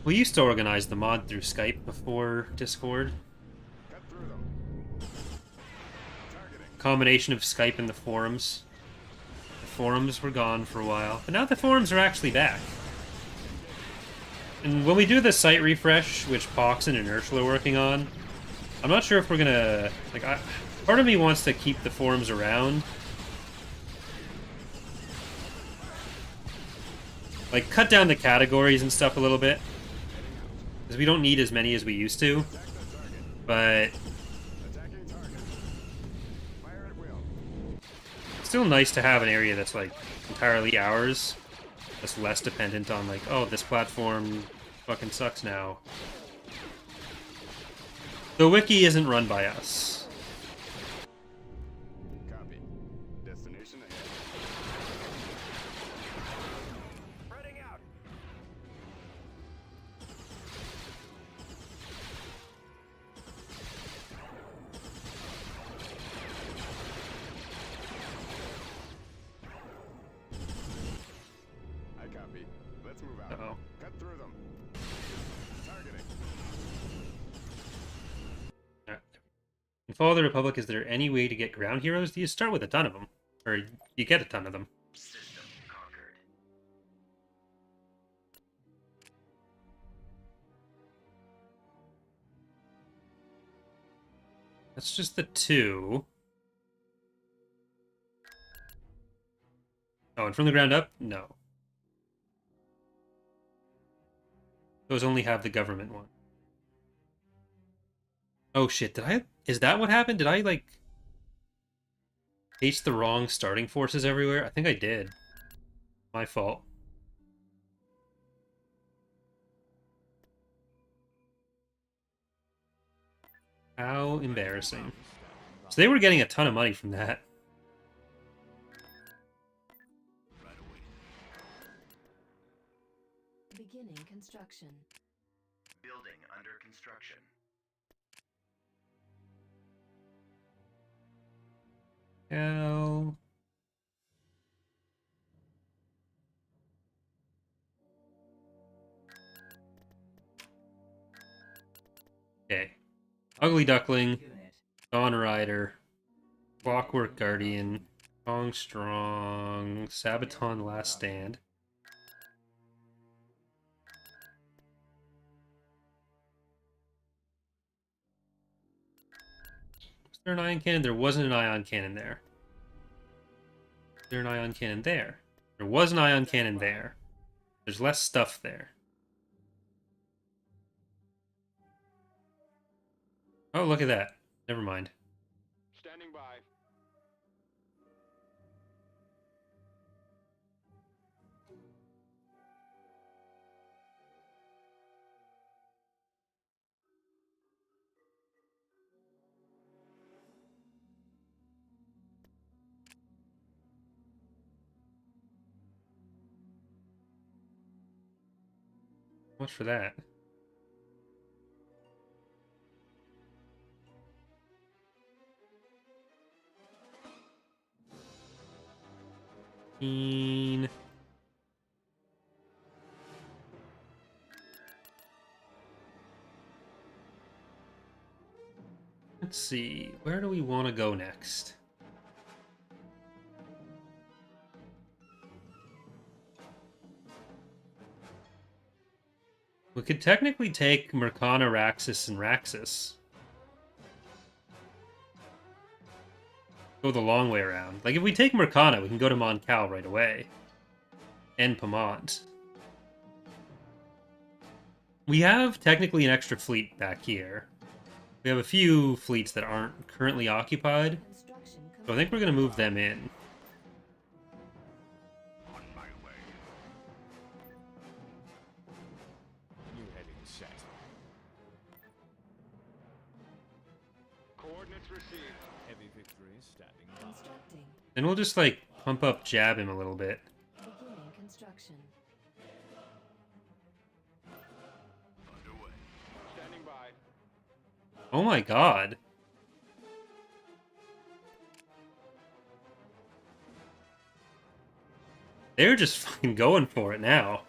We used to organize the mod through Skype before Discord. Cut through them. Targeting. Combination of Skype and the forums. The forums were gone for a while, but now the forums are actually back. And when we do the site refresh, which Pox and Inertial are working on, I'm not sure if we're gonna... part of me wants to keep the forums around. Like, cut down the categories and stuff a little bit. Because we don't need as many as we used to. But Attacking target. Fire at will. it's still nice to have an area that's, like, entirely ours. That's less dependent on, like, oh, this platform fucking sucks now. The wiki isn't run by us. Copy. Destination ahead. Spreading out. I copy. Let's move out. Uh-oh. Cut through them. Targeting. Alright. In Fall of the Republic, is there any way to get ground heroes? You start with a ton of them. Or you get a ton of them. System conquered. That's just the two. Oh, and from the ground up? No. Those only have the government one. Oh shit, did I... Is that what happened? Did I, like... paste the wrong starting forces everywhere? I think I did. My fault. How embarrassing. So they were getting a ton of money from that. Right away. Beginning construction. Building under construction. Hell. Okay. Ugly Duckling, Dawn Rider, Clockwork Guardian, Kong Strong, Sabaton Last Stand. Was there an ion cannon? There wasn't an ion cannon there. Was there an ion cannon there? There was an ion cannon there. There's less stuff there. Oh, look at that. Never mind. Standing by. Much for that. Let's see, where do we want to go next? We could technically take Mercana, Raxus, and Raxus. Go the long way around. Like, if we take Mercana, we can go to Mon Cal right away. And Pamont. We have technically an extra fleet back here. We have a few fleets that aren't currently occupied. So I think we're going to move them in. On my way. New heading set. Coordinates received. Heavy victory standing by. Constructing. Then we'll just, like, pump up jab him a little bit. Beginning construction. Underway. Standing by. Oh my god. They're just fucking going for it now.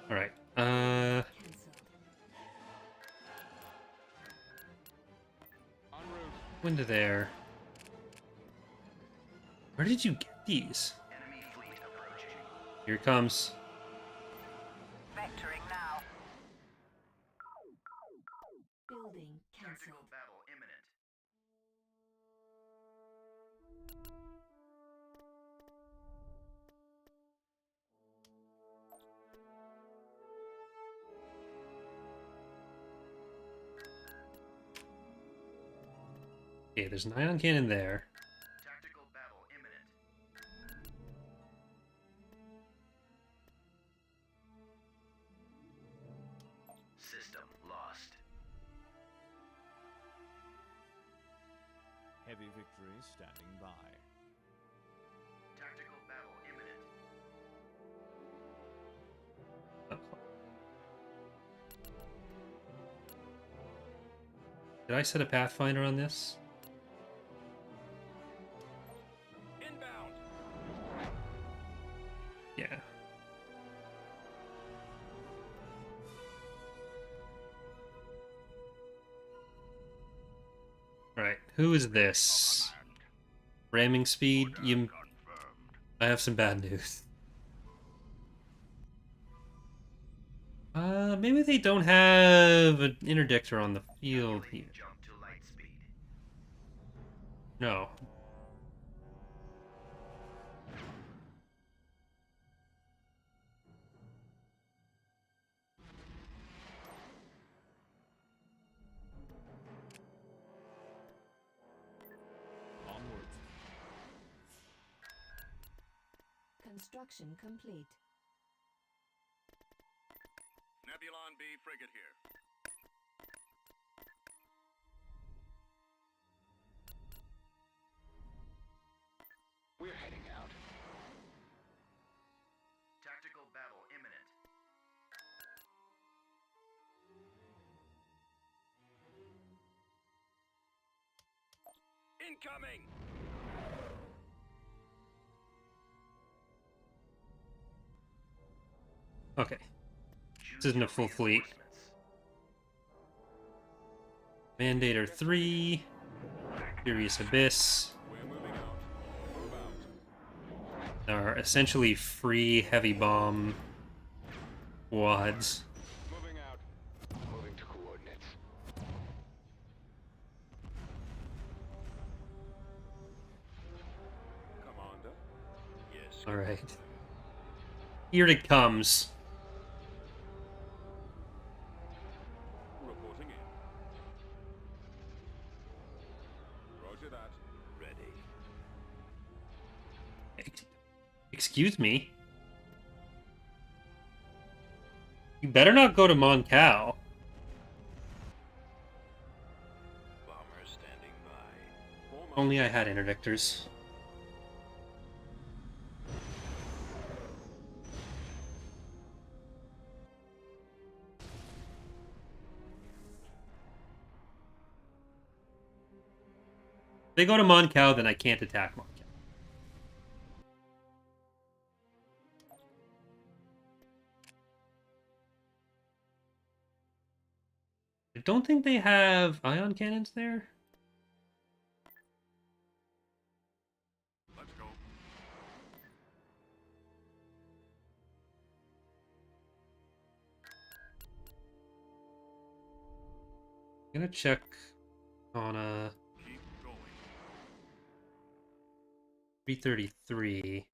Alright, Cancelled. En route. into there. Where did you get these? Enemy fleet approaching. Here it comes. Vectoring now. Building Tactical cancelled. battle imminent. Okay, there's an ion cannon there. Tactical battle imminent. System lost. Heavy victory standing by. Tactical battle imminent. Did I set a Pathfinder on this? Inbound. Yeah. Alright, who is this? Ramming speed? You... I have some bad news. Maybe they don't have an interdictor on the field here. Jump to light speed. No. Onward. Construction complete. Zebulon B frigate here. We're heading out. Tactical battle imminent. Incoming! Okay, Choose this isn't a your full fleet. reinforcements. Mandator 3, Furious Abyss We're moving out. Move out. are essentially free heavy bomb wads. Moving out. Moving to coordinates. Commander. Yes. All right, here it comes. Reporting in. Roger that. Ready. Excuse me. You better not go to Mon Cal. Bomber standing by. Form up. Only I had interdictors. If they go to Mon Cal, then I can't attack Mon Cal. I don't think they have ion cannons there. Let's go. I'm gonna check on a Keep going. 333.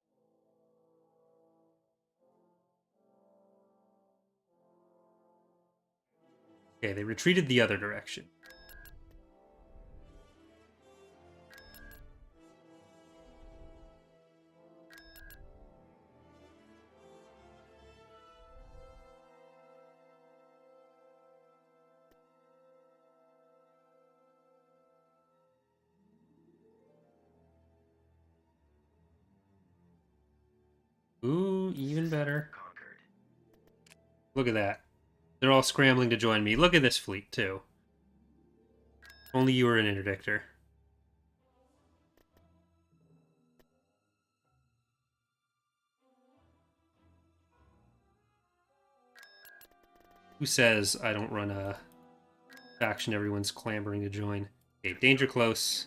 Okay, they retreated the other direction. Ooh, even better. Conquered. Look at that. They're all scrambling to join me. Look at this fleet, too. Only you were an interdictor. Who says I don't run a faction everyone's clamoring to join? Okay, danger close.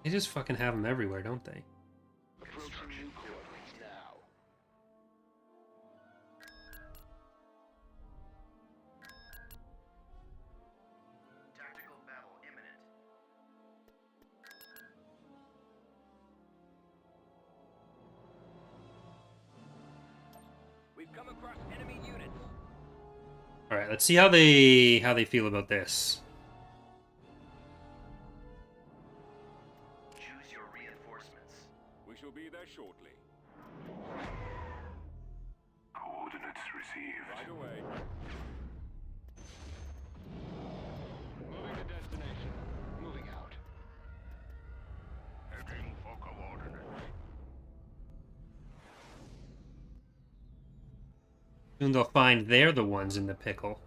They just fucking have them everywhere, don't they? Approaching new coordinates now. Tactical battle imminent. We've come across enemy units. All right, let's see how they feel about this. Choose your reinforcements. We shall be there shortly. Coordinates received. Right away. Moving to destination. Moving out. Heading for coordinates. Soon they'll find they're the ones in the pickle.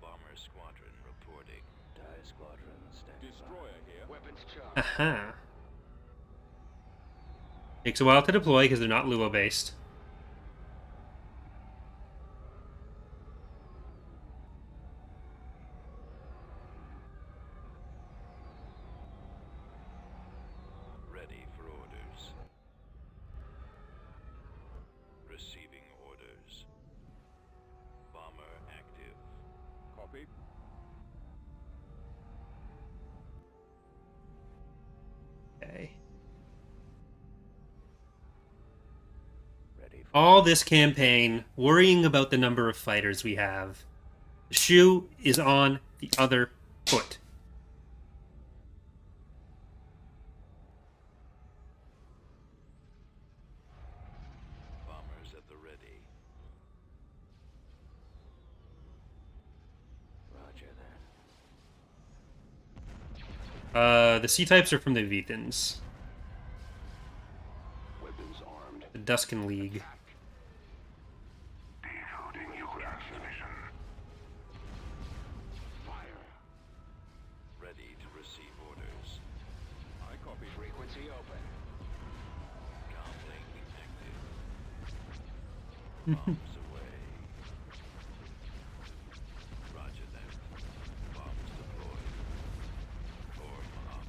Bomber squadron reporting. Die squadron standing Destroyer here. Weapons charged. Aha. Takes a while to deploy because they're not Luo based. by. Ready for orders. Receiving orders. Bomber active. Copy. Okay. Ready all this campaign worrying about the number of fighters we have. The shoe is on the other foot. Bombers at the ready. Roger that. The C-types are from the Yevethans. Weapons armed. The Duskin League. Decoding your transmission. Fire. Ready to receive orders. I copy. Frequency open. Comlink active. Bombs away. Roger that. Bombs deployed. Form up.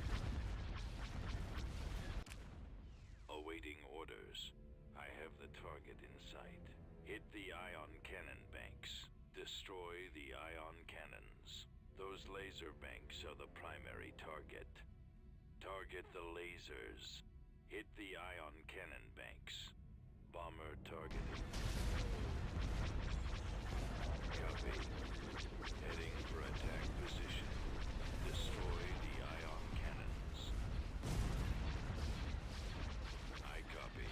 Awaiting orders. I have the target in sight. Hit the ion cannon banks. Destroy the ion cannons. Those laser banks are the primary target. Target the lasers. Hit the ion cannon banks. Bomber targeting. Copy. Heading for attack position. Destroy the ion cannons. I copy.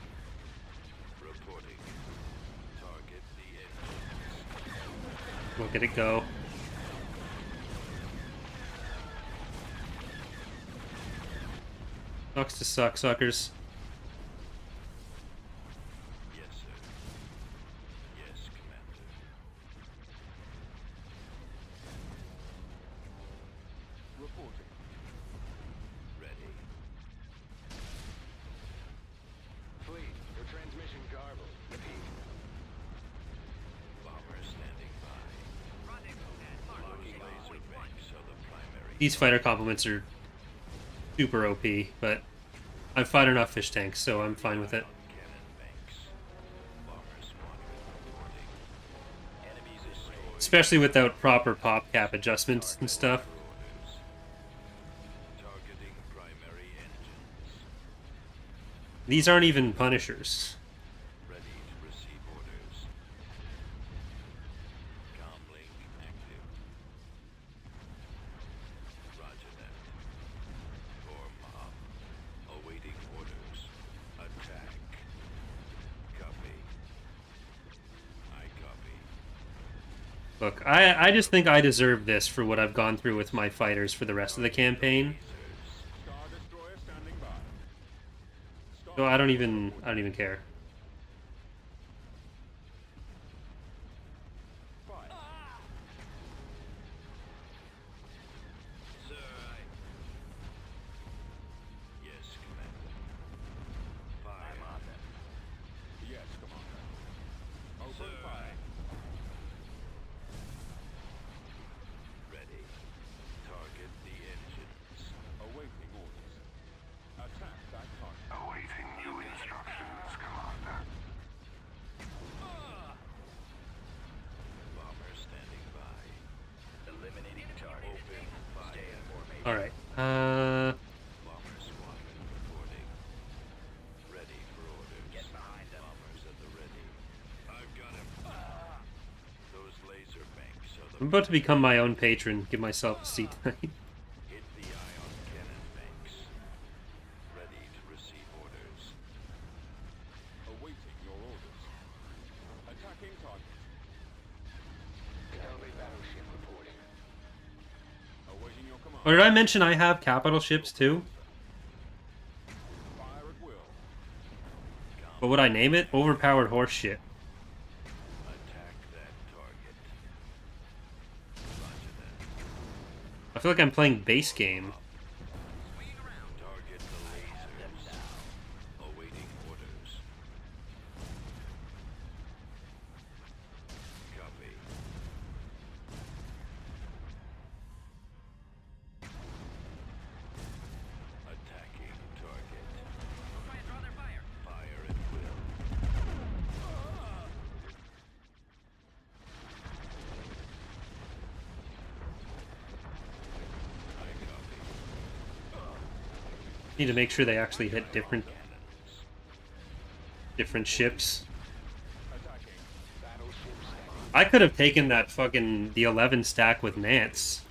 Reporting. Target the engines. Look at it go. Sucks to suck, suckers. Yes, sir. Yes, Commander. Reporting. Ready. Fleet, your transmission garbled. Repeat. Bomber standing by. Locking laser banks are the primary. These fighter complements are super OP, but I've fought enough fish tanks, so I'm fine with it. Cannon banks. Bomber squadron reporting. Enemies destroyed. Especially without proper pop cap adjustments and stuff. Orders. Targeting primary engines. These aren't even Punishers. Ready to receive orders. Comlink active. Roger that. Form up. Awaiting orders. Attack. Copy. I copy. Look, I just think I deserve this for what I've gone through with my fighters for the rest of the campaign. Star Destroyer standing by. So I don't even care. Fire. Sir, Yes, Commander. Fire. I'm on them. Yes, Commander. Open Sir, fire. Ready. Target the engines. Awaiting orders. Attack that target. Awaiting new instructions, Commander. Bomber standing by. Eliminating target. Open fire. Stay in formation. All right. Bomber squadron reporting. Ready for orders. Get behind them. Bombers at the ready. I've got him. Those laser banks are the I'm about to become my own patron. Give myself a seat tonight. hit the ion cannon banks. Ready to receive orders. Awaiting your orders. Attacking target. Enemy battleship reporting. Awaiting your command. Or did I mention I have capital ships too? Fire at will. What would I name it? Overpowered horse shit. Attack that target. Roger that. I feel like I'm playing base game. Target the lasers. Awaiting orders. Copy. Attacking target. Fire at will. I copy. Need to make sure they actually hit different Cannons. ships. I could have taken that fucking the 11 stack with Nance.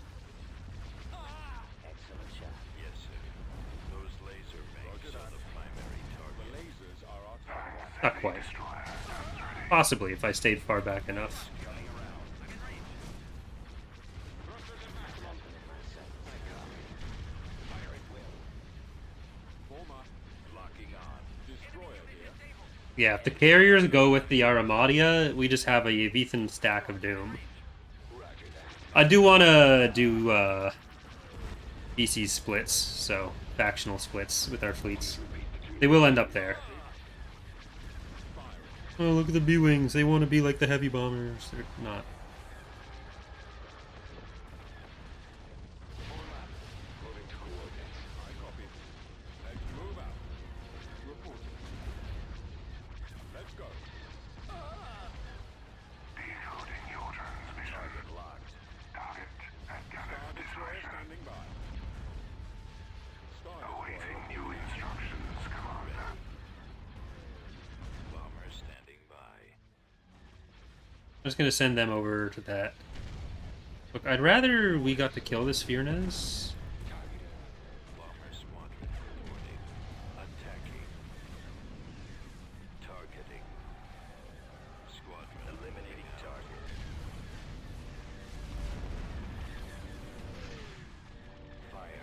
Excellent shot. Yes, sir. Those laser banks are the primary The target. lasers are our target. Not quite. Possibly if I stayed far back enough. Former. Locking on. Destroyer here. Yeah, if the carriers go with the Armadia, we just have a Yevethan stack of doom. I do want to do BC splits, so factional splits with our fleets. They will end up there. Oh, look at the B-Wings. They want to be like the heavy bombers. They're not. Moving to coordinates. I copy. Let's move out. Report. Let's go. Decoding your transmission. Target locked. Target and Star cannon Destroyer dispersion. standing by. Star Awaiting Destroyer. new instructions, Commander. Bomber standing by. I'm just going to send them over to that. Look, I'd rather we got to kill this Fiernes. Bomber squadron reporting. Attacking. Targeting. Squadron eliminating target. Firing.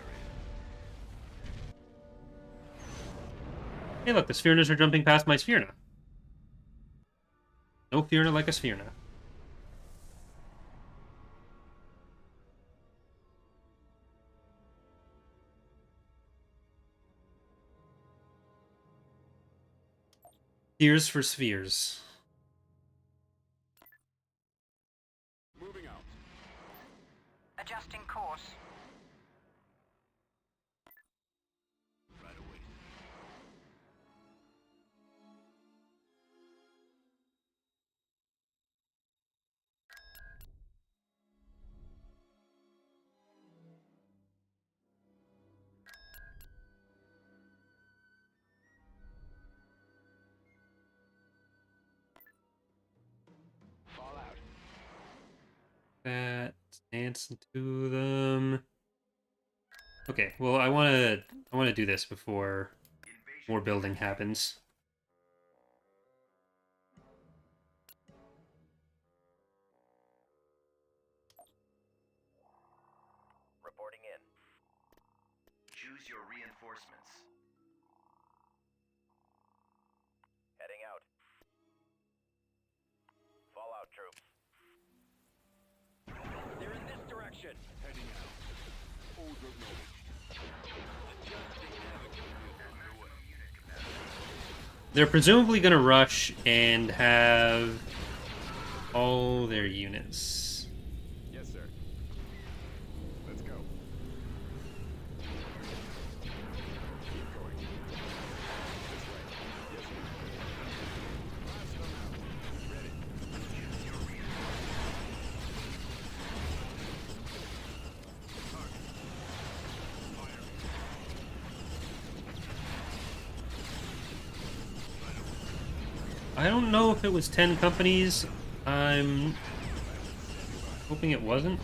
Hey, look, the Sphearnas are jumping past my Sphearna. No Sphearna like a Sphearna. Spheres for spheres. Moving out. Adjusting course. Right away. Fallout. That dance into them. Okay, well I wanna do this before more building happens. Reporting in. Choose your reinforcements. Heading out. Fallout troops. They're in this direction. Heading out. Order acknowledged. They're presumably gonna rush and have all their units. Yes, sir. Let's go. Keep going. This way. Yes, sir. Blast them out. Ready. I don't know if it was 10 companies. I'm hoping it wasn't.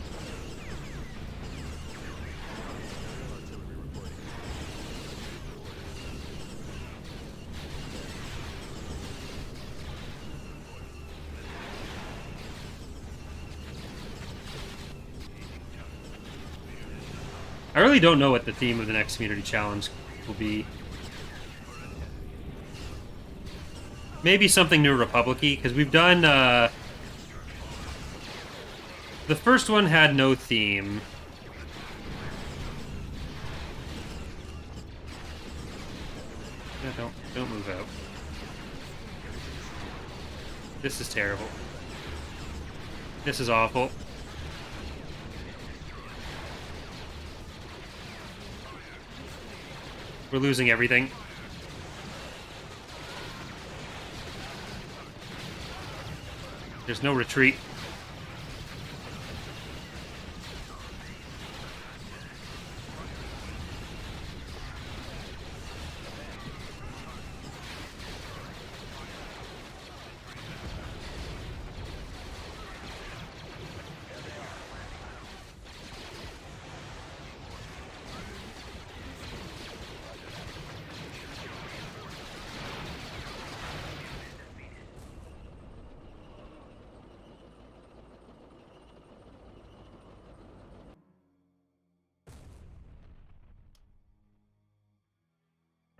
I really don't know what the theme of the next community challenge will be. Maybe something New Republic-y, because we've done, the first one had no theme. Yeah, don't move out. This is terrible. This is awful. We're losing everything. There's no retreat.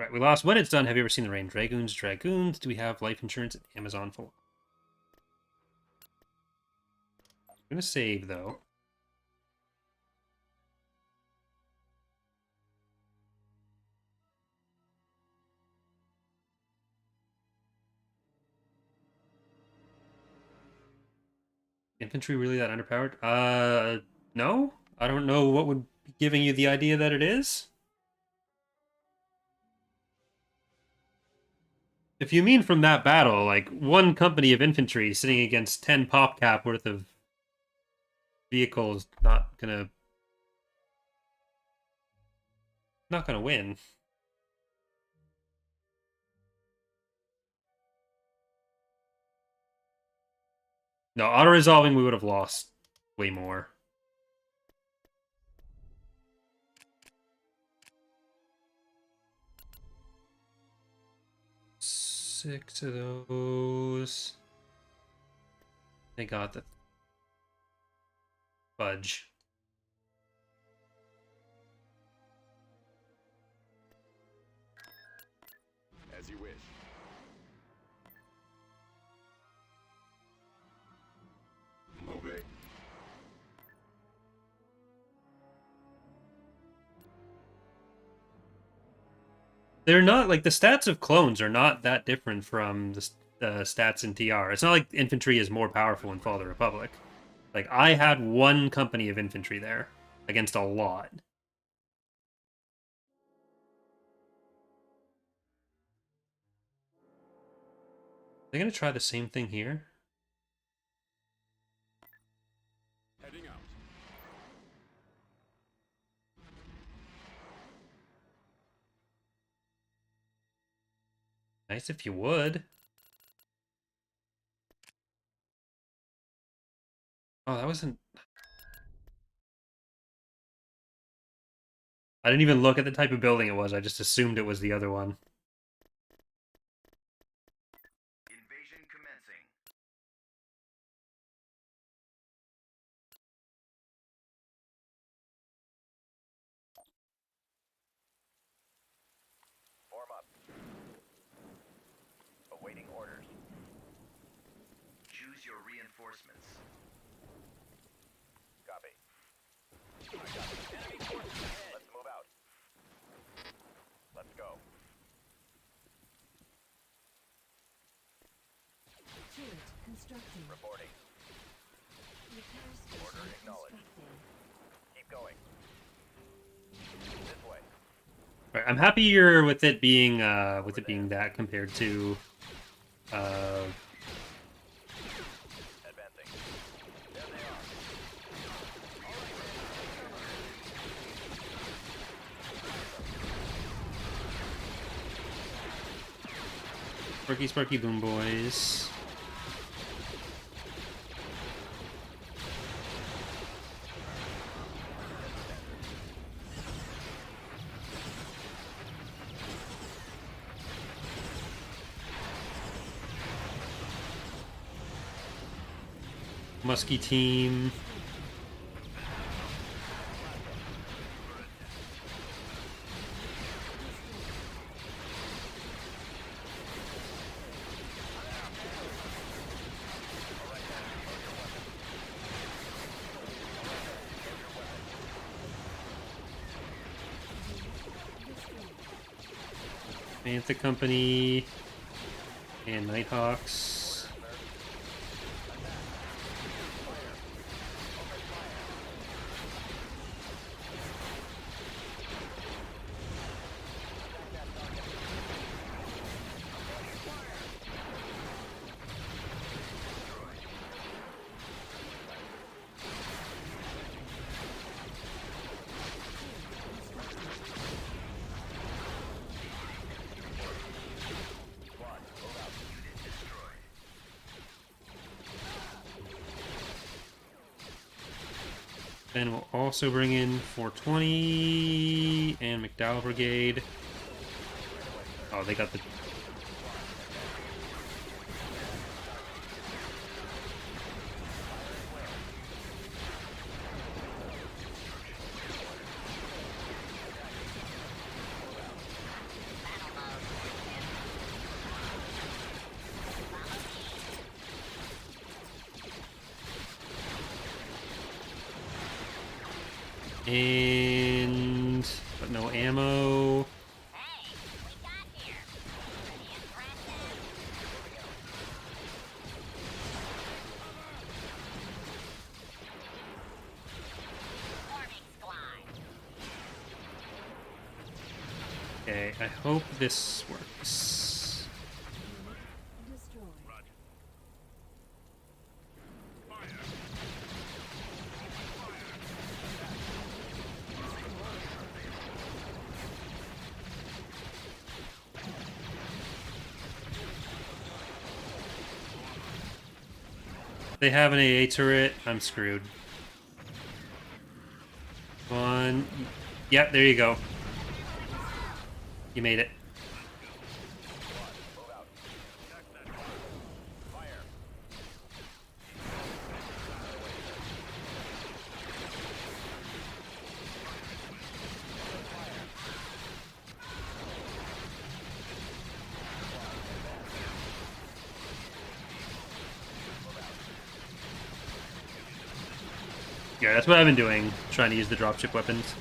Right, we lost When It's Done. Have you ever seen the rain? Dragoons, Dragoons. Do we have life insurance at Amazon for? I'm gonna save though. Infantry really that underpowered? No. I don't know what would be giving you the idea that it is. If you mean from that battle, like, one company of infantry sitting against 10 pop cap worth of vehicles not gonna win. No, auto-resolving we would have lost way more. Six of those. They got the fudge. As you wish. Moving. They're not, like, the stats of clones are not that different from the stats in TR. It's not like infantry is more powerful in Fall of the Republic. Like, I had one company of infantry there against a lot. They're gonna try the same thing here. Heading out. Nice if you would. Oh, that wasn't... I didn't even look at the type of building it was. I just assumed it was the other one. Invasion commencing. Form up. Awaiting orders. Choose your reinforcements. Copy. Enemy forces ahead. Let's move out. Let's go. Turret constructing. Reporting. Repair station Order acknowledged. constructing. Keep going. This way. Right, I'm happier with it being that compared to Advancing. There they are. Sparky Sparky Boom Boys. Muskie team. Bantha Company and Nighthawks. Then we'll also bring in 420 and McDowell Brigade. Oh, they got the... And... but no ammo. Hey, we got here. Pretty impressive. Forming squad. Okay, I hope this works. Destroy. If they have an AA turret, I'm screwed. One. Yep, there you go. You made it. Yeah, that's what I've been doing, trying to use the dropship weapons.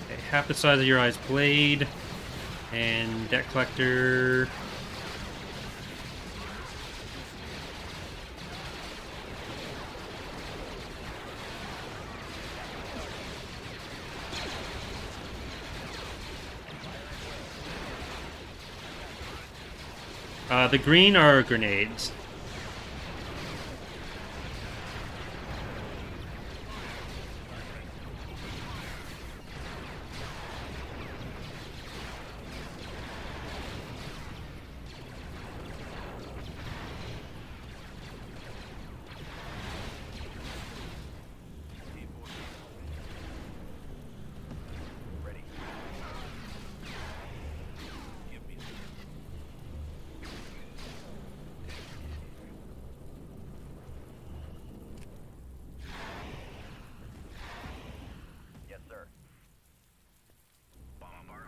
Okay, half the size of your eye's blade, and debt collector. The green are grenades. Yes, sir.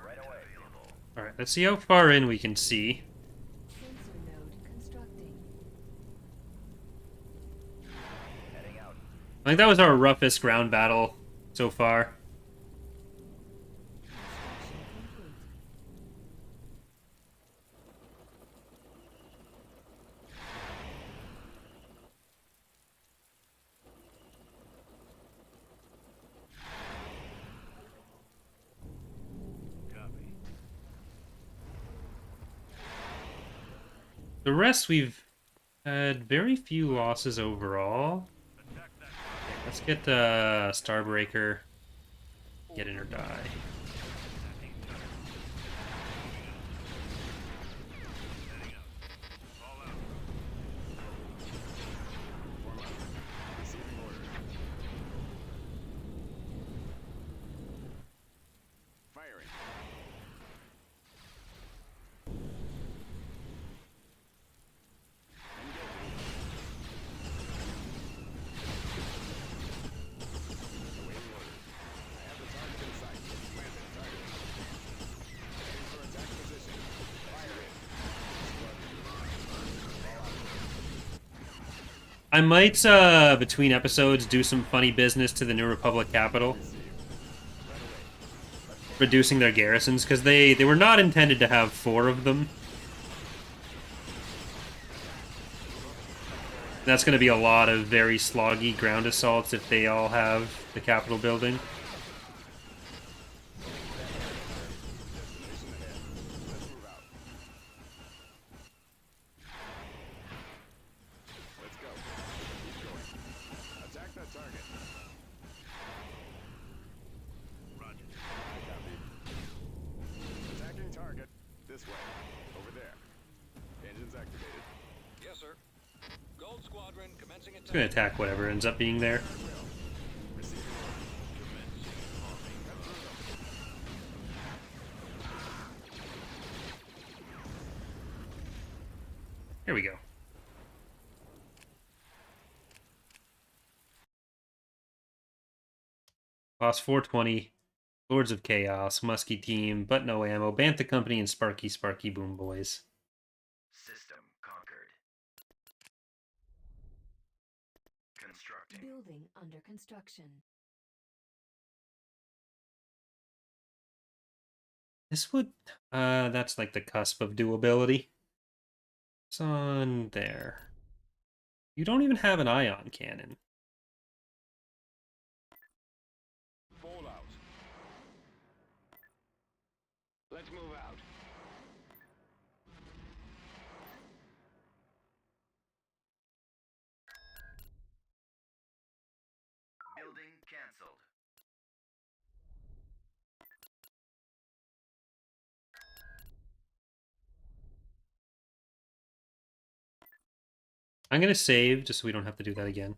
Right away. Alright, let's see how far in we can see. Sensor node constructing. Heading out. I think that was our roughest ground battle so far. Construction complete. Copy. The rest, we've had very few losses overall. Let's get Starbreaker. Get in or die. Firing. I might, between episodes, do some funny business to the New Republic capital. Reducing their garrisons, because they were not intended to have 4 of them. That's going to be a lot of very sloggy ground assaults if they all have the capital building. Let's go. Keep going. Attack that target. Roger. Copy. Attacking target. This way. Over there. Engines activated. Yes, sir. Gold Squadron commencing attack. It's going to attack whatever ends up being there. Here we go. Boss 420, Lords of Chaos, Muskie Team, but no ammo, Bantha Company, and Sparky Boom Boys. System conquered. Constructing. Building under construction. This would, that's like the cusp of doability. It's on there. You don't even have an ion cannon. Fallout. Let's move out. Building cancelled. I'm going to save just so we don't have to do that again.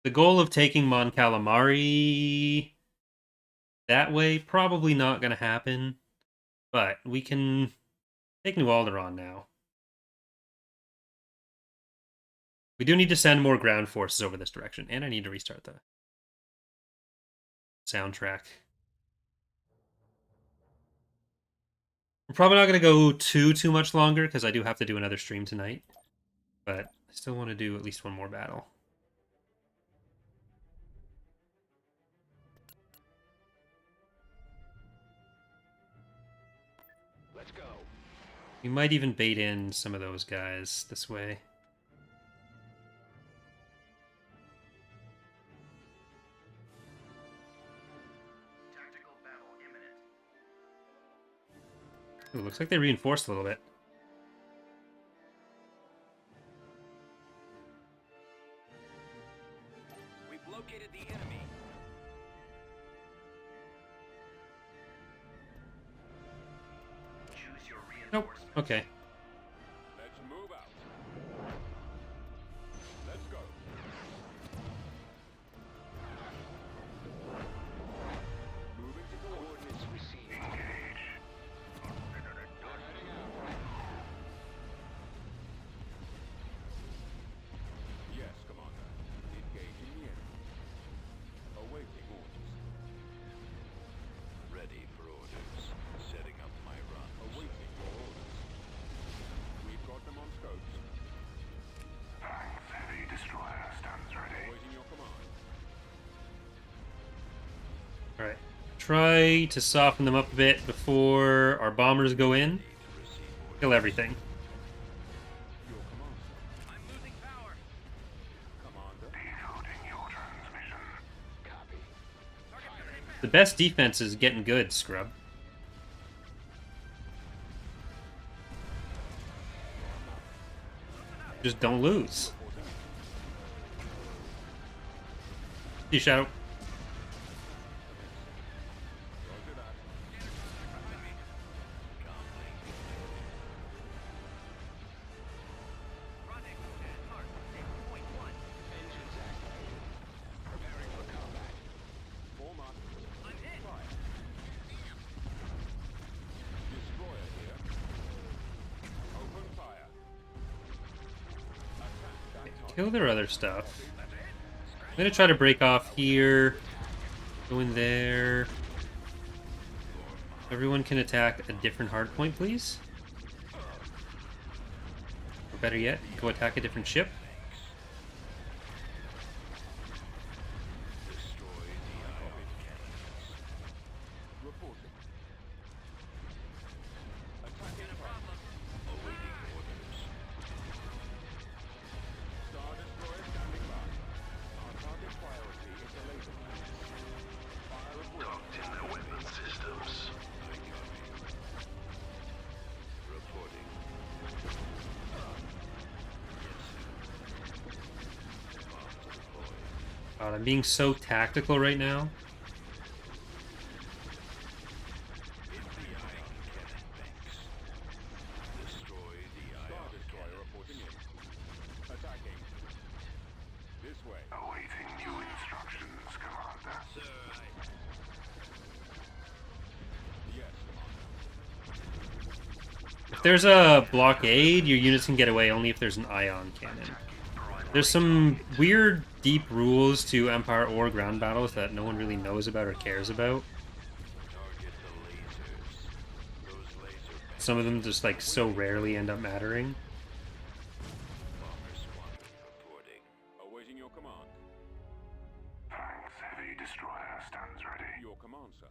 The goal of taking Mon Calamari that way, probably not going to happen. But we can take New Alderaan now. We do need to send more ground forces over this direction, and I need to restart the soundtrack. We're probably not going to go too much longer, because I do have to do another stream tonight. But I still want to do at least one more battle. Let's go. We might even bait in some of those guys this way. Tactical battle imminent. Ooh, looks like they reinforced a little bit. We've located the enemy. Choose your Nope. reinforcements. Okay. Let's move out. Let's go. Moving to coordinates received. Engage. They're heading out. Yes, Commander. Engaging the enemy. Awaiting orders. Ready for orders. Setting up my run. Awaiting your orders. We've got them on scopes. Thanks. Heavy destroyer stands ready. Awaiting your command. Alright. Try to soften them up a bit before our bombers go in. Kill everything. Your command, sir. I'm losing power. Commander. Decoding your transmission. Copy. The best defense is getting good, scrub. Just don't lose. See you, Shadow. Roger that. Running and mark. 10.1. Engines activated. Preparing for combat. Form up. I'm hit. Fire. Destroyer here. Open fire. Attack that target. Kill their other stuff. I'm gonna try to break off here. Go in there. Everyone can attack a different hardpoint, please. Or better yet, go attack a different ship. Reporting. Attacking problem. Awaiting orders. Star Destroyer standing by. Our target priority is the laser planet. Fire at will. Docked in their weapon systems. I copy. Reporting. Yes, sir. Bomb to deploy. God, I'm being so tactical right now. Hit the ion cannon banks. Destroy the Star ion Destroyer cannons. reporting in. Attacking. This way. Awaiting new instructions, Commander. If there's a blockade, your units can get away only if there's an ion cannon. There's some weird, deep rules to Empire or ground battles that no one really knows about or cares about. Some of them just, like, so rarely end up mattering. Awaiting your command. Thanks, heavy destroyer stands ready. Your command, sir.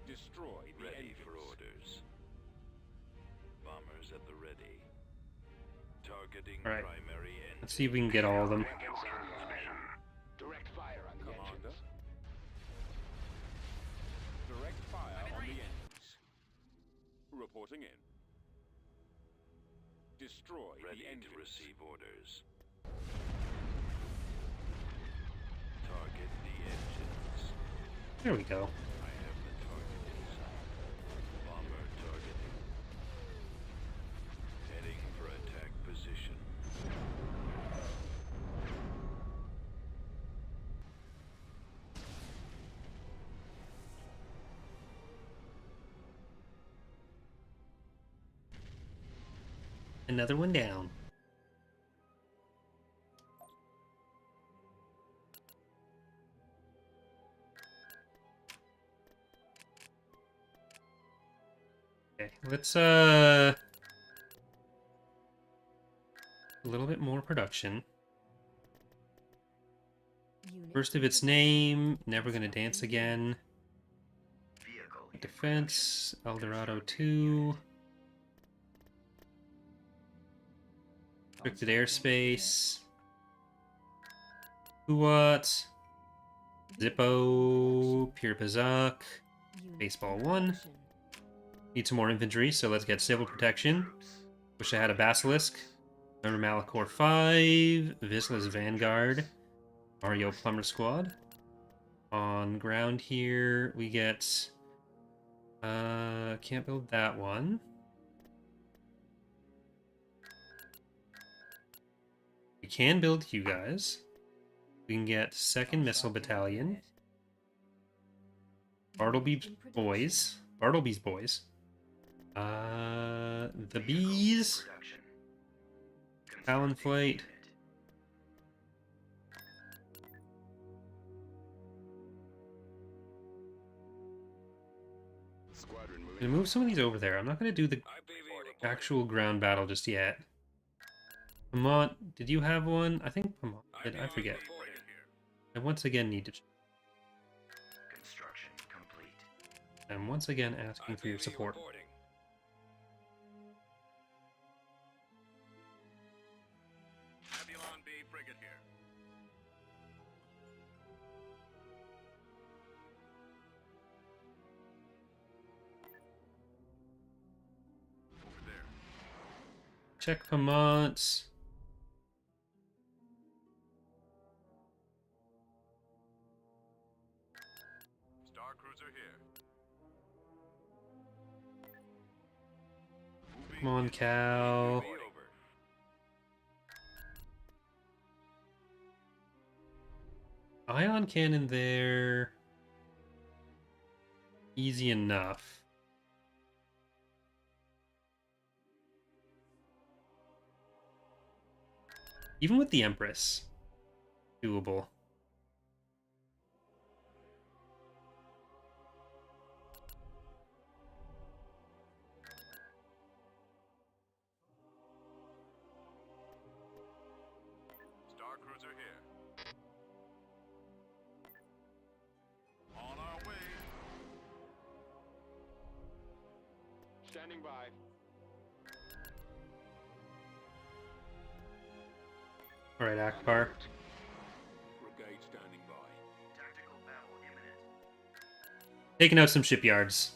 Destroy the Ready engines. for orders. Bombers at the ready. Targeting All right. primary engine. Let's see if we can get all of them. Direct fire on the Commander. engines. Direct fire on the engines. Reporting in. Destroy Ready the engines. to receive orders. Target the engines. There we go. I have the target in sight. Bomber targeting. Heading for attack position. Another one down. Okay, let's a little bit more production. Unit First of its name, Never Gonna Dance Again. Vehicle in Defense, Eldorado 2. Restricted airspace. Huat. Zippo. Pure Pazak. unit Baseball 1. production. Need some more infantry, so let's get civil protection. Wish I had a Basilisk. Remember Malachor 5. Visla's Vanguard. Mario Plumber Squad. On ground here, we get... can't build that one. We can build you guys. We can get 2nd Missile Battalion. Bartleby's Boys. Bartleby's Boys. The Bees. production. Talon Flight. Squadron moving. I'm gonna move some of these over there. I'm not gonna do the actual ground battle just yet. Pamont, did you have one? I think Pamont did. I forget. I once again need to check. Construction complete. I'm once again asking for your support. Babylon B frigate here. Over there. Check Pamont. Star cruiser here. Come on, Cal. Over. Ion cannon there. Easy enough. Even with the Empress. Doable. Star cruiser here. On our way. Standing by. Alright, Akbar. Brigade standing by. Tactical battle imminent. Taking out some shipyards.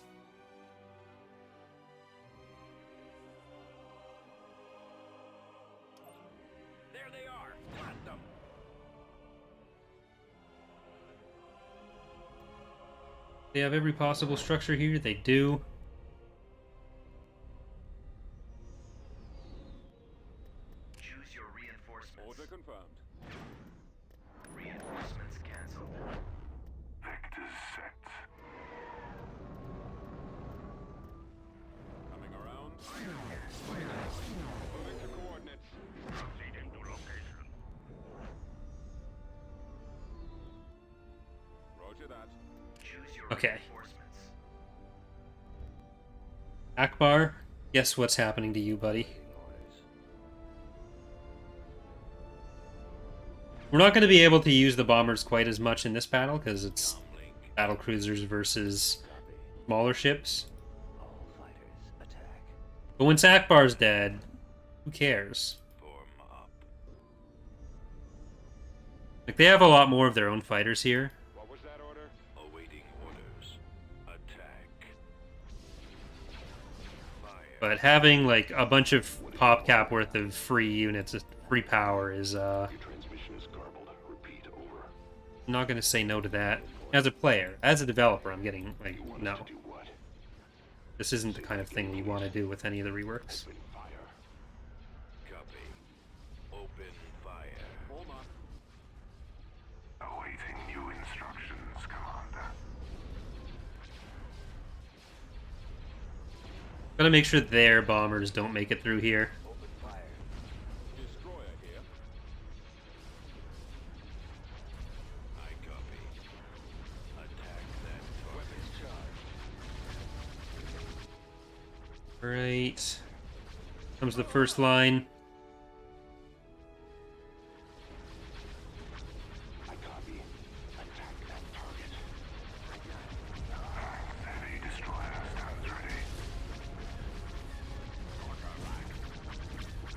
There they are. Plant them. They have every possible structure here. They do. Choose your reinforcements. Order confirmed. Reinforcements cancelled. Vectors set. Coming around. lose your Okay. reinforcements. Akbar, guess what's happening to you, buddy? We're not going to be able to use the bombers quite as much in this battle because it's battle cruisers versus smaller ships. All fighters attack. But once Akbar's dead, who cares? Form up. Like, they have a lot more of their own fighters here. What was that order? Awaiting orders. Attack. Fire. But having, like, a bunch of PopCap worth of free units, free power is, Your transmission is garbled. Repeat, over. I'm not going to say no to that. As a player, as a developer, I'm getting, like, You want no. us to do what? This isn't the kind of thing you want to do with any of the reworks. Open fire. Copy. Open fire. Hold on. Awaiting new instructions, Commander. Gotta make sure their bombers don't make it through here. Open fire. Destroyer here. I copy. Attack that target. Weapons charged. Right. Comes the first line. I copy. Attack that target. Heavy destroyer stands ready.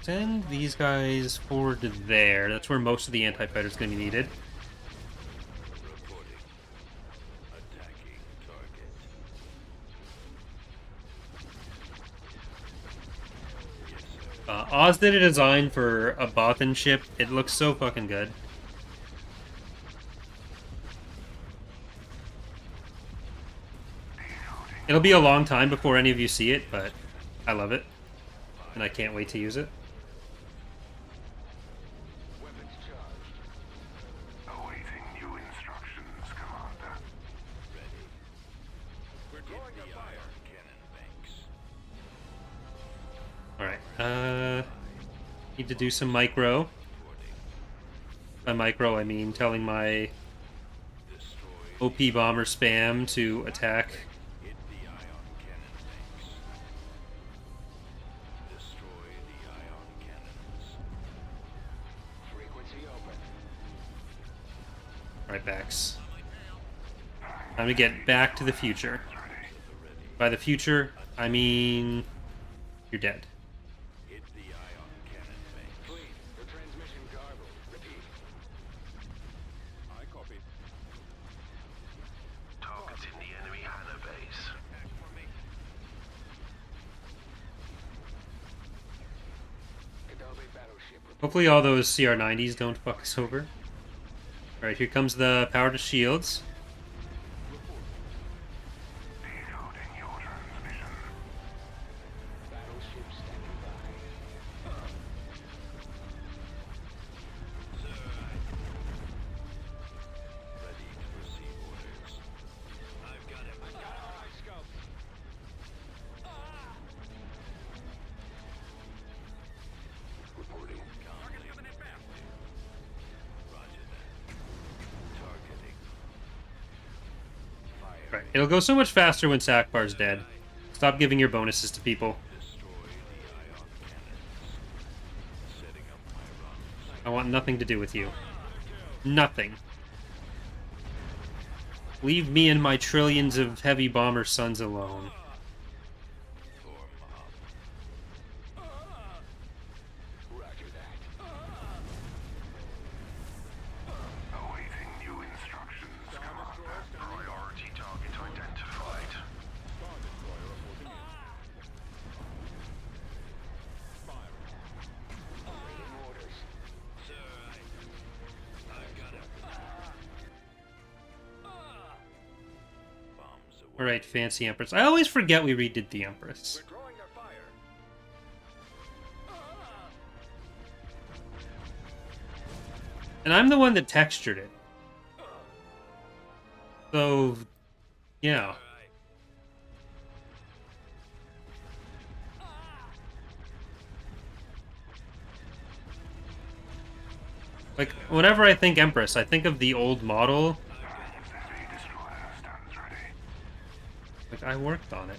Send these guys forward to there. That's where most of the anti-fighter's gonna be needed. Reporting. Attacking target. Yes, sir. Oz did a design for a Bothan ship. It looks so fucking good. It'll be a long time before any of you see it, but I love it. And I can't wait to use it. Weapons charged. Awaiting new instructions, Commander. Ready. We're Hit drawing the a fire. ion cannon banks. Alright, need to do some micro. Reporting. By micro, I mean telling my Destroy. OP bomber spam to attack. Hit the ion cannon banks. Destroy the ion cannons. Frequency open. Right backs. Time to get back to the future. By the future, I mean you're dead. Hit the ion cannon banks. Clean. Your transmission garbled. Repeat. I copy. Targeting the enemy Hannah base. Attack formation. Kadabe battleship. Hopefully all those CR90s don't fuck us over. Alright, here comes the power to shields. Decoding your transmission. Battleship standing by. Sir, ready to receive orders. I've got him. Eye scope. Reporting. Target coming in fast. Roger that. Targeting. Fire. Right, it'll go so much faster when Sakbar's dead. Stop giving your bonuses to people. Destroy the ion cannons. Setting up my runs. I want nothing to do with you. Nothing. Leave me and my trillions of heavy bomber sons alone. Form up. Roger that. Awaiting new instructions, Commander. Priority target identified. Star destroyer reporting in. Firing. Awaiting orders. Sir, I've got him. Bombs away. Alright, Fancy Empress. I always forget we redid the Empress. We're drawing their fire. And I'm the one that textured it. So, yeah. Like, whenever I think Empress, I think of the old model. Heavy destroyer stands ready. I worked on it.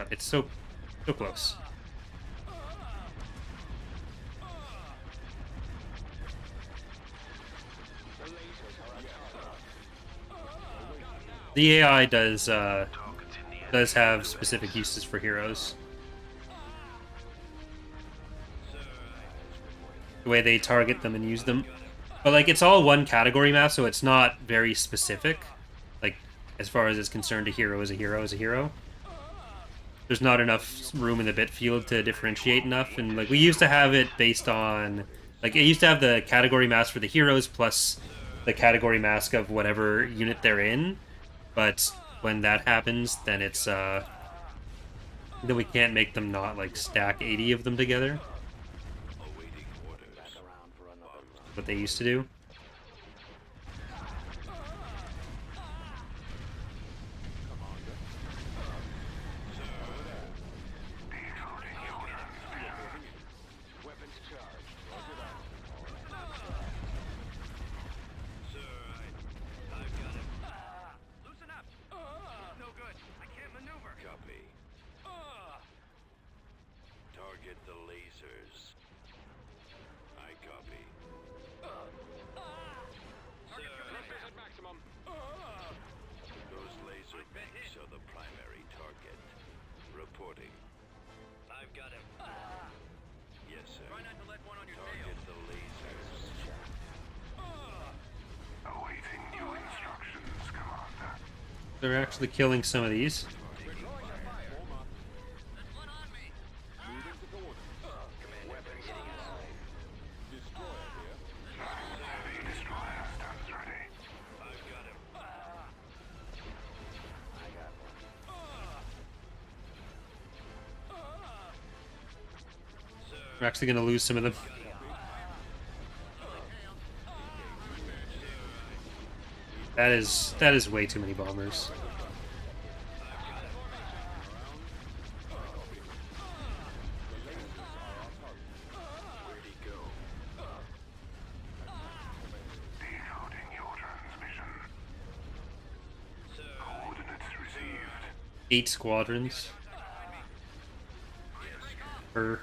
It's so close. The AI does have specific uses for heroes. The way they target them and use them. But like it's all one category map, so it's not very specific. Like as far as it's concerned, a hero is a hero is a hero. There's not enough room in the bit field to differentiate enough, and like we used to have it based on like it used to have the category mask for the heroes plus the category mask of whatever unit they're in. But when that happens, then it's then we can't make them not like stack 80 of them together. What they used to do. They're actually killing some of these. We're actually going to lose some of them. That is way too many bombers. Decoding your transmission. Coordinates received. 8 squadrons. Per.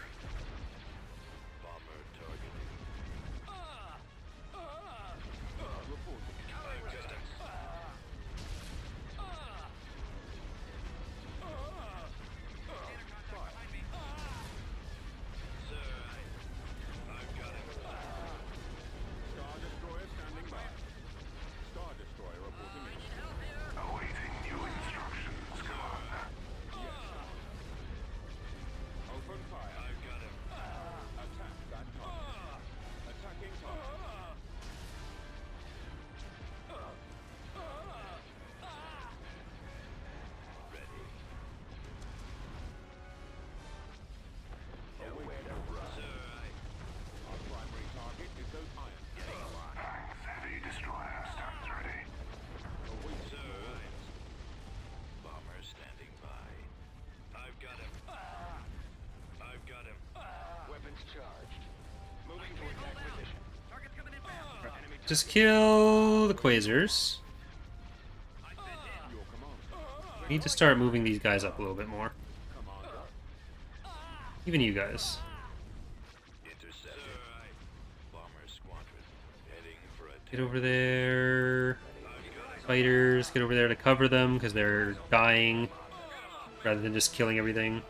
Just kill the Quasars. We need to start moving these guys up a little bit more. Even you guys. Get over there. Fighters, get over there to cover them because they're dying rather than just killing everything.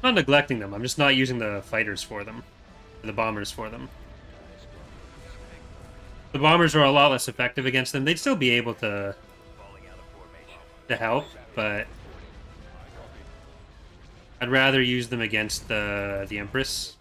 I'm not neglecting them, I'm just not using the fighters for them. The bombers for them. The bombers are a lot less effective against them. They'd still be able to help, but I'd rather use them against the Empress.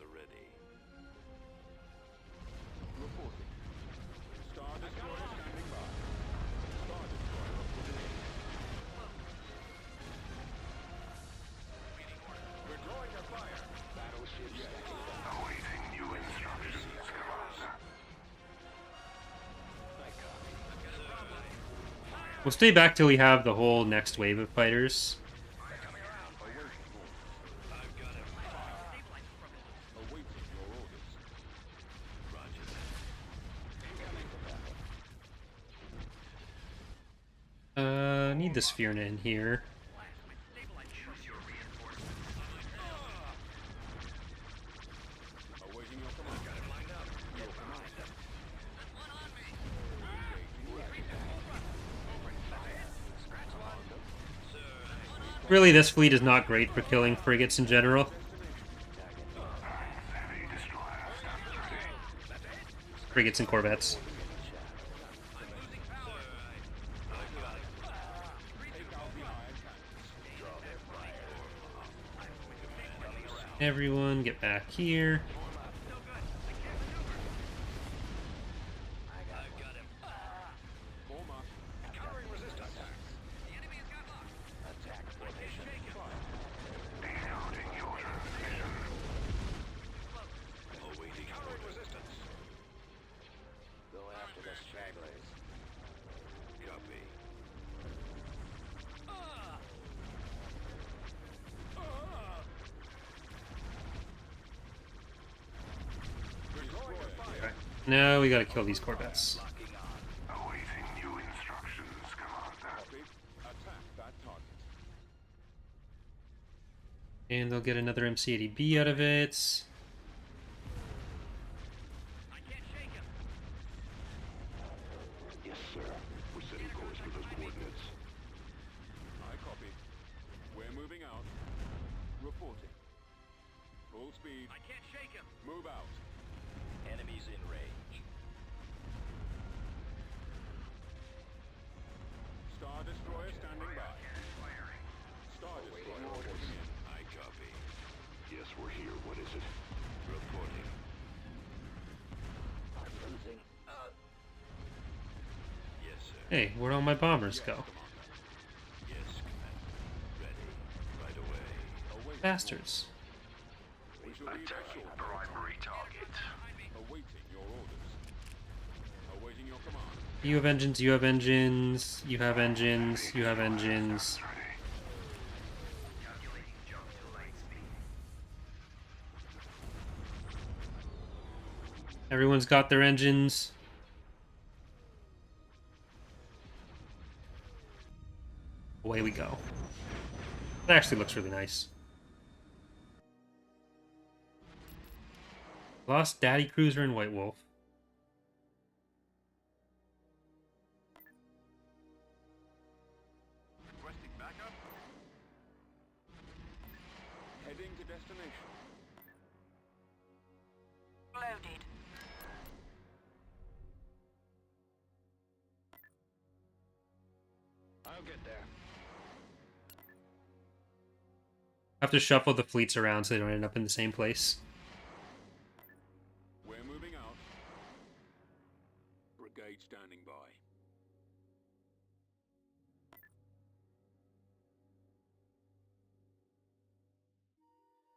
We'll stay back till we have the whole next wave of fighters. Need the Spherna in here. Really, this fleet is not great for killing frigates in general. Frigates and corvettes. Everyone get back here. No, we gotta kill these corvettes. Awaiting new instructions, Commander. And they'll get another MC-80B out of it. Yes, sir. We're setting course for those coordinates. I copy. We're moving out. Reporting. Full speed. I can't shake him. Move out. Enemies in range. Star Destroyer standing by. Star Destroyer reporting in. I copy. Yes, we're here. What is it? Reporting. I'm losing. Yes, sir. Hey, where'd all my bombers go? Yes, Commander. Ready. Right away. Bastards. We shall be there shortly. Primary target. Awaiting your orders. Awaiting your command. You have engines, you have engines, you have engines, you have engines. Calculating jump to light speed. Everyone's got their engines. Away we go. That actually looks really nice. Lost Daddy Cruiser and White Wolf. Requesting backup. Heading to destination. Loaded. I'll get there. Have to shuffle the fleets around so they don't end up in the same place. We're moving out. Brigade standing by.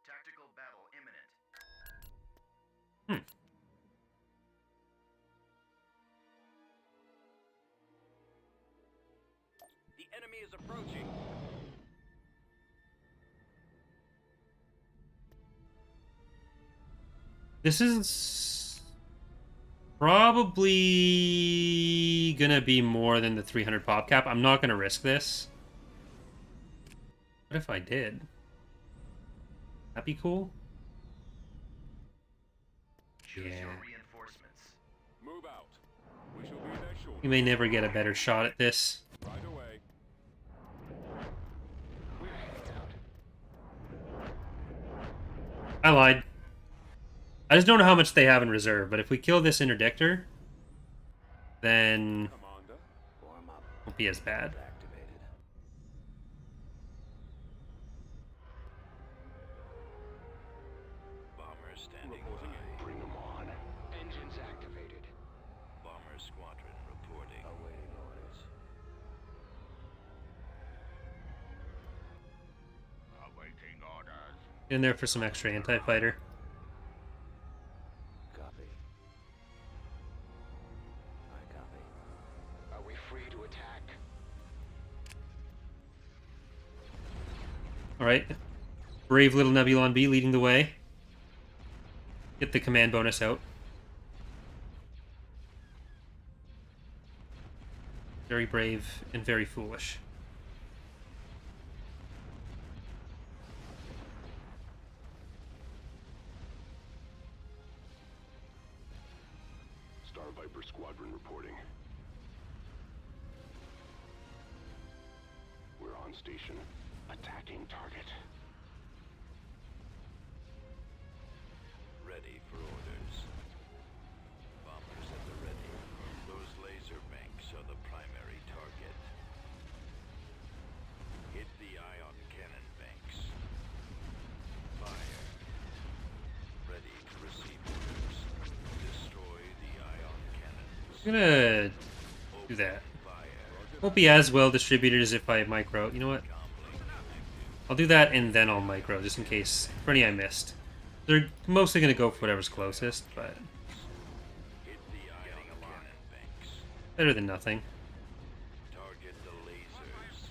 Tactical battle imminent. The enemy is approaching. This is probably gonna be more than the 300 pop cap. I'm not gonna risk this. What if I did? That'd be cool. Choose Yeah. your reinforcements. Move out. We shall be there shortly. You may never get a better shot at this. Right away. We're heading out. I lied. I just don't know how much they have in reserve, but if we kill this interdictor, then Commander. Warm up. it won't be as bad. Activated. Bomber standing Reporting by. Bring them on. Engines activated. Bomber squadron reporting. Awaiting orders. Awaiting orders. In there for some extra anti-fighter. Copy. I copy. Are we free to attack? Alright. Brave little Nebulon B leading the way. Get the command bonus out. Very brave and very foolish. Star Viper Squadron reporting. We're on station. Attacking target. Ready for orders. Bombers at the ready. Those laser banks are the primary target. Hit the ion cannon banks. Fire. Ready to receive orders. Destroy the ion cannons. I'm gonna do that. Fire. Won't be as well distributed as if I micro. You know what? I'll do that and then I'll micro, just in case. For any I missed. They're mostly gonna go for whatever's closest, but Hit the ion cannon banks. better than nothing. Target the lasers.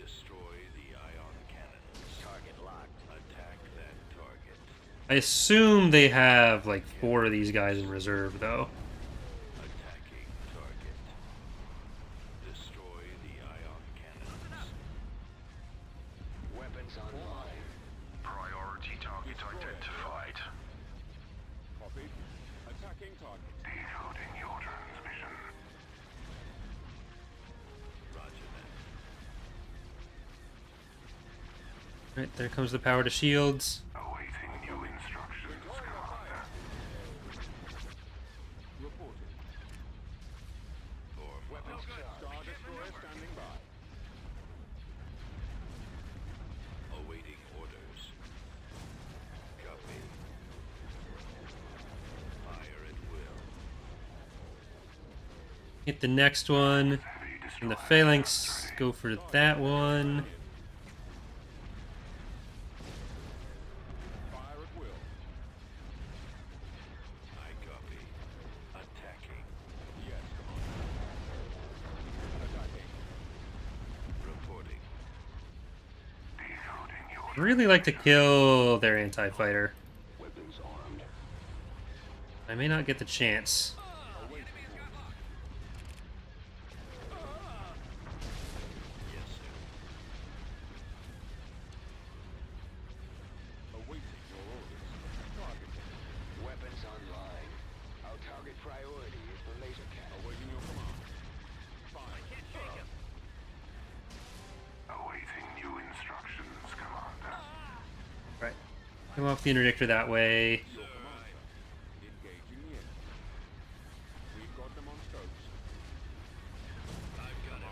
Destroy the ion cannons. Target locked. Attack that target. I assume they have like 4 of these guys in reserve, though. Attacking target. Destroy the ion cannons. Weapons online. Priority target identified. Copy. Attacking target. Decoding your transmission. Roger that. Right, there comes the power to shields. Awaiting new instructions, Commander. Reporting. Form Weapons Star Destroyer standing by. awaiting orders. Copy. Fire at will. Hit the next one. And the phalanx go for that one. Fire at will. I copy. Attacking. Yes, Commander. Attacking. Reporting. Decoding your I'd really like to kill their anti-fighter. weapons armed. I may not get the chance. Yes, sir. Awaiting your orders. Targeting. Weapons online. Our target priority is the laser cannon. Awaiting your command. Fire. Awaiting new instructions, Commander. Right. Come off the interdictor that way. Your command, sir. Engaging the enemy. We've got them on scopes. I've got it.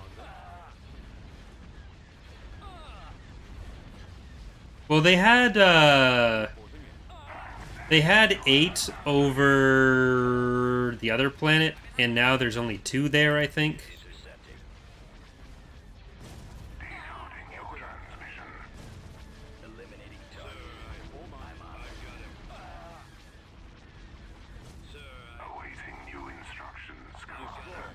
Well, they had Reporting in. they had 8 over the other planet, and now there's only 2 there, I think. Laser setting. Decoding your transmission. Eliminating target. All mine. I've got him. Sir, Awaiting new instructions, Commander.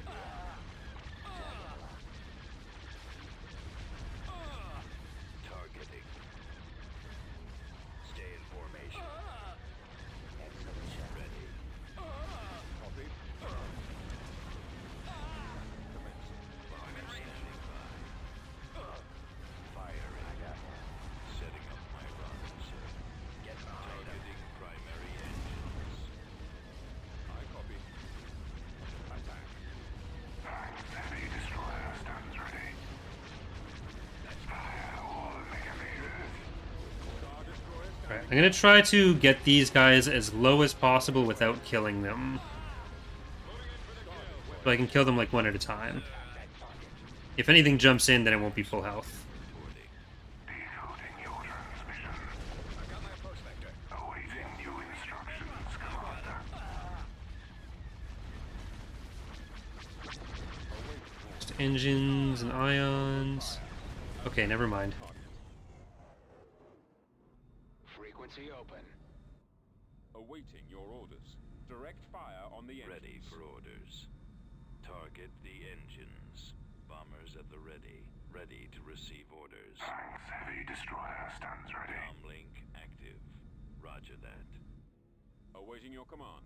targeting. Stay in formation. Excellent shot. Ready. Copy. Commencing. Bomber standing by. Firing. Setting up my runs. Get behind them. Targeting primary engines. I copy. Attack. Heavy destroyer stands ready. Fire all mechanisms. Star Destroyer Alright, standing. I'm gonna try to get these guys as low as possible without killing them. So I can kill them like one at a time. If anything jumps in, then it won't be full health. Reporting. Decoding your transmission. I got my approach vector. Awaiting new instructions, Commander. Just engines and ions. Okay, never mind. Frequency open. Awaiting your orders. Direct fire on the engines. Ready for orders. Target the engines. Bombers at the ready. ready to receive orders. Thanks. Heavy destroyer stands ready. Comlink active. Roger that. Awaiting your command.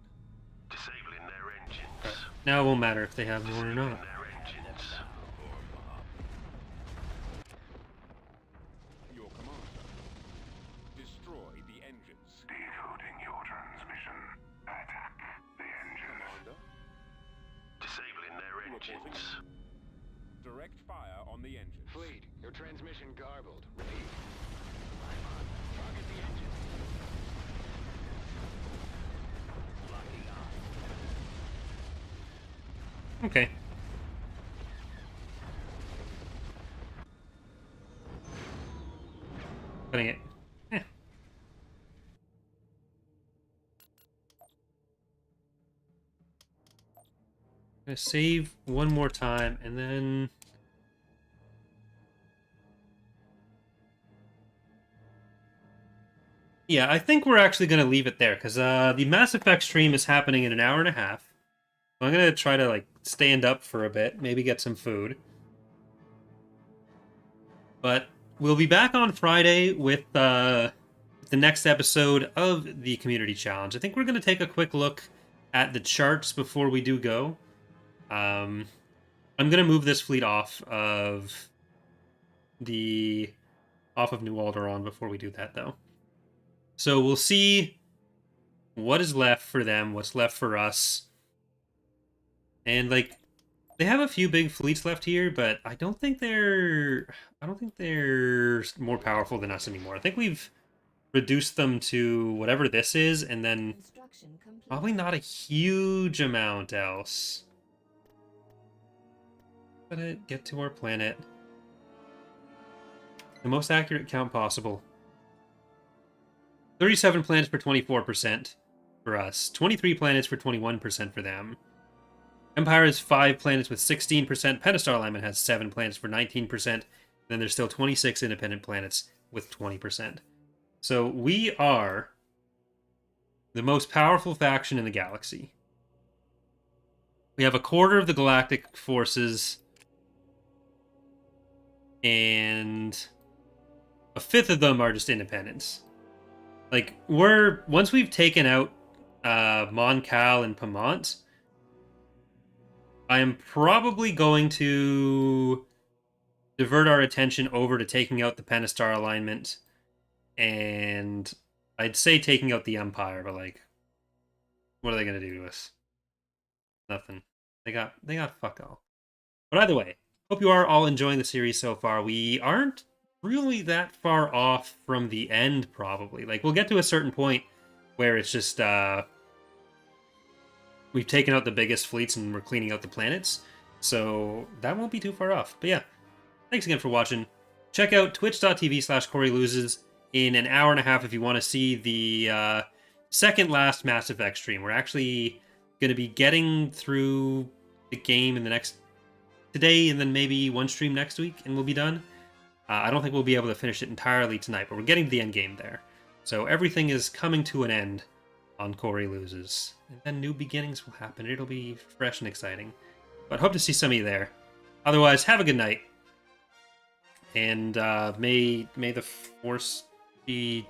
Disabling their engines. Now it won't matter if they have one or not. Their engines. Your command, sir. Destroy the engines. Decoding your transmission. Attack the engines. Commander, Disabling their engines. direct fire on the engines. Fleet, your transmission garbled. Repeat. I'm on. Target the engine. Locking on. Okay. Putting it. Gonna save one more time and then. Yeah, I think we're actually gonna leave it there because the Mass Effect stream is happening in an hour and a half. So I'm gonna try to like stand up for a bit, maybe get some food. But we'll be back on Friday with the next episode of the Community Challenge. I think we're gonna take a quick look at the charts before we do go. I'm gonna move this fleet off of New Alderaan before we do that, though. So we'll see what is left for them, what's left for us, and like they have a few big fleets left here, but I don't think they're more powerful than us anymore. I think we've reduced them to whatever this is, and then Construction complete. probably not a huge amount else. Gotta get to our planet. The most accurate count possible. 37 planets for 24% for us. 23 planets for 21% for them. Empire has 5 planets with 16%. Pentastar Alignment has 7 planets for 19%. Then there's still 26 independent planets with 20%. So we are the most powerful faction in the galaxy. We have a quarter of the galactic forces, and a fifth of them are just independents. Like, once we've taken out Mon Cal and Pamont, I am probably going to divert our attention over to taking out the Pentastar Alignment, and I'd say taking out the Empire, but like, what are they going to do to us? Nothing. They got fuck all. But either way, hope you are all enjoying the series so far. We aren't really that far off from the end, probably. Like, we'll get to a certain point where it's just we've taken out the biggest fleets and we're cleaning out the planets, so that won't be too far off. But yeah, thanks again for watching. Check out twitch.tv/CoreyLoses in an hour and a half if you want to see the second last Mass Effect stream. We're actually going to be getting through the game in the next today, and then maybe one stream next week, and we'll be done. I don't think we'll be able to finish it entirely tonight, but we're getting to the end game there. So everything is coming to an end on Corey Loses. And then new beginnings will happen. It'll be fresh and exciting. But hope to see some of you there. Otherwise, have a good night. And may the Force be